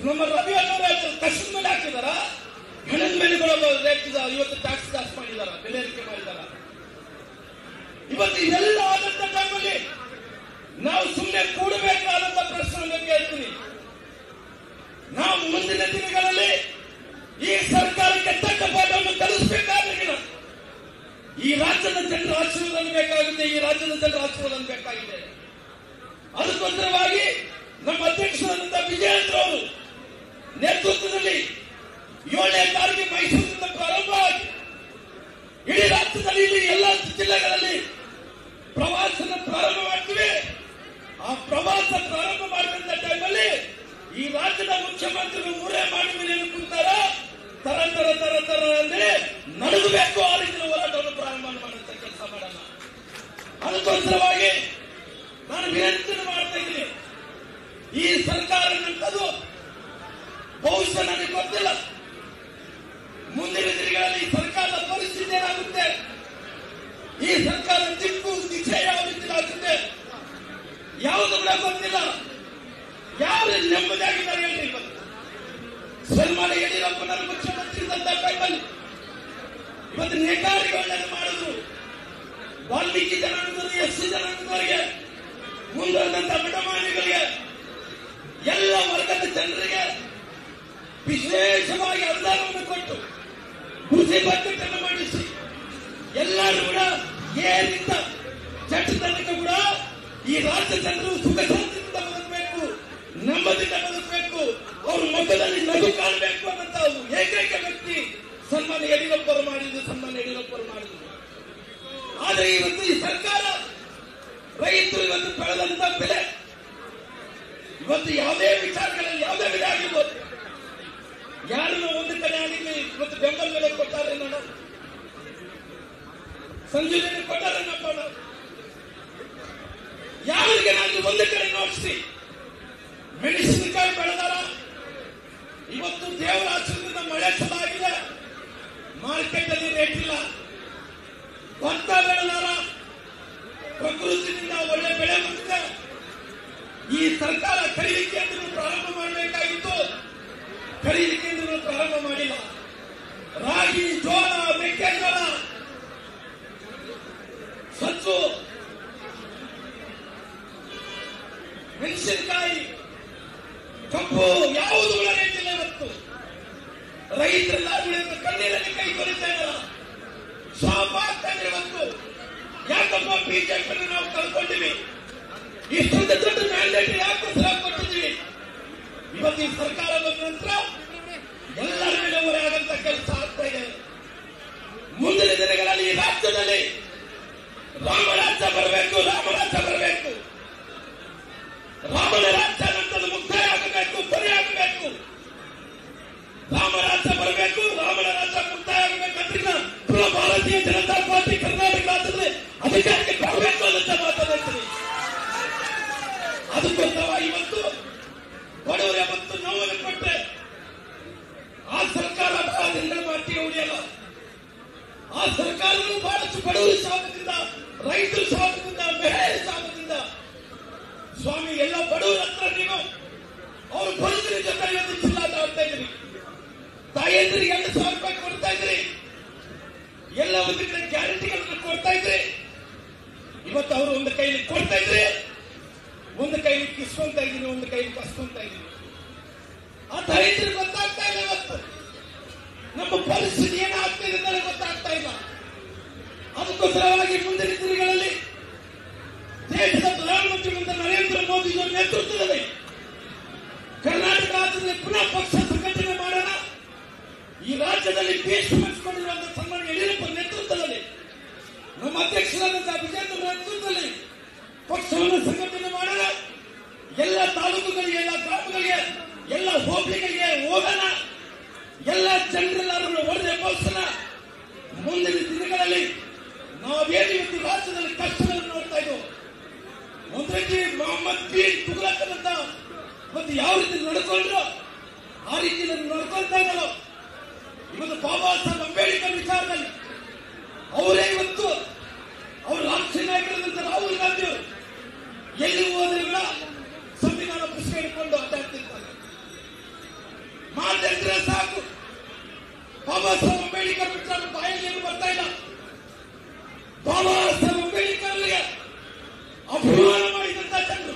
ನಮ್ಮ ರವಿ ಅನ್ನೋರು ಕಷ್ಟದ ಮೇಲೆ ಹಾಕಿದಾರ, ಹಣದ ಮೇಲೆ ರೇಟ್ ಇವತ್ತು ಟ್ಯಾಕ್ಸ್ ಜಾಸ್ತಿ ಮಾಡಿದಾರ, ಬೆಲೆ ಏರಿಕೆ ಮಾಡಿದಾರ. ಇವತ್ತು ಇದೆಲ್ಲ ಆದಂತ ಟೈಮಲ್ಲಿ ನಾವು ಸುಮ್ಮನೆ ಕೂಡಬೇಕಾದಂತ ಪ್ರಶ್ನೆ ಕೇಳ್ತೀನಿ. ನಾವು ಮುಂದಿನ ದಿನಗಳಲ್ಲಿ ಈ ಸರ್ಕಾರಕ್ಕೆ ತಕ್ಕ ಪಾಠವನ್ನು ಕಲಿಸಬೇಕಾದ್ರೆ ಈ ರಾಜ್ಯದ ಜನರ ಆಶೀರ್ವಾದ ಬೇಕಾಗಿದೆ. ಅದಕ್ಕೋಸ್ಕರವಾಗಿ ನಮ್ಮ ಅಧ್ಯಕ್ಷರಾದಂತಹ ವಿಜಯೇಂದ್ರ ಅವರು ನೇತೃತ್ವದಲ್ಲಿ 7ನೇ ತಾರೀಕಿಗೆ ಮೈಸೂರಿನಿಂದ ಪ್ರಾರಂಭ ಆಗಿ ಇಡೀ ರಾಜ್ಯದಲ್ಲಿ ಎಲ್ಲ ಜಿಲ್ಲೆಗಳಲ್ಲಿ ಪ್ರವಾಸನ ಪ್ರಾರಂಭ ಮಾಡ್ತೀವಿ. ಆ ಪ್ರವಾಸ ಪ್ರಾರಂಭ ಮಾಡಿದಂತ ಟೈಮಲ್ಲಿ ಈ ರಾಜ್ಯದ ಮುಖ್ಯಮಂತ್ರಿಗಳು ಊರೇ ಮಾಡಿ ಮೇಲೆ ಕುಂತಾರ, ತರ ಅಂದ್ರೆ ನಡೆಸಬೇಕು. ಆ ರೀತಿಯ ಹೋರಾಟವನ್ನು ಪ್ರಾರಂಭ ಮಾಡುವಂತ ಕೆಲಸ ಮಾಡೋಣ. ಅದಕ್ಕೋಸ್ಕರವಾಗಿ ನಾನು ವಿನಂತಿ ಮಾಡ್ತಾ ಇದ್ದೀನಿ. ಈ ಸರ್ಕಾರ ನಿಂತದು ಬಹುಶಃ ನನಗೆ ಗೊತ್ತಿಲ್ಲ, ಮುಂದಿನ ದಿನಗಳಲ್ಲಿ ಈ ಸರ್ಕಾರದ ಪರಿಸ್ಥಿತಿ ಏನಾಗುತ್ತೆ, ಈ ಸರ್ಕಾರ ದಿಕ್ಕು ದಿಶೆ ಯಾವ ರೀತಿ ಆಗುತ್ತೆ ಯಾವುದು ಕೂಡ ಗೊತ್ತಿಲ್ಲ. ಯಾರು ನೆಮ್ಮದಿಯಾಗಿದ್ದಾರೆ ಹೇಳಿ? ಇವತ್ತು ಸನ್ಮಾನ ಯಡಿಯೂರಪ್ಪನವರು ಮುಖ್ಯಮಂತ್ರಿ ಇದ್ದಂತ ಟೈಮಲ್ಲಿ ಇವತ್ತು ನೇಕಾರಿಗಳನ್ನು ಮಾಡಿದ್ರು. ವಾಲ್ಮೀಕಿ ಜನಾಂಗದವರಿಗೆ, ಎಸ್ಸಿ ಜನಾಂಗದವರಿಗೆ, ಮುಂದುವರೆದಂತ ಬಡಮಾನಿಗಳಿಗೆ, ಎಲ್ಲ ವರ್ಗದ ಜನರಿಗೆ ವಿಶೇಷವಾಗಿ ಅನುದಾನವನ್ನು ಕೊಟ್ಟು ಕೃಷಿ ಬಜೆಟ್ ಮಾಡಿಸಿ ಎಲ್ಲರೂ ಕೂಡ ಏನಿಂದ ಚಟ್ಟ ತನಕ ಕೂಡ ಈ ರಾಜ್ಯ ಜನರು ಸುಖ ಶಾಂತಿಯಿಂದ ಬದುಕಬೇಕು, ನೆಮ್ಮದಿಯಿಂದ ಬದುಕಬೇಕು, ಅವ್ರ ಮುಖದಲ್ಲಿ ನಗು ಕಾಣಬೇಕು ಅನ್ನಂತ ಏಕೈಕ ವ್ಯಕ್ತಿ ಸನ್ಮಾನ ಯಡಿಯೂರಪ್ಪರು ಮಾಡಿದ್ರು. ಆದರೆ ಇವತ್ತು ಈ ಸರ್ಕಾರ ರೈತರು ಇವತ್ತು ಬೆಳೆದಂತ ಬೆಲೆ ಇವತ್ತು ಯಾವುದೇ ವಿಚಾರಗಳಲ್ಲಿ ಯಾವುದೇ ಬೆಲೆ ಆಗಿರ್ಬೋದು, ಯಾರನ್ನು ಒಂದು ಕಡೆ ಆಗಿರಲಿ ಇವತ್ತು ಬೆಂಬಲ ಬೆಲೆ ಕೊಟ್ಟಾರೆ, ನಾನು ಸಂಜೀವನಿ ಕೊಟ್ಟಾರನ್ನಪ್ಪ, ಯಾರಿಗೆ ನಾನು ಒಂದು ಕಡೆ ನೋಡಿಸಿ ಮೆಣಸಿನಕಾಯಿ ಬೆಳೆದಾರ. ಇವತ್ತು ದೇವರ ಆಶ್ರಮದಿಂದ ಮಳೆ ಚೆನ್ನಾಗಿದೆ, ಮಾರ್ಕೆಟ್ ಅಲ್ಲಿ ರೇಟ್ ಇಲ್ಲ. ಭತ್ತ ಬೆಳೆದಾರ, ಪ್ರಕೃತಿಯಿಂದ ಒಳ್ಳೆ ಬೆಳೆ ಬಂದಿದೆ. ಈ ಸರ್ಕಾರ ಖರೀದಿ ಕೇಂದ್ರ ಪ್ರಾರಂಭ ಮಾಡಬೇಕಾಗಿತ್ತು, ಖರೀದಿ ಕೇಂದ್ರ ಪ್ರಾರಂಭ ಮಾಡಿಲ್ಲ. ರಾಗಿ, ಜೋಳ, ಮೆಕ್ಕೆಜೋಳ, ಸಜ್ಜು, ಮೆಣಸಿನಕಾಯಿ, ಕಬ್ಬು ಯಾವುದು ಕೂಡ ರೇಟ್ ಇಲ್ಲ. ಇವತ್ತು ರೈತರೆಲ್ಲ ಕಣ್ಣೀರಲ್ಲಿ ಕೈ ಕೊರಿತಾ ಇಲ್ಲ, ಶಾಪ ಆಗ್ತಾನೆ. ಇವತ್ತು ಯಾಕಪ್ಪ ಬಿಜೆಪಿ ನಾವು ಕಳ್ಕೊಂಡಿವಿ, ಇಷ್ಟೊಂದು ದೊಡ್ಡ ಮ್ಯಾಂಡೇಟ್ ಯಾಕೋಸ್ಕರ ಕೊಟ್ಟಿದ್ದೀವಿ. ಇವತ್ತು ಈ ಸರ್ಕಾರ ಬಂದ ನಂತರ ಎಲ್ಲರ ಮೇಲೆ ಹೊರೆಯಾದಂತ ಕೆಲಸ ಆಗ್ತಾ ಇದೆ. ಮುಂದಿನ ದಿನಗಳಲ್ಲಿ ಈ ರಾಜ್ಯದಲ್ಲಿ ರಾಮರಾಜ್ಯ ಬರಬೇಕು, ರಾಮನ ರಾಜ್ಯ ನಂತರ ಅದಕ್ಕೋಸ್ಕರ ಇವತ್ತು ಬಡವರ ಮತ್ತು ನೋವನ್ನು ಕೊಟ್ಟರೆ ಆ ಸರ್ಕಾರ ಬಹಳ ದಿನಗಳ ಮಟ್ಟಿಗೆ ಉಳಿಯಲ್ಲ. ಆ ಸರ್ಕಾರಗಳು ಬಹಳಷ್ಟು ಬಡವರ ಶಾಪದಿಂದ, ರೈತರ ಶಾಪದಿಂದ, ಮಹಿಳೆಯರ ಶಾಪದಿಂದ. ಸ್ವಾಮಿ, ಎಲ್ಲ ಬಡವರ ಹತ್ರ ನೀವು ಅವರು ಬಡವರ ಜೊತೆ ಇವತ್ತು ಚಿಲ್ಲಾಟ ಆಡ್ತಾ ಇದ್ರಿ. ತಾಯಂದ್ರಿಗೆ 2,000 ರೂಪಾಯಿ ಕೊಡ್ತಾ ಇದ್ರಿ. ಎಲ್ಲ ಒಂದು ಕಡೆ ಗ್ಯಾರಂಟಿಗಳನ್ನು ಕೊಡ್ತಾ ಇದ್ರಿ. ಇವತ್ತು ಅವರು ಒಂದು ಕೈಲಿ ಕೊಡ್ತಾ ಇದ್ರಿ, ಒಂದು ಕೈಲಿ ಕಿಸ್ಕೊಂತ ಇದ್ದೀನಿ, ಒಂದು ಕೈಲಿ ಕಸ್ಕೊಂತ ಇದ್ದೀನಿ. ಆ ರೈತರಿಗೆ ಗೊತ್ತಾಗ್ತಾ ಇಲ್ಲ. ಇವತ್ತು ನಮ್ಮ ಪರಿಸ್ಥಿತಿ ಏನಾಗ್ತಿದೆ ಅಂತ ಗೊತ್ತಾಗ್ತಾ ಇಲ್ಲ. ಅದಕ್ಕೋಸ್ಕರವಾಗಿ ಮುಂದಿನ ದಿನಗಳಲ್ಲಿ ದೇಶದ ಪ್ರಧಾನಮಂತ್ರಿ ನರೇಂದ್ರ ಮೋದಿಯವರ ನೇತೃತ್ವದಲ್ಲಿ ಕರ್ನಾಟಕ ರಾಜ್ಯದಲ್ಲಿ ಪುನಃ ಪಕ್ಷ ಸಂಘಟನೆ ಮಾಡೋಣ. ಈ ರಾಜ್ಯದಲ್ಲಿ ದೇಶ ಮಾಡಿಸಿಕೊಂಡಿರುವಂತಹ ಸನ್ಮಾನ್ಯ ಯಡಿಯೂರಪ್ಪ ನೇತೃತ್ವದಲ್ಲಿ, ನಮ್ಮ ಅಧ್ಯಕ್ಷರಾದಂತಹ ವಿಜೇಂದ್ರ ನೇತೃತ್ವದಲ್ಲಿ ಪಕ್ಷವನ್ನು ಸಂಘಟನೆ ಮಾಡೋಣ. ಎಲ್ಲ ತಾಲೂಕುಗಳಿಗೆ, ಎಲ್ಲ ಗ್ರಾಮಗಳಿಗೆ, ಎಲ್ಲ ಹೋಬಳಿಗಳಿಗೆ ಹೋಗೋಣ. ಎಲ್ಲ ಜನರೆಲ್ಲರೂ ಒಳ್ಳೆ ಎಬ್ಬಿಸೋಣ. ಮುಂದಿನ ದಿನಗಳಲ್ಲಿ ನಾವೇನು ಇವತ್ತು ರಾಜ್ಯದಲ್ಲಿ ಕಷ್ಟಗಳನ್ನು ನೋಡ್ತಾ ಇದ್ದೋ, ಒಂದು ರೀತಿ ಮೊಹಮ್ಮದ್ ಬಿನ್ ತುಘಲಕ್ ಅಂತ ಮತ್ತು ಯಾವ ರೀತಿ ನಡ್ಕೊಂಡ್ರು ಆ ರೀತಿ ನಡ್ಕೊಳ್ತಾ ಇದ್ದಾರೋ, ಇವತ್ತು ಬಾಬಾ ಸಾಹೇಬ್ ಅಂಬೇಡ್ಕರ್ ವಿಚಾರದಲ್ಲಿ ಅವರೇ ಇವತ್ತು ಅವರು ರಾಷ್ಟ್ರೀಯ ನಾಯಕರಾದಂತ ರಾಹುಲ್ ಗಾಂಧಿ ಅವರು ಎಲ್ಲಿ ಹೋದ್ರೆ ಕೂಡ ಸಂವಿಧಾನ ಪುಸ್ತಕ ಹಿಡ್ಕೊಂಡು ಅಡ್ಡಾಡ್ತಿರ್ತಾರೆ. ಮಾತಾಡಿದ್ರೆ ಸಾಕು, ಬಾಬಾ ಸಾಹೇಬ್ ಅಂಬೇಡ್ಕರ್ ವಿಚಾರ ಬಾಯಲ್ಲಿ ಏನು ಬರ್ತಾ ಇಲ್ಲ. ಬಾಬಾ ಸಾಹೇಬ್ ಅಂಬೇಡ್ಕರ್ ಅವರಿಗೆ ಅಭಿಮಾನ ಮಾಡಿದಂತ ಜನರು,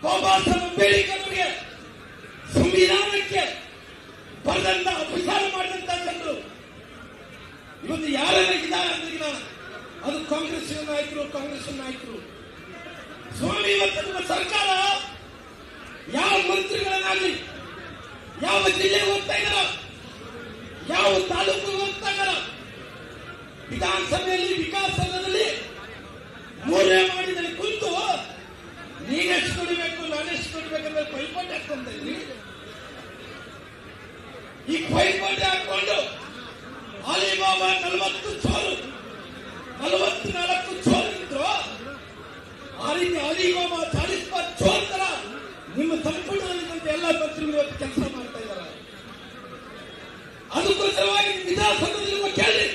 ಬಾಬಾ ಸಾಹೇಬ್ ಅಂಬೇಡ್ಕರ್ ಅವರಿಗೆ ಸಂವಿಧಾನಕ್ಕೆ ಬರೆದಂತ ಅಪಚಾರ ಮಾಡಿದಂತ ಜನರು ಇವತ್ತು ಯಾರೆಲ್ಲ ಇದ್ದಾರೆ ಅಂದ್ರೆ ಅದು ಕಾಂಗ್ರೆಸ್ ನಾಯಕರು. ಸ್ವಾಮಿ, ಇವತ್ತು ನಮ್ಮ ಸರ್ಕಾರ ಯಾವ ಮಂತ್ರಿಗಳನ್ನಾಗಲಿ, ಯಾವ ಜಿಲ್ಲೆಗೆ ಹೋಗ್ತಾ ಇದ್ದಾರ, ಯಾವ ತಾಲೂಕಿಗೆ ಹೋಗ್ತಾ ಇದ್ದಾರ, ವಿಧಾನಸಭೆಯಲ್ಲಿ ವಿಕಾಸದಲ್ಲಿ 3ನೇ ಮಾಡಿದಲ್ಲಿ ಕುಂತು ನೀನೆಷ್ಟು ಕೊಡಬೇಕು, ನಾನೆಷ್ಟು ಕೊಡ್ಬೇಕಂದ್ರೆ ಪೈಪೋಟಿ ಹಾಕೊಂತ ಇದ್ರಿ. ಈ ಪೈಪೋಟಿ ಹಾಕೊಂಡು ಅಲಿಬಾಬಾ 44 ಚೋರು ಇದ್ರು. ಆ ರೀತಿ ಅಲಿಬಾಬಾ 40 ಚೋರ್ ತರ ನಿಮ್ಮ ಸಂಪುಟದಲ್ಲಿದ್ದಂತೆ ಎಲ್ಲ ಮಂತ್ರಿಗಳು ಇವತ್ತು ಕೆಲಸ ಮಾಡ್ತಾ ಇದ್ದಾರೆ. ಅದಕ್ಕೋಸ್ಕರವಾಗಿ ವಿಧಾನಸೌಧದಲ್ಲಿ ಕೇಳಿ,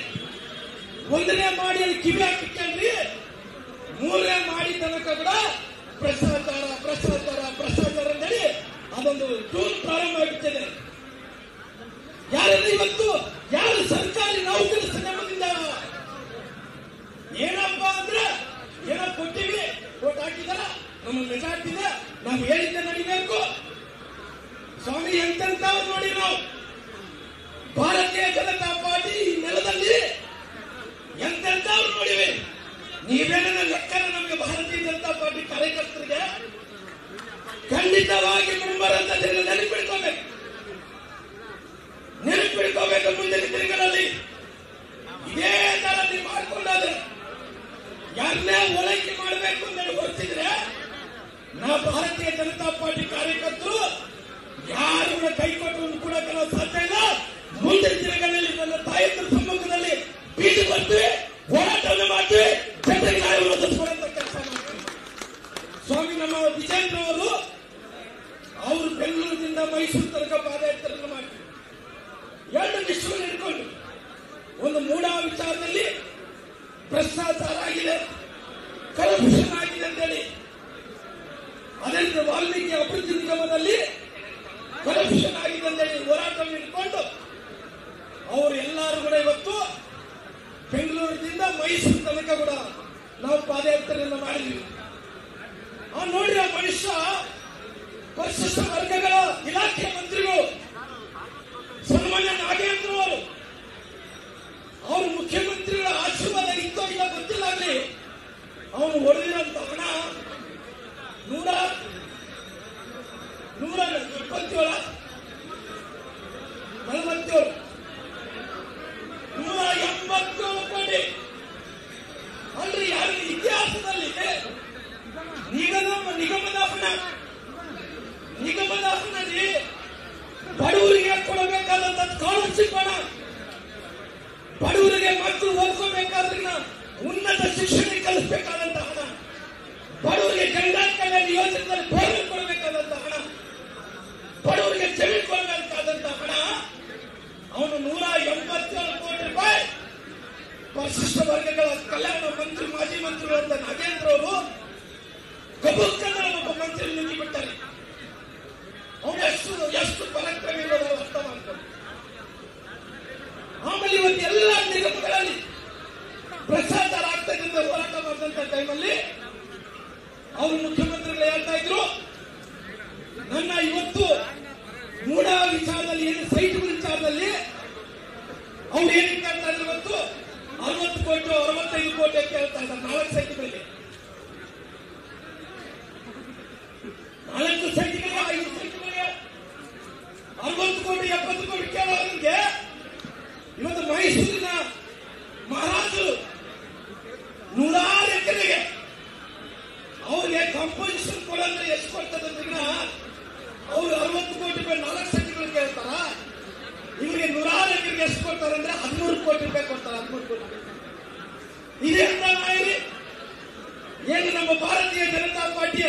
1ನೇ ಮಾಡಿ ಅಲ್ಲಿ ಕಿವಿ ಹಾಕಿ ಕೇಳ್ರಿ, 3ನೇ ಮಾಡಿ ತನಕ ಕೂಡ ಭ್ರಷ್ಟಾಚಾರ ಅಂತೇಳಿ ಅದೊಂದು ಟೂರ್ ಪ್ರಾರಂಭ ಆಗುತ್ತದೆ. ಯಾರಲ್ಲಿ ಇವತ್ತು ಯಾರು ಸರ್ಕಾರಿ ನೌಕರಿ ಸಂಗಮದಿಂದ ಏನಪ್ಪ ಅಂದ್ರೆ ಏನೋ ಕೊಟ್ಟಿವಿ, ಓಟ್ ಹಾಕಿದಾರ, ನಮ್ಮ ಮೆಜಾರ್ಟಿದೆ, ನಾವು ಹೇಳಿದ್ದೆ ನಡಿಬೇಕು. ಸ್ವಾಮಿ, ಎಂತೆಂತವ್ರು ನೋಡಿ ನಾವು ಭಾರತೀಯ ಜನತಾ ಪಾರ್ಟಿ ಈ ನೆಲದಲ್ಲಿ ಎಂತೆಂತವ್ರು ನೋಡಿವೆ. ನೀವೇನ ಲೆಕ್ಕನ ನಮಗೆ ಭಾರತೀಯ ಜನತಾ ಪಾರ್ಟಿ ಕಾರ್ಯಕರ್ತರಿಗೆ ಖಂಡಿತವಾಗಿ ಮುಂಬರಂತ ದಿನ ನೆನಪಿಡ್ಕೋಬೇಕು. ಮುಂದಿನ ದಿನಗಳಲ್ಲಿ ಇದೇ ತರ ನೀವು ಮಾಡ್ಕೊಂಡಾದ್ರೆ ಯಾರನ್ನೇ ಓಲೈಕೆ ಮಾಡಬೇಕು ಅಂತ ಗೊತ್ತಿದ್ರೆ ನಾವು ಭಾರತೀಯ ಜನತಾ ಪಾರ್ಟಿ ಕಾರ್ಯಕರ್ತರು ಯಾರು ಕೂಡ ಕೈ ಕೊಟ್ಟು ಕೂಡ ಸಾಧ್ಯ ಇಲ್ಲ. ಮುಂದಿನ ದಿನಗಳಲ್ಲಿ ನನ್ನ ತಾಯಂದ್ರ ಸಮ್ಮುಖದಲ್ಲಿ ಬೀದಿ ಬರ್ತೀವಿ, ಹೋರಾಟವನ್ನು ಮಾಡ್ತೀವಿ, ಜನರಿಗೆ ನ್ಯಾಯ ಒದಗಿಸುವಂತ ಕೆಲಸ ಮಾಡ್ತೀವಿ. ಸ್ವಾಮಿ, ನಮ್ಮ ವಿಜೇಂದ್ರ ಅವರು ಬೆಂಗಳೂರಿನಿಂದ ಮೈಸೂರು ತನಕ ಪಾದಯಾತ್ರೆಯನ್ನು ಮಾಡ್ತೀವಿ. 2 ವಿಷಯವನ್ನು ಹಿಡ್ಕೊಂಡು, ಒಂದು ಮೂಢ ವಿಚಾರದಲ್ಲಿ ಭ್ರಷ್ಟಾಚಾರ ಆಗಿದೆ, ಕರಪ್ಷನ್ ಆಗಿದೆ ಅಂತೇಳಿ, ಅದೇ ರೀತಿ ವಾಲ್ಮೀಕಿ ಅಭಿವೃದ್ಧಿ ನಿಗಮದಲ್ಲಿ ಕರಪ್ಷನ್ ಆಗಿದೆ ಅಂತೇಳಿ ಹೋರಾಟವನ್ನು ಹಿಡ್ಕೊಂಡು ಅವರು ಎಲ್ಲರೂ ಕೂಡ ಇವತ್ತು ಬೆಂಗಳೂರಿನಿಂದ ಮೈಸೂರು ತನಕ ಕೂಡ ನಾವು ಪಾದಯಾತ್ರೆಯನ್ನು ಮಾಡಿದ್ವಿ. ನೋಡಿ, ಆ ಮನುಷ್ಯ ಪರಿಶಿಷ್ಟ ವರ್ಗಗಳ ಇಲಾಖೆ ಮಂತ್ರಿಗಳು ಸನ್ಮಾನ್ಯ ನಾಗೇಂದ್ರ ಅವರು ಮುಖ್ಯಮಂತ್ರಿಗಳ ಆಶೀರ್ವಾದ ಇತ್ತೋ ಇಲ್ಲ ಗೊತ್ತಿಲ್ಲ. ಅಲ್ಲಿ ಅವನು ಹೊಡೆದಿರೋಂತ ಹಣ 180 ಕೋಟಿ. ಅಲ್ರಿ, ಯಾರು ಇತಿಹಾಸದಲ್ಲಿ ನಿಗಮದ ಹಣದಲ್ಲಿ ಬಡವರಿಗೆ ಕೊಡಬೇಕಾದಂತ ಸ್ಕಾಲರ್ಶಿಪ್ ಹಣ, ಬಡವರಿಗೆ ಮಕ್ಕಳು ಓದ್ಕೋಬೇಕಾದ್ರೆ ಉನ್ನತ ಶಿಕ್ಷಣ ಕಲಿಸಬೇಕಾದಂತ ಹಣ, ಬಡವರಿಗೆ ಜನತಾ ಕಲ್ಯಾಣ ಯೋಜನೆಯಲ್ಲಿ ಬೋರ್ವೆಲ್ ಕೊಡಬೇಕಾದಂತ ಹಣ, ಬಡವರಿಗೆ ಜಮೀನು ಕೊಡಬೇಕಾದಂತ ಹಣ ಅವನು 187 ಕೋಟಿ ರೂಪಾಯಿ ಪರಿಶಿಷ್ಟ ವರ್ಗಗಳ ಕಲ್ಯಾಣ ಮಂತ್ರಿ ಮಾಜಿ ಮಂತ್ರಿಗಳಂತ ನಾಗೇಂದ್ರ ಅವರು ಕಬೂಲ್ಕಂದ್ರ ಒಬ್ಬ ಮಂತ್ರಿ ನುಂಗಿ ಬಿಟ್ಟಾರೆ. ಅವನು ಎಷ್ಟು ಪರಾಕ್ರಮಿ ಇರೋದು ಅರ್ಥ ಮಾಡ್ಕೊಂಡು. ಆಮೇಲೆ ಇವತ್ತು ಎಲ್ಲ ನಿಗಮಗಳಲ್ಲಿ ಭ್ರಷ್ಟಾಚಾರ ಆಗ್ತಾ ಇದ್ದಂತ ಹೋರಾಟ ಮಾಡಿದಂತ ಟೈಮಲ್ಲಿ ಅವರು ಮುಖ್ಯಮಂತ್ರಿಗಳು ಹೇಳ್ತಾ ಇದ್ರು, ನನ್ನ ಇವತ್ತು ಮೂಡ ವಿಚಾರದಲ್ಲಿ ಏನು ಸೈಟ್ಗಳ ವಿಚಾರದಲ್ಲಿ ಅವ್ರು ಏನ್ ಕೇಳ್ತಾ ಇದ್ರು, ಇವತ್ತು 60 ಕೋಟಿ 65 ಕೋಟಿ ಕೇಳ್ತಾ ಇದ್ದಾರೆ 4 ಸೈಟ್ಗಳಿಗೆ, 4 ಸೈಟ್ಗಳಿಗೆ 5 ಸೈಟ್ಗಳಿಗೆ 60 ಕೋಟಿ 70 ಕೋಟಿ ಕೇಳೋರಿಗೆ ಇವತ್ತು ಮೈಸೂರಿನ ಮಹಾರಾಜರು 100 ಎಕರೆಗೆ ಅವ್ರಿಗೆ ಕಂಪೋಸಿಷನ್ ಕೊಡಂದ್ರೆ ಎಷ್ಟು ಕೊಡ್ತದಂದ್ರೆ ಅವ್ರು 60 ಕೋಟಿ ರೂಪಾಯಿ 4 ಸೆಂಟ್ಗಳಿಗೆ ಹೇಳ್ತಾರ, ಇವರಿಗೆ 100 ಎಕರೆಗೆ ಎಷ್ಟು ಕೊಡ್ತಾರೆ ಅಂದ್ರೆ 13 ಕೋಟಿ ರೂಪಾಯಿ ಕೊಡ್ತಾರೆ. 13 ಕೋಟಿ ಇದೆಂತ ನಾಯಿ? ಏನು ನಮ್ಮ ಭಾರತೀಯ ಜನತಾ ಪಾರ್ಟಿಯ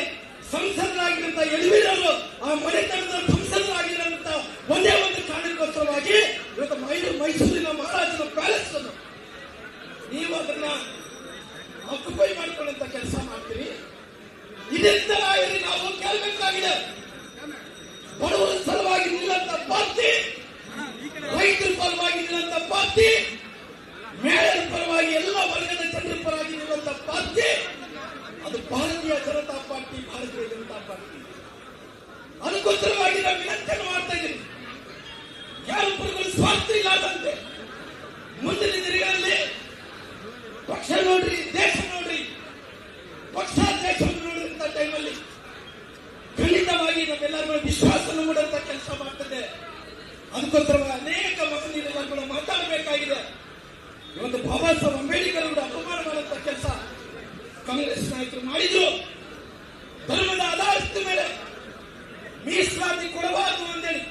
ಸಂಸದರಾಗಿರುವಂತಹ ಯಡಿಯೂರವರು ಆ ಮನೆತನದ ಸಂಸದರಾಗಿರುವಂತಹ ಒಂದೇ ಒಂದು ಕಾರಣಕ್ಕೋಸ್ಕರವಾಗಿ ಇವತ್ತು ಮೈಸೂರಿನ ಮಹಾರಾಜನ ಪ್ಯಾಲೇಸ್ ಅನ್ನು ನೀವು ಅದನ್ನ ಆಕ್ಯುಪೈ ಮಾಡಿಕೊಳ್ಳುವಂತ ಕೆಲಸ ಮಾಡ್ತೀರಿ. ಇದೆಂತ ನಾಯಿ? ನಾವು ಕೇಳಬೇಕಾಗಿದೆ. ಬಡವರ ಸಲುವಾಗಿ ನಿಲ್ಲಂತ ಪಾರ್ಟಿ, ರೈತರ ಪರವಾಗಿ ನಿಲ್ಲಂತ ಪಾರ್ಟಿ, ಮೇಯರ್ ಪರವಾಗಿ ಎಲ್ಲ ವರ್ಗದ ಜನರ ಪರವಾಗಿ ನಿಲ್ಲಂತ ಪಾರ್ಟಿ ಅದು ಭಾರತೀಯ ಜನತಾ ಪಾರ್ಟಿ. ಭಾರತೀಯ ಜನತಾ ಪಾರ್ಟಿ ಅದಕ್ಕೋಸ್ಕರವಾಗಿ ನಾವು ವಿನಂತಿಯನ್ನು ಮಾಡ್ತಾ ಇದ್ದೀವಿ, ಯಾರೊಬ್ಬರಿಗೂ ಸ್ವಾರ್ಥ ಇಲ್ಲದಂತೆ ಮುಂದಿನ ದಿನಗಳಲ್ಲಿ ಪಕ್ಷ ನೋಡ್ರಿ, ದೇಶ ನೋಡ್ರಿ, ಪಕ್ಷ ದೇಶವನ್ನು ನೋಡಿದಂತ ಟೈಮಲ್ಲಿ ಖಂಡಿತವಾಗಿ ನಮ್ಮೆಲ್ಲರ ವಿಶ್ವಾಸವನ್ನು ಮೂಡುವಂತ ಕೆಲಸ ಮಾಡ್ತದೆ. ಅದಕ್ಕೋಸ್ಕರ ಅನೇಕ ಮಹನೀಯರೆಲ್ಲರೂ ಮಾತಾಡಬೇಕಾಗಿದೆ. ಇವತ್ತು ಬಾಬಾ ಸಾಹೇಬ್ ಅಂಬೇಡ್ಕರ್ ಅವರು ಅಪಮಾನ ಮಾಡುವಂತ ಕೆಲಸ ಕಾಂಗ್ರೆಸ್ ನಾಯಕರು ಮಾಡಿದ್ರು. ಧರ್ಮದ ಆಧಾರದ ಮೇಲೆ ಮೀಸಲಾತಿ ಕೊಡಬಾರದು ಅಂತೇಳಿ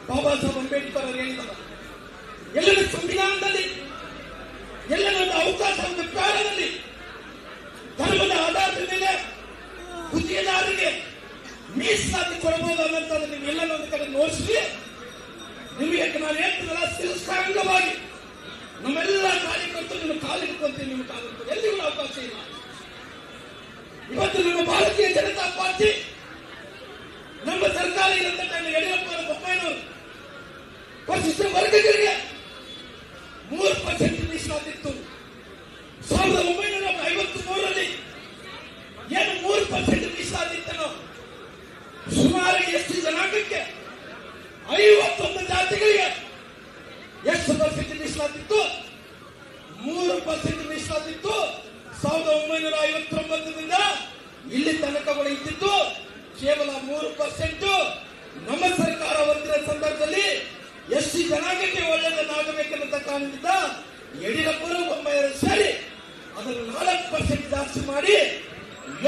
ಬಾಬಾ ಸಾಹೇಬ್ ಅಂಬೇಡ್ಕರ್ ಅವರು ಹೇಳಿದ್ದಾರೆ. ಎಲ್ಲರ ಸಂವಿಧಾನದಲ್ಲಿ, ಎಲ್ಲರ ಒಂದು ಅವಕಾಶ, ಒಂದು ಕಾಲದಲ್ಲಿ ಧರ್ಮದ ಆಧಾರದ ಮೇಲೆ ಗುತ್ತಿಗೆದಾರರಿಗೆ ಮೀಸಲಾತಿ ಕೊಡಬಹುದು ಅನ್ನೋಂಥದ್ದು ನಿಮ್ಗೆಲ್ಲ ಒಂದು ಕಡೆ ನೋಡಿಸಿ, ನಿಮಗೆ ನಾನು ಹೇಳ್ತೀನಲ್ಲ, ಶಿರಸಾಂಗವಾಗಿ ನಮ್ಮೆಲ್ಲ ಕಾರ್ಯಕರ್ತರು ನಿಮ್ಮ ಕಾಲಿಡ್ಕೊಂತೀವಿ, ನಿಮ್ಮ ಕಾಲಿಡ್ಕೊಂಡು ಎಲ್ಲಿಗೂ ಅವಕಾಶ ಇಲ್ಲ. ಇವತ್ತು ನಮ್ಮ ಭಾರತೀಯ ಜನತಾ ಪಾರ್ಟಿ ನಮ್ಮ ಸರ್ಕಾರ ಇರುವಂತ ಯಡಿಯೂರಪ್ಪ ಬೊಮ್ಮಾಯಿನವರು ಪರಿಶಿಷ್ಟ ವರ್ಗಗಳಿಗೆ 3% ಮೀಸಲಾತಿತ್ತು. 1953ರಲ್ಲಿ ಏನು 3% ಮೀಸಲಾತಿತ್ತನೋ ಸುಮಾರು ಎಷ್ಟು ಜನಾಂಗಕ್ಕೆ 51 ಜಾತಿಗಳಿಗೆ ಎಷ್ಟು ಪರ್ಸೆಂಟ್ ಮೀಸಲಾತಿತ್ತು? 3% ಮೀಸಲಾತಿತ್ತು. 1959ರಿಂದ ಇಲ್ಲಿ ತನಕ ಇದ್ದಿದ್ದು ಕೇವಲ 3%. ನಮ್ಮ ಸರ್ಕಾರ ಹೊಂದಿದ ಸಂದರ್ಭದಲ್ಲಿ ಎಷ್ಟು ಜನಾಂಗಕ್ಕೆ ಒಳ್ಳೆಯದನ್ನಾಗಬೇಕೆನ್ನುವಂತ ಕಾರಣದಿಂದ ಯಡಿಯೂರಪ್ಪರು ಬೊಮ್ಮಾಯಿಯವರು ಸೇರಿ ಅದನ್ನು 4% ಜಾಸ್ತಿ ಮಾಡಿ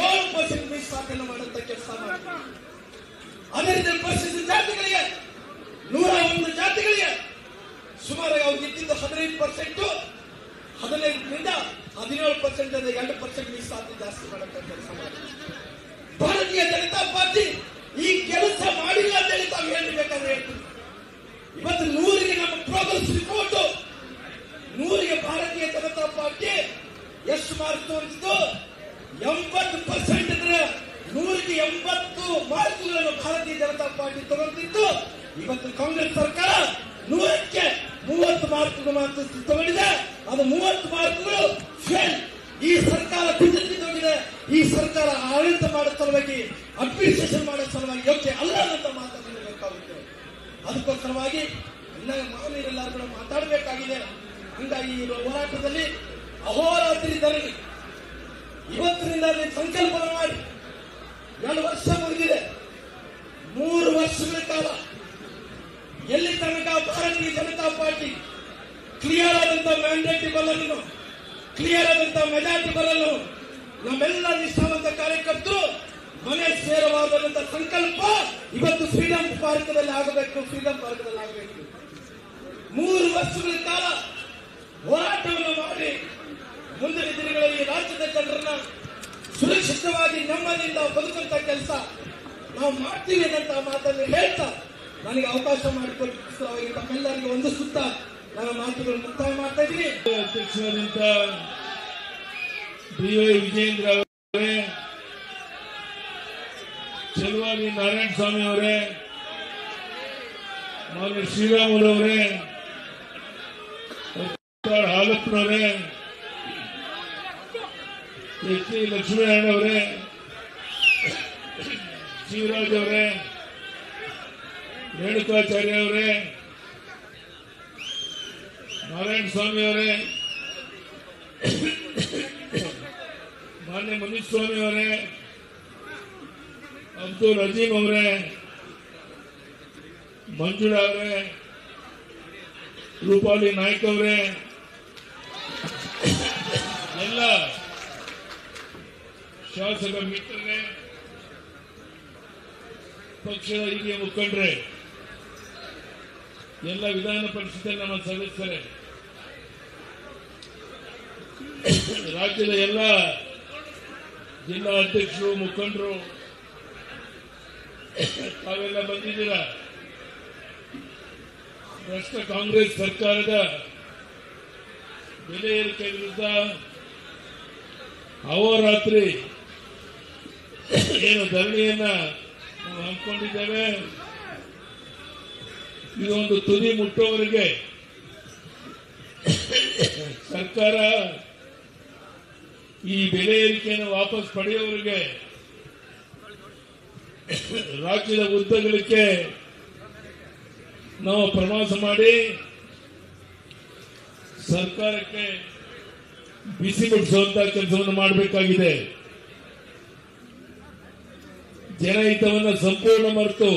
7% ಮೀಸಲಾತಿಯನ್ನು ಮಾಡುವಂತ ಕೆಲಸ ಮಾಡಿದ್ದಾರೆ. ಅದೇ ರೀತಿ ಪರಿಶಿಷ್ಟ ಜಾತಿಗಳಿಗೆ 101 ಜಾತಿಗಳಿಗೆ ಸುಮಾರು ಅವ್ರಿಗೆ ಇದ್ದಿದ್ದು 15%, 15ರಿಂದ 17% 2% ಮೀಸಲಾತಿ ಜಾಸ್ತಿ ಮಾಡುವಂತ ಕೆಲಸ ಮಾಡಿದ್ದಾರೆ. ಭಾರತೀಯ ಜನತಾ ಪಾರ್ಟಿ ಈ ಕೆಲಸ ಮಾಡಿಲ್ಲ ಅಂತ ಹೇಳಿ ತಾವು ಹೇಳಬೇಕಾದ್ರೆ ಹೇಳ್ತೀವಿ. ಇವತ್ತು 100ಗೆ ನಮ್ಮ ಪ್ರೋಗ್ರೆಸ್ ರಿಪೋರ್ಟ್ 100ಗೆ ಭಾರತೀಯ ಜನತಾ ಪಾರ್ಟಿ ಎಷ್ಟು ಮಾರ್ಕ್ ತೋರಿಸಿದ್ದು? 80% ಅಂದ್ರೆ 100ಗೆ 80 ಮಾರ್ಕ್ಗಳನ್ನು ಭಾರತೀಯ ಜನತಾ ಪಾರ್ಟಿ ತಗೊಂಡಿದ್ದು. ಇವತ್ತು ಕಾಂಗ್ರೆಸ್ ಸರ್ಕಾರ 100ಕ್ಕೆ 30 ಮಾರ್ಕ್ಗಳು ಮಾತ್ರ ತಗೊಂಡಿದೆ. ಅದು 30 ಮಾರ್ಕ್ಗಳು ಫೇಲ್. ಈ ಸರ್ಕಾರ ಬಿಜೆಪಿದೋಗಿದೆ. ಈ ಸರ್ಕಾರ ಆಡಳಿತ ಮಾಡೋ ಸಲುವಾಗಿ, ಅಡ್ಮಿನಿಸ್ಟ್ರೇಷನ್ ಮಾಡೋ ಸಲುವಾಗಿ ಯೋಗ್ಯ ಅಲ್ಲ ಅಂತ ಮಾತನ್ನು ಬೇಕಾಗುತ್ತೆ. ಅದಕ್ಕೋಸ್ಕರವಾಗಿ ಇನ್ನ ಮಾನವರೆಲ್ಲರೂ ಕೂಡ ಮಾತಾಡಬೇಕಾಗಿದೆ. ಹಂಗಾಗಿ ಈ ಹೋರಾಟದಲ್ಲಿ ಅಹೋರಾತ್ರಿ ಧರಣಿ ಇವತ್ತಿನಿಂದ ಸಂಕಲ್ಪನ ಮಾಡಿ 2 ವರ್ಷ ಮುಗಿದಿದೆ. 3 ವರ್ಷಗಳ ಕಾಲ ಎಲ್ಲಿ ತನಕ ಭಾರತೀಯ ಜನತಾ ಪಾರ್ಟಿ ಕ್ಲಿಯರ್ ಆದಂತಹ ಮ್ಯಾಂಡೇಟ್ ಬಲ್ಲನ್ನು, ಕ್ಲಿಯರ್ ಆದಂತಹ ಮೆಜಾರಿಟಿ ಬಲ್ಲನ್ನು ನಮ್ಮೆಲ್ಲ ನಿಷ್ಠಾವಂತ ಕಾರ್ಯಕರ್ತರು ಮನೆ ಸೇರವಾದಂತ ಸಂಕಲ್ಪ ಇವತ್ತು ಫ್ರೀಡಂ ಪಾರ್ಕ್ದಲ್ಲಿ ಆಗಬೇಕು. ಫ್ರೀಡಂ ಪಾರ್ಕ್ದಲ್ಲಿ ಆಗಬೇಕು. 3 ವರ್ಷಗಳ ಕಾಲ ಹೋರಾಟವನ್ನು ಮಾಡಿ ಮುಂದಿನ ದಿನಗಳಲ್ಲಿ ರಾಜ್ಯದ ಜನರನ್ನ ಸುರಕ್ಷಿತವಾಗಿ ನೆಮ್ಮದಿಯಿಂದ ಬದುಕಂತ ಕೆಲಸ ನಾವು ಮಾಡ್ತೀವಿ ಅನ್ನಂತ ಮಾತನ್ನು ಹೇಳ್ತಾ ನನಗೆ ಅವಕಾಶ ಮಾಡಿಕೊಟ್ಟು ತಮ್ಮೆಲ್ಲರಿಗೂ ವಂದಿಸುತ್ತಾ ನನ್ನ ಮಾತುಗಳನ್ನು ಮುಕ್ತಾಯ ಮಾಡ್ತಾ ಇದ್ದೀನಿ. ಅಧ್ಯಕ್ಷರಾದಂತ ಡಿ.ವೈ. ವಿಜಯೇಂದ್ರ ಅವರೇ, ಚೆಲುವಾದಿ ನಾರಾಯಣ ಸ್ವಾಮಿ ಅವರೇ, ಮಾನ್ಯ ಶ್ರೀರಾಮುಲು ಅವರೇ, ಹಾಲಪ್ಪನವರೇ, ಎಚ್ ಡಿ ಲಕ್ಷ್ಮೀನಾರಾಯಣ ಅವರೇ, ಶಿವರಾಜ್ ಅವರೇ, ರೇಣುಕಾಚಾರ್ಯ ಅವರೇ, ನಾರಾಯಣ ಸ್ವಾಮಿ ಅವರೇ, ಮಾನ್ಯ ಮನೀಶ್ ಸ್ವಾಮಿ ಅವರೇ, ಅಬ್ದುಲ್ ಅಜೀಮ್ ಅವರೇ, ಮಂಜುಳಾ ಅವರೇ, ರೂಪಾಲಿ ನಾಯ್ಕ ಅವರೇ, ಎಲ್ಲ ಶಾಸಕ ಮಿತ್ರರೇ, ಪಕ್ಷದ ಹಿರಿಯ ಮುಖಂಡರೇ, ಎಲ್ಲ ವಿಧಾನ ಪರಿಷತ್ತಿನ ನಮ್ಮ ಸದಸ್ಯರೇ, ರಾಜ್ಯದ ಎಲ್ಲ ಜಿಲ್ಲಾ ಅಧ್ಯಕ್ಷರು, ಮುಖಂಡರು ತಾವೆಲ್ಲ ಬಂದಿದ್ದೀರಾ. ಭ್ರಷ್ಟ ಕಾಂಗ್ರೆಸ್ ಸರ್ಕಾರದ ಬೆಲೆ ಏರಿಕೆ ವಿರುದ್ಧ ಅಹೋರಾತ್ರಿ ಏನು ಧರಣಿಯನ್ನ ನಾವು ಹಮ್ಮಿಕೊಂಡಿದ್ದೇವೆ. ಇದೊಂದು ತುದಿ ಮುಟ್ಟುವವರೆಗೆ ಸರ್ಕಾರ ಈ ಬೆಲೆ ಏರಿಕೆಯನ್ನು ವಾಪಸ್ ಪಡೆಯುವವರೆಗೆ ರಾಜ್ಯದ ಉದ್ದಗಲಕ್ಕೆ ನಾವು ಪ್ರವಾಸ ಮಾಡಿ ಸರ್ಕಾರಕ್ಕೆ ಬಿಸಿ ಮುಟ್ಟಿಸುವಂತಹ ಕೆಲಸವನ್ನು ಮಾಡಬೇಕಾಗಿದೆ. ಜನಹಿತವನ್ನು ಸಂಪೂರ್ಣ ಮರೆತು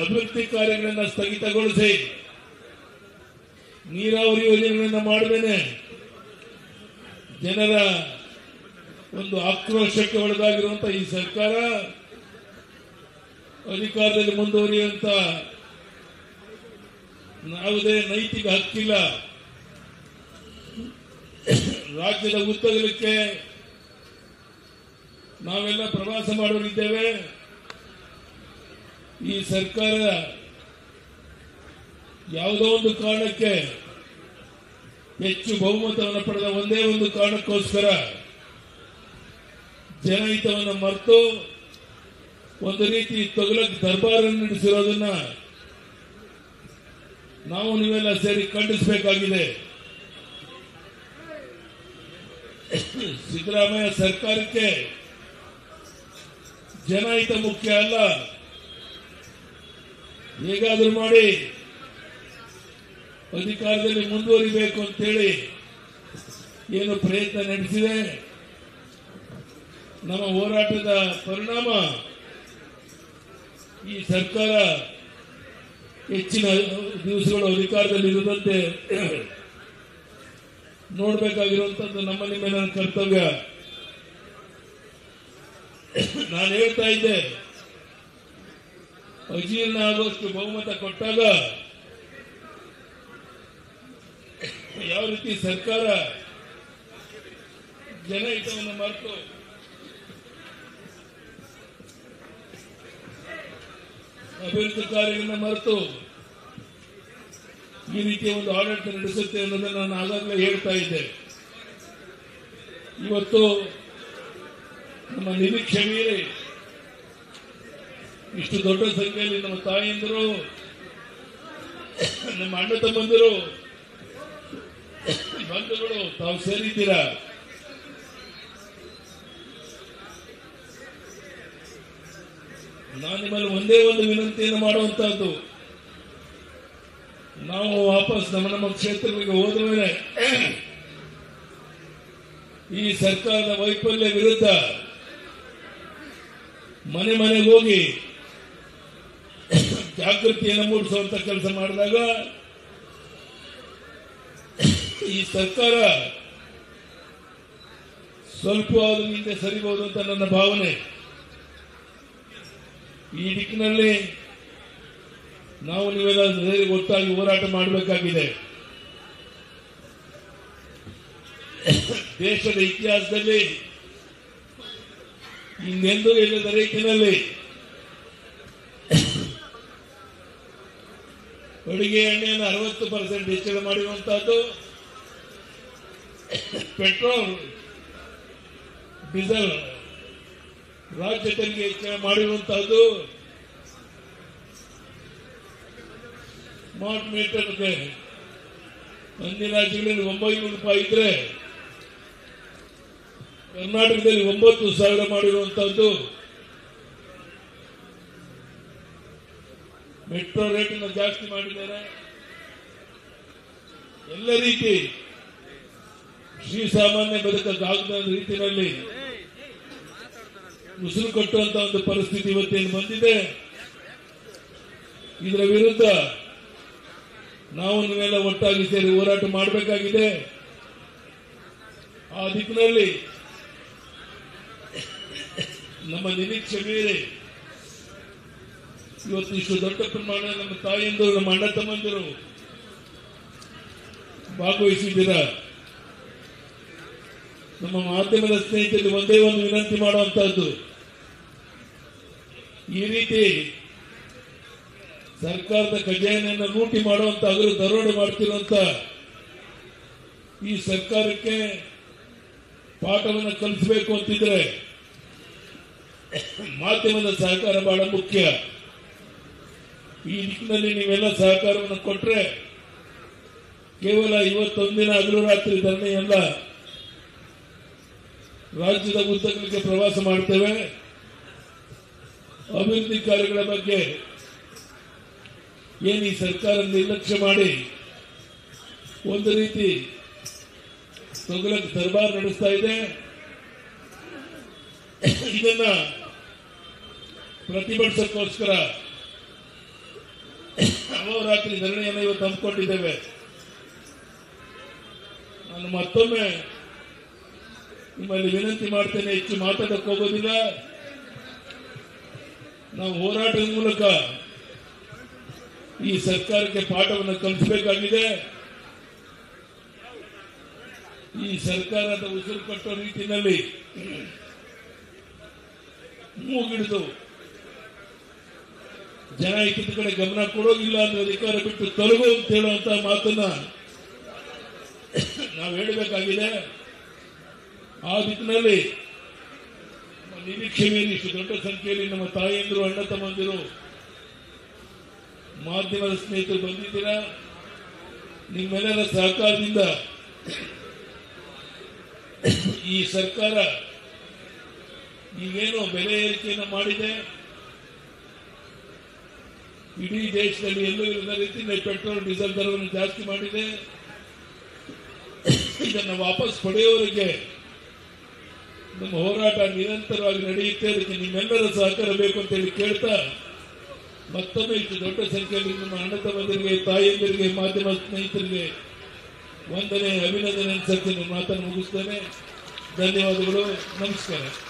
ಅಭಿವೃದ್ಧಿ ಕಾರ್ಯಗಳನ್ನು ಸ್ಥಗಿತಗೊಳಿಸಿ ನೀರಾವರಿ ಯೋಜನೆಗಳನ್ನು ಮಾಡದೇನೆ ಜನರ ಒಂದು ಆಕ್ರೋಶಕ್ಕೆ ಒಳಗಾಗಿರುವಂತಹ ಈ ಸರ್ಕಾರ ಅಧಿಕಾರದಲ್ಲಿ ಮುಂದುವರಿಯುವಂತ ಯಾವುದೇ ನೈತಿಕ ಹಕ್ಕಿಲ್ಲ. ರಾಜ್ಯದ ಉದ್ದಗಲಕ್ಕೆ ನಾವೆಲ್ಲ ಪ್ರವಾಸ ಮಾಡೋರಿದ್ದೇವೆ. ಈ ಸರ್ಕಾರ ಯಾವುದೋ ಒಂದು ಕಾರಣಕ್ಕೆ ಹೆಚ್ಚು ಬಹುಮತವನ್ನು ಪಡೆದ ಒಂದೇ ಒಂದು ಕಾರಣಕ್ಕೋಸ್ಕರ ಜನಹಿತವನ್ನು ಮರೆತು ಒಂದು ರೀತಿ ತೊಗಲಕ್ಕೆ ದರ್ಬಾರನ್ನು ನಡೆಸಿರೋದನ್ನ ನಾವು ನೀವೆಲ್ಲ ಸೇರಿ ಖಂಡಿಸಬೇಕಾಗಿದೆ. ಸಿದ್ದರಾಮಯ್ಯ ಸರ್ಕಾರಕ್ಕೆ ಜನಹಿತ ಮುಖ್ಯ ಅಲ್ಲ. ಹೇಗಾದ್ರೂ ಮಾಡಿ ಅಧಿಕಾರದಲ್ಲಿ ಮುಂದುವರಿಬೇಕು ಅಂತೇಳಿ ಏನು ಪ್ರಯತ್ನ ನಡೆಸಿದೆ. ನಮ್ಮ ಹೋರಾಟದ ಪರಿಣಾಮ ಈ ಸರ್ಕಾರ ಹೆಚ್ಚಿನ ದಿವಸಗಳು ಅಧಿಕಾರದಲ್ಲಿ ಇರದಂತೆ ನೋಡಬೇಕಾಗಿರುವಂತದ್ದು ನಮ್ಮ ನಿಮ್ಮೆಲ್ಲರ ಕರ್ತವ್ಯ. ನಾನು ಹೇಳ್ತಾ ಇದ್ದೆ, ಅಜೀರ್ಣ ಆಗುವಷ್ಟು ಬಹುಮತ ಕೊಟ್ಟಾಗ ಯಾವ ರೀತಿ ಸರ್ಕಾರ ಜನಹಿತವನ್ನು ಮರೆತು ಅಭಿವೃದ್ಧಿ ಕಾರ್ಯಗಳನ್ನು ಮರೆತು ಈ ರೀತಿಯ ಒಂದು ಆಡಳಿತ ನಡೆಸುತ್ತೆ ಅನ್ನೋದನ್ನು ನಾನು ಆಗಾಗಲೇ ಹೇಳ್ತಾ ಇದ್ದೆ. ಇವತ್ತು ನಮ್ಮ ನಿರೀಕ್ಷೆ ಮೀರಿ ಇಷ್ಟು ದೊಡ್ಡ ಸಂಖ್ಯೆಯಲ್ಲಿ ನಮ್ಮ ತಾಯಿಯಂದರು, ನಮ್ಮ ಅಣ್ಣ ತಮ್ಮಂದಿರು, ಬಂಧುಗಳು ತಾವು ಸೇರಿದ್ದೀರಾ. ನಾನು ನಿಮ್ಮಲ್ಲಿ ಒಂದೇ ಒಂದು ವಿನಂತಿಯನ್ನು ಮಾಡುವಂತಹದ್ದು, ನಾವು ವಾಪಸ್ ನಮ್ಮ ಕ್ಷೇತ್ರಗಳಿಗೆ ಹೋದ ಮೇಲೆ ಈ ಸರ್ಕಾರದ ವೈಫಲ್ಯ ವಿರುದ್ಧ ಮನೆ ಮನೆಗೆ ಹೋಗಿ ಜಾಗೃತಿಯನ್ನು ಮೂಡಿಸುವಂತ ಕೆಲಸ ಮಾಡಿದಾಗ ಈ ಸರ್ಕಾರ ಸ್ವಲ್ಪವಾದ ಹಿಂದೆ ಸರಿಬಹುದು ಅಂತ ನನ್ನ ಭಾವನೆ. ಈ ದಿಕ್ಕಿನಲ್ಲಿ ನಾವು ನೀವೆಲ್ಲ ಸೇರಿ ಒಟ್ಟಾಗಿ ಹೋರಾಟ ಮಾಡಬೇಕಾಗಿದೆ. ದೇಶದ ಇತಿಹಾಸದಲ್ಲಿ ಇನ್ನೆಂದೂ ಇಲ್ಲದ ರೀತಿಯಲ್ಲಿ ಅಡುಗೆ ಎಣ್ಣೆಯನ್ನು 60% ಹೆಚ್ಚಳ ಮಾಡಿರುವಂತಹದ್ದು, ಪೆಟ್ರೋಲ್ ಡೀಸೆಲ್ ರಾಜ್ಯ ತೆರಿಗೆ ಹೆಚ್ಚಳ ಮಾಡಿರುವಂತಹದ್ದು, ಸ್ಮಾರ್ಟ್ ಮೀಟರ್ಗೆ ಅನ್ಯ ರಾಜ್ಯಗಳಲ್ಲಿ 900 ರೂಪಾಯಿ ಇದ್ರೆ ಕರ್ನಾಟಕದಲ್ಲಿ 9,000 ಮಾಡಿರುವಂತಹದ್ದು, ಮೆಟ್ರೋ ರೇಟ್ ಜಾಸ್ತಿ ಮಾಡಿದ್ದಾರೆ. ಎಲ್ಲ ರೀತಿ ಶ್ರೀಸಾಮಾನ್ಯ ಬದುಕಕ್ಕಾಗದ ರೀತಿಯಲ್ಲಿ ಉಸಿರು ಕಟ್ಟುವಂತ ಒಂದು ಪರಿಸ್ಥಿತಿ ಇವತ್ತೇನು ಬಂದಿದೆ. ಇದರ ವಿರುದ್ಧ ನಾವು ನೀವೆಲ್ಲ ಒಟ್ಟಾಗಿ ಸೇರಿ ಹೋರಾಟ ಮಾಡಬೇಕಾಗಿದೆ. ಆ ದಿಕ್ಕಿನಲ್ಲಿ ನಮ್ಮ ನಿರೀಕ್ಷೆ ಮೀರಿ ಇವತ್ತು ಇಷ್ಟು ದೊಡ್ಡ ಪ್ರಮಾಣ ನಮ್ಮ ತಾಯಿಯಂದು, ನಮ್ಮ ಅಣ್ಣ ತಮ್ಮಂದಿರು ಭಾಗವಹಿಸಿದ್ದೀರಾ. ನಮ್ಮ ಮಾಧ್ಯಮದ ಸ್ನೇಹಿತರಿಗೆ ಒಂದೇ ಒಂದು ವಿನಂತಿ ಮಾಡುವಂತಹದ್ದು, ಈ ರೀತಿ ಸರ್ಕಾರದ ಖಜಾನೆಯನ್ನು ಲೂಟಿ ಮಾಡುವಂತ ಅವರು ದರೋಡೆ ಮಾಡ್ತಿರುವಂತ ಈ ಸರ್ಕಾರಕ್ಕೆ ಪಾಠವನ್ನು ಕಲಿಸಬೇಕು ಅಂತಿದ್ರೆ ಮಾಧ್ಯಮದ ಸಹಕಾರ ಬಹಳ ಮುಖ್ಯ. ಈ ನಿಟ್ಟಿನಲ್ಲಿ ನೀವೆಲ್ಲ ಸಹಕಾರವನ್ನು ಕೊಟ್ಟರೆ ಕೇವಲ ಇವತ್ತೊಂದಿನ ಹಗಲು ರಾತ್ರಿ ಧರಣಿಯಲ್ಲ, ರಾಜ್ಯದ ಉದ್ದಗಲಿಕ್ಕೆ ಪ್ರವಾಸ ಮಾಡ್ತೇವೆ. ಅಭಿವೃದ್ಧಿ ಕಾರ್ಯಗಳ ಬಗ್ಗೆ ಏನು ಈ ಸರ್ಕಾರ ನಿರ್ಲಕ್ಷ್ಯ ಮಾಡಿ ಒಂದು ರೀತಿ ತೊಗಲಕ್ಕೆ ದರ್ಬಾರ್ ನಡೆಸ್ತಾ ಇದೆ, ಇದನ್ನ ಪ್ರತಿಭಟಿಸೋಕ್ಕೋಸ್ಕರ ಅಹೋರಾತ್ರಿ ಧರಣಿಯನ್ನು ಇವತ್ತು ಹಮ್ಮಿಕೊಂಡಿದ್ದೇವೆ. ನಾನು ಮತ್ತೊಮ್ಮೆ ನಿಮ್ಮಲ್ಲಿ ವಿನಂತಿ ಮಾಡ್ತೇನೆ, ಹೆಚ್ಚು ಮಾತಾಡಕ್ಕೆ ಹೋಗೋದಿಲ್ಲ. ನಾವು ಹೋರಾಟದ ಮೂಲಕ ಈ ಸರ್ಕಾರಕ್ಕೆ ಪಾಠವನ್ನು ಕಲಿಸಬೇಕಾಗಿದೆ. ಈ ಸರ್ಕಾರದ ಉಸಿರು ಕಟ್ಟುವ ರೀತಿಯಲ್ಲಿ ಮೂಗಿಡಿದು ಜನ ಇದ್ದ ಕಡೆ ಗಮನ ಕೊಡೋಗಿಲ್ಲ ಅಂದ್ರೆ ಅಧಿಕಾರ ಬಿಟ್ಟು ತೊಲಗು ಅಂತ ಹೇಳುವಂತ ಮಾತನ್ನ ನಾವು ಹೇಳಬೇಕಾಗಿದೆ. ಆ ದಿಕ್ಕಿನಲ್ಲಿ ನಿರೀಕ್ಷೆ ಮೀರಿ ಇಷ್ಟು ದೊಡ್ಡ ಸಂಖ್ಯೆಯಲ್ಲಿ ನಮ್ಮ ತಾಯಿಯಂದರು, ಅಣ್ಣ ತಮ್ಮಂದಿರು, ಮಾಧ್ಯಮದ ಸ್ನೇಹಿತರು ಬಂದಿದ್ದೀರಾ. ನಿಮ್ಮೆಲ್ಲರ ಸಹಕಾರದಿಂದ ಈ ಸರ್ಕಾರ ಈಗೇನು ಬೆಲೆ ಏರಿಕೆಯನ್ನು ಮಾಡಿದೆ, ಇಡೀ ದೇಶದಲ್ಲಿ ಎಲ್ಲೂ ಇಲ್ಲದ ರೀತಿಯಲ್ಲಿ ಪೆಟ್ರೋಲ್ ಡೀಸೆಲ್ ದರವನ್ನು ಜಾಸ್ತಿ ಮಾಡಿದೆ. ಇದನ್ನು ವಾಪಸ್ ಪಡೆಯುವವರೆಗೆ ನಮ್ಮ ಹೋರಾಟ ನಿರಂತರವಾಗಿ ನಡೆಯುತ್ತೆ. ಅದಕ್ಕೆ ನಿಮ್ಮೆಲ್ಲರ ಸಹಕಾರ ಬೇಕು ಅಂತ ಹೇಳಿ ಕೇಳ್ತಾ ಮತ್ತೊಮ್ಮೆ ಇಷ್ಟು ದೊಡ್ಡ ಸಂಖ್ಯೆಯಲ್ಲಿ ನಮ್ಮ ಅಣ್ಣ ತಮ್ಮಂದಿರಿಗೆ, ತಾಯಿಯಂದಿರಿಗೆ, ಮಾಧ್ಯಮ ಸ್ನೇಹಿತರಿಗೆ ವಂದನೆ, ಅಭಿನಂದನೆ ಅನ್ಸಕ್ಕೆ ಮಾತನ್ನು ಮುಗಿಸ್ತೇನೆ. ಧನ್ಯವಾದಗಳು. ನಮಸ್ಕಾರ.